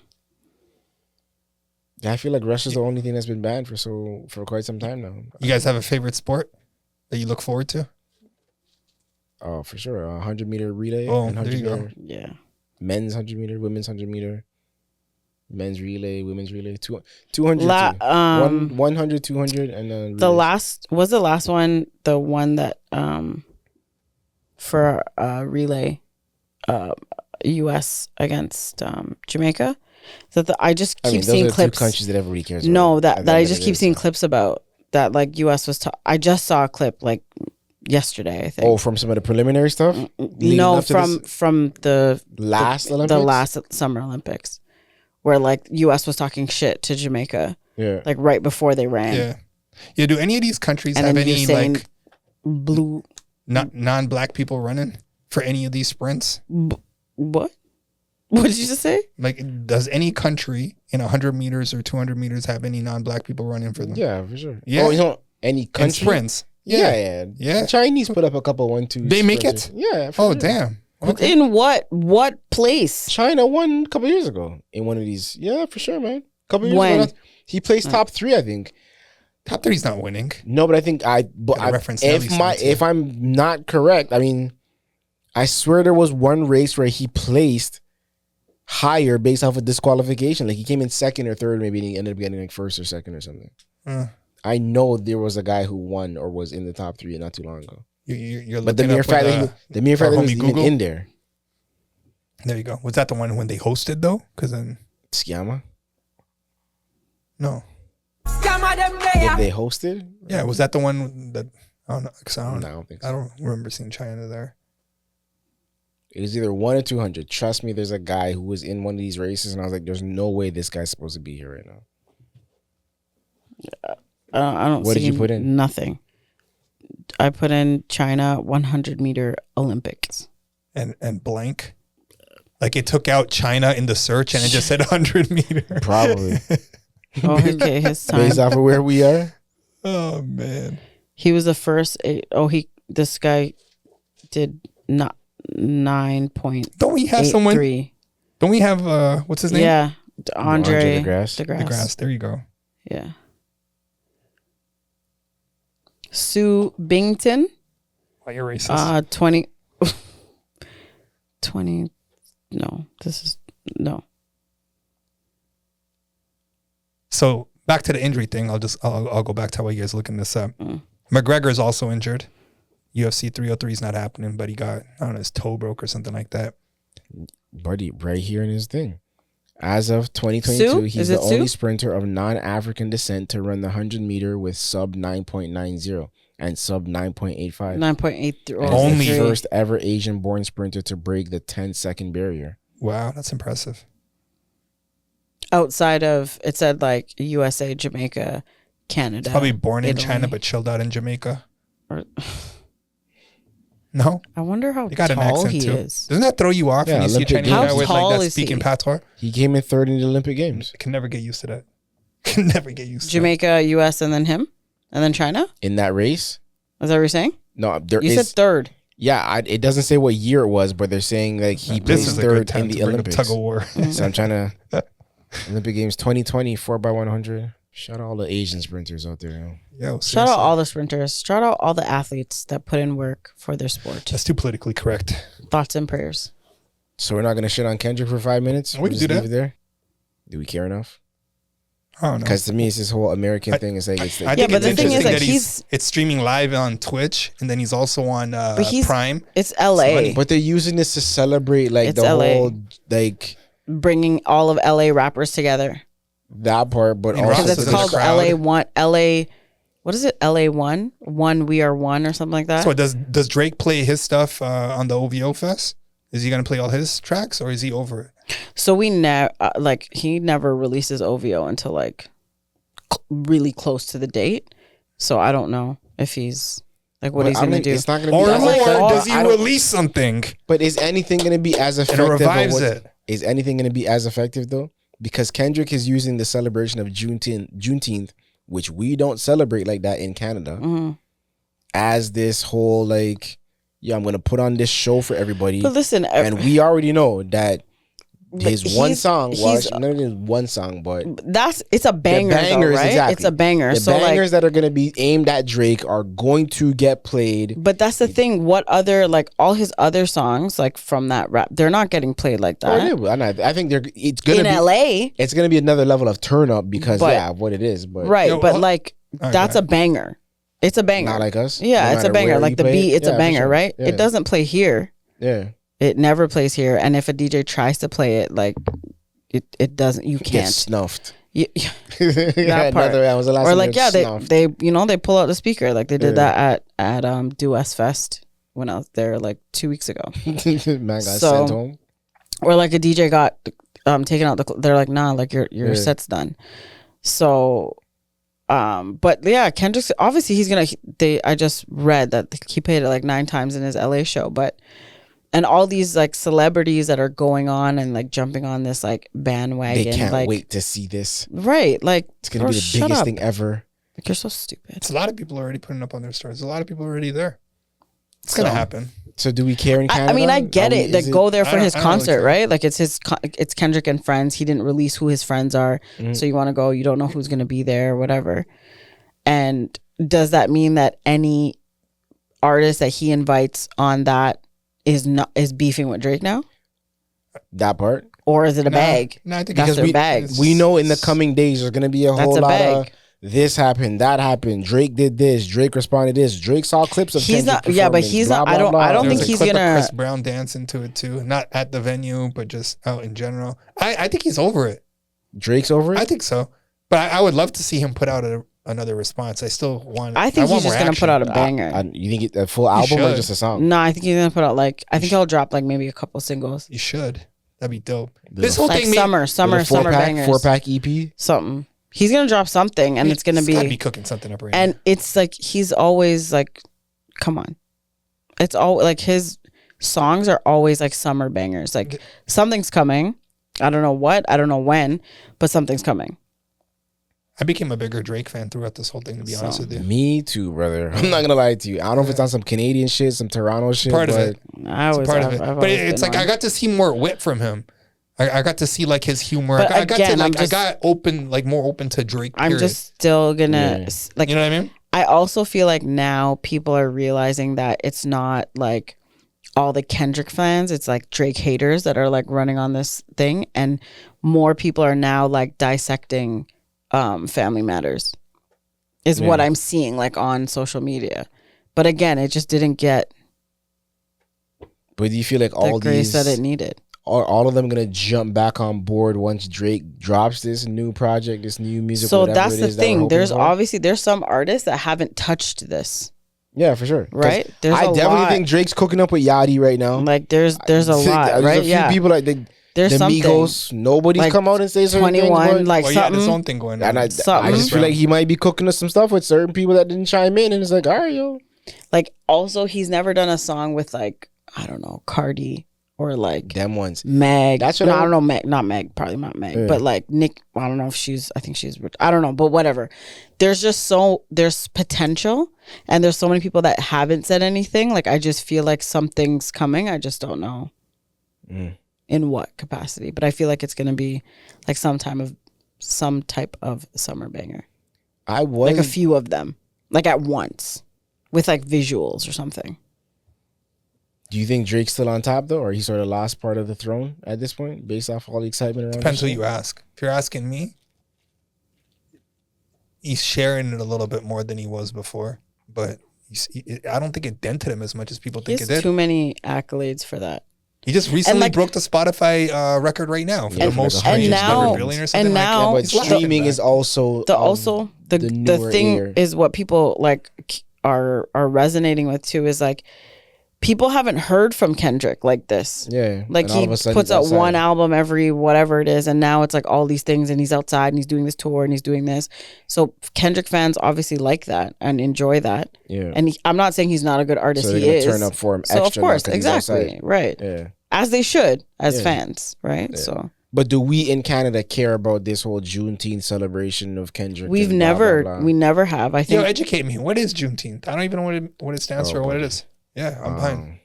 I feel like Russia's the only thing that's been banned for quite some time now. You guys have a favorite sport that you look forward to? Oh, for sure. 100-meter relay. Oh, and there you 100 go. Yeah. Men's 100-meter, women's 100-meter, men's relay, women's relay, 200, 100, 200, and then the last one the one that for relay, U.S. against Jamaica. So I just keep seeing those are clips. 2 countries that everybody cares about. No, that I just keep seeing clips about that. Like U.S. was. I just saw a clip like yesterday, I think. Oh, from some of the preliminary stuff? Leading No, up to this from the last Olympics? The last Summer Olympics, where like U.S. was talking shit to Jamaica, like right before they ran. Yeah. Do any of these countries And have then any Usain like blue non-black people running for any of these sprints? What? What did you just say? Like, does any country in 100 meters or 200 meters have any non-black people running for them? Yeah, for sure. Yeah. Oh, you know, any country? In sprints. Yeah. The Chinese put up a couple 1-2. They make it? Yeah. Oh, sure. damn. Okay. In what place? China won a couple years ago in one of these. Yeah, for sure, man. A couple years When? ago. He placed top 3, I think. Top 3's not winning. No, but I think if I'm not correct, I mean, I swear there was one race where he placed higher based off of disqualification. Like he came in second or third, maybe, and he ended up getting like first or second or something. I know there was a guy who won or was in the top 3 not too long ago. You're but the mere fact that he was even in there. There you go. Was that the one when they hosted though? Because then Scammer? No. If they hosted? Yeah, was that the one that I don't know? I don't think so. I don't remember seeing China there. It was either 1 or 200. Trust me, there's a guy who was in one of these races, and I was like, "There's no way this guy's supposed to be here right now." I don't. What see did you put in? Nothing. I put in China 100-meter Olympics. And blank. Like it took out China in the search, and it just said 100 meter. Probably. Oh, okay, his time. Based off of where we are. Oh man. He was the first. This guy did not 9.83. Don't we have someone? Don't we have what's his name? Yeah, Andre DeGrasse. DeGrasse. There you go. Yeah. Sue Bington. Why you're racist? 20. No, this is no. So back to the injury thing. I'll go back to while you guys looking this up. McGregor is also injured. UFC 303 is not happening, but he got, I don't know, his toe broke or something like that. Buddy, right here in his thing. As of 2022, he's the only sprinter of non-African descent to run the 100-meter with sub 9.90 and sub 9.85. 9.83. Only the first ever Asian-born sprinter to break the 10-second barrier. Wow, that's impressive. Outside of, it said like USA, Jamaica, Canada. Probably born in Italy. China but chilled out in Jamaica. No? I wonder how got tall an he too. is. Doesn't that throw you off when you see a Chinese guy with like that speaking patois? He came in third in the Olympic Games. I can never get used to that. Can never get used to Jamaica, US, and then him? And then China? In that race? Is that what you're saying? No, you said third. Yeah, it doesn't say what year it was, but they're saying like he placed third in the Olympics. Tug of war. So I'm trying to Olympic Games 2020 4x100. Shout out all the Asian sprinters out there. Yo, shout out all the sprinters. Shout out all the athletes that put in work for their sport. That's too politically correct. Thoughts and prayers. So we're not gonna shit on Kendrick for 5 minutes. We can do that. Leave it there. Do we care enough? I don't know. Because to me, it's this whole American thing. It's like I think but the thing is that it's streaming live on Twitch, and then he's also on Prime. It's LA, but they're using this to celebrate like it's the LA. Whole like bringing all of LA rappers together. That part, but also because it's called LA One. LA, what is it? LA One. We Are One or something like that. So does Drake play his stuff on the OVO Fest? Is he gonna play all his tracks, or is he over it? So we never he never releases OVO until like really close to the date. So I don't know if he's like what he's gonna do. It's not gonna be or does he release something? But is anything gonna be as effective? And it revives it. Is anything gonna be as effective though? Because Kendrick is using the celebration of Juneteenth, which we don't celebrate like that in Canada, as this whole like, yeah, I'm gonna put on this show for everybody. But listen, and we already know that his one song was not even one song, but it's a banger, though, right? Exactly. It's a banger. The bangers that are gonna be aimed at Drake are going to get played. But that's the thing. What other all his other songs like from that rap, they're not getting played like that. Oh, yeah, I think it's gonna in be LA. It's gonna be another level of turn up because of what it is. But right, but that's a banger. It's a banger. Not like us. Yeah, it's a banger. Like the beat, it's a banger, sure. right? Yeah. It doesn't play here. Yeah. It never plays here, and if a DJ tries to play it, like it doesn't. You can't. Get snuffed. Yeah, That part. that was the last Or time like they they pull out the speaker like they did that at Do West Fest when I was there like 2 weeks ago. Man got sent home. Or like a DJ got taken out they're like, nah, like your set's done. So but yeah, Kendrick's obviously he's gonna I just read that he played it like 9 times in his LA show, but and all these like celebrities that are going on and like jumping on this like bandwagon. They can't like, wait to see this. Right. Like it's gonna be the biggest thing ever. Like you're so stupid. It's a lot of people already putting up on their stores. A lot of people already there. It's gonna happen. So do we care in Canada? I mean, I get it. Like go there for his concert, really right? Like it's Kendrick and friends. He didn't release who his friends are, so you want to go. You don't know who's gonna be there, or whatever. And does that mean that any artist that he invites on that is beefing with Drake now? That part, or is it a bag? No, I think that's their bag. We know in the coming days there's gonna be a whole lot of this happened, that happened. Drake did this. Drake responded this. Drake saw clips of. He's Kendrick not. Yeah, but he's blah, not. Blah, blah, I don't think There's a he's clip gonna. Of Chris Brown dancing to it too, not at the venue, but just out in general. I think he's over it. Drake's over it. I think so, but I would love to see him put out another response. I still want. I think he's just gonna put out a banger. You think a full album or just a song? No, I think he's gonna put out like I think he'll drop like maybe a couple singles. You should. That'd be dope. This whole thing, summer bangers, 4-pack EP, something. He's gonna drop something, and it's gonna be cooking something up right now. And it's like he's always like, come on, it's all like his songs are always like summer bangers. Like something's coming. I don't know what, I don't know when, but something's coming. I became a bigger Drake fan throughout this whole thing, to be honest with you. Me too, brother. I'm not gonna lie to you. I don't know if it's on some Canadian shit, some Toronto shit. Part of it. Part of it. But it's like I got to see more wit from him. I got to see like his humor. But I got again, to like I got open, like more open to Drake. Period. I'm just still gonna like, you know what I mean? I also feel like now people are realizing that it's not like all the Kendrick fans, it's like Drake haters that are like running on this thing, and more people are now like dissecting Family Matters is what I'm seeing like on social media. But again, it just didn't get But do you feel like all grace these that it needed? Are all of them gonna jump back on board once Drake drops this new project, this new music? So that's the thing. There's some artists that haven't touched this. Yeah, for sure. Right? I definitely think Drake's cooking up with Yachty right now. Like there's a lot, right? There's a few people like there's the something. Migos. Nobody's like come out and say certain 21, things. like he had his something. own thing going on. And I just feel like he might be cooking us some stuff with certain people that didn't chime in, and it's like, all right, yo. Like also, he's never done a song with like I don't know Cardi. Or like them ones, Meg. That's what I don't know. Meg, not Meg. Probably not Meg. But like Nick. I don't know if she's. I think she's. I don't know. But whatever. There's potential, and there's so many people that haven't said anything. Like I just feel like something's coming. I just don't know in what capacity. But I feel like it's gonna be like some type of summer banger. Like a few of them, like at once, with like visuals or something. Do you think Drake's still on top though, or he sort of lost part of the throne at this point, based off all the excitement around? Depends who you ask. If you're asking me, he's sharing it a little bit more than he was before, but I don't think it dented him as much as people think it did. Too many accolades for that. He just recently broke the Spotify record right now for the most streams, $100 billion or something. And now, but streaming is also the thing is what people like are resonating with too is like. People haven't heard from Kendrick like this. Yeah. Like he puts out one album every whatever it is. And now it's like all these things and he's outside and he's doing this tour and he's doing this. So Kendrick fans obviously like that and enjoy that. Yeah. And I'm not saying he's not a good artist. So he is. Turn up for him extra. So of course, exactly. Right. Yeah. As they should as fans. Right. Yeah. So. But do we in Canada care about this whole Juneteenth celebration of Kendrick? We never have. I think. Yo, educate me. What is Juneteenth? I don't even know what it stands for or what it is. Yeah, I'm behind.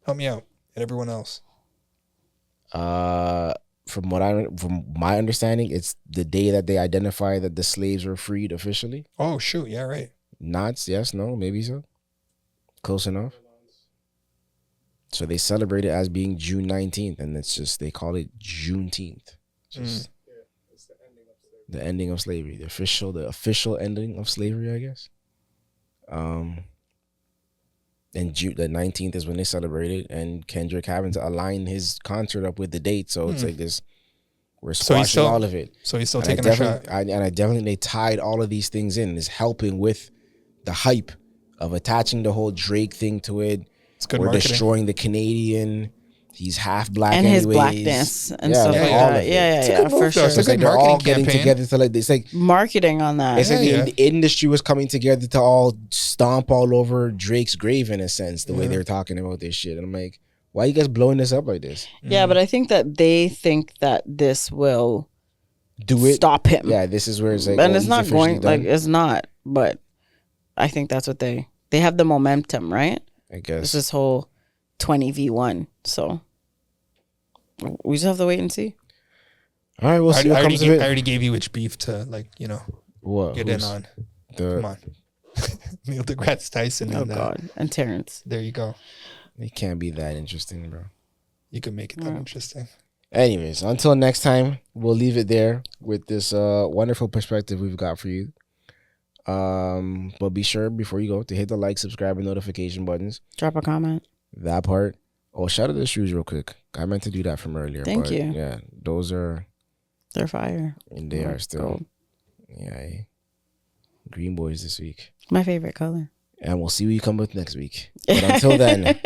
Help me out and everyone else. From my understanding, it's the day that they identify that the slaves were freed officially. Oh shoot! Yeah, right. Nods, yes, no, maybe so. Close enough. So they celebrate it as being June 19th, and it's just they call it Juneteenth. Just it's the ending of slavery, the official ending of slavery, I guess. And June the 19th is when they celebrate it, and Kendrick having to align his concert up with the date, so it's like this We're So he's squashing still- all of it. So he's still And I taking a definitely, shot. I definitely they tied all of these things in. Is helping with the hype of attaching the whole Drake thing to it. It's good We're marketing. destroying the Canadian. He's half black And his anyways. blackness and Yeah, stuff like like all that. of it. Yeah, It's a yeah, good yeah, move, for though. sure. It's a It's good like they're all marketing getting campaign. together to like. It's like Marketing on that. it's like Yeah. the industry was coming together to all stomp all over Drake's grave in a sense. The way they're talking about this shit, and I'm like, why are you guys blowing this up like this? Yeah, but I think that they think that this will Do it. stop him. Yeah, this is where it's like, And oh, it's he's not officially going done. like it's not, but I think that's what they have the momentum, right? I It's guess. this whole 20v1. So we just have to wait and see. All right, we'll I see what already comes of I it. already gave you which beef to What? get in on. Come The, on. Neil deGrasse Tyson. Oh And, God. And Terrence. there you go. it can't be that interesting, bro. You can make it that interesting. Anyways, until next time, we'll leave it there with this wonderful perspective we've got for you. But be sure before you go to hit the like, subscribe, and notification buttons. Drop a comment. That part. Oh, shout out the shoes real quick. I meant to do that from earlier. Thank but you. Yeah, those are, They're fire. and they are still. Gold. Yeah, green boys this week. My favorite color. And we'll see what you come with next week. But until then.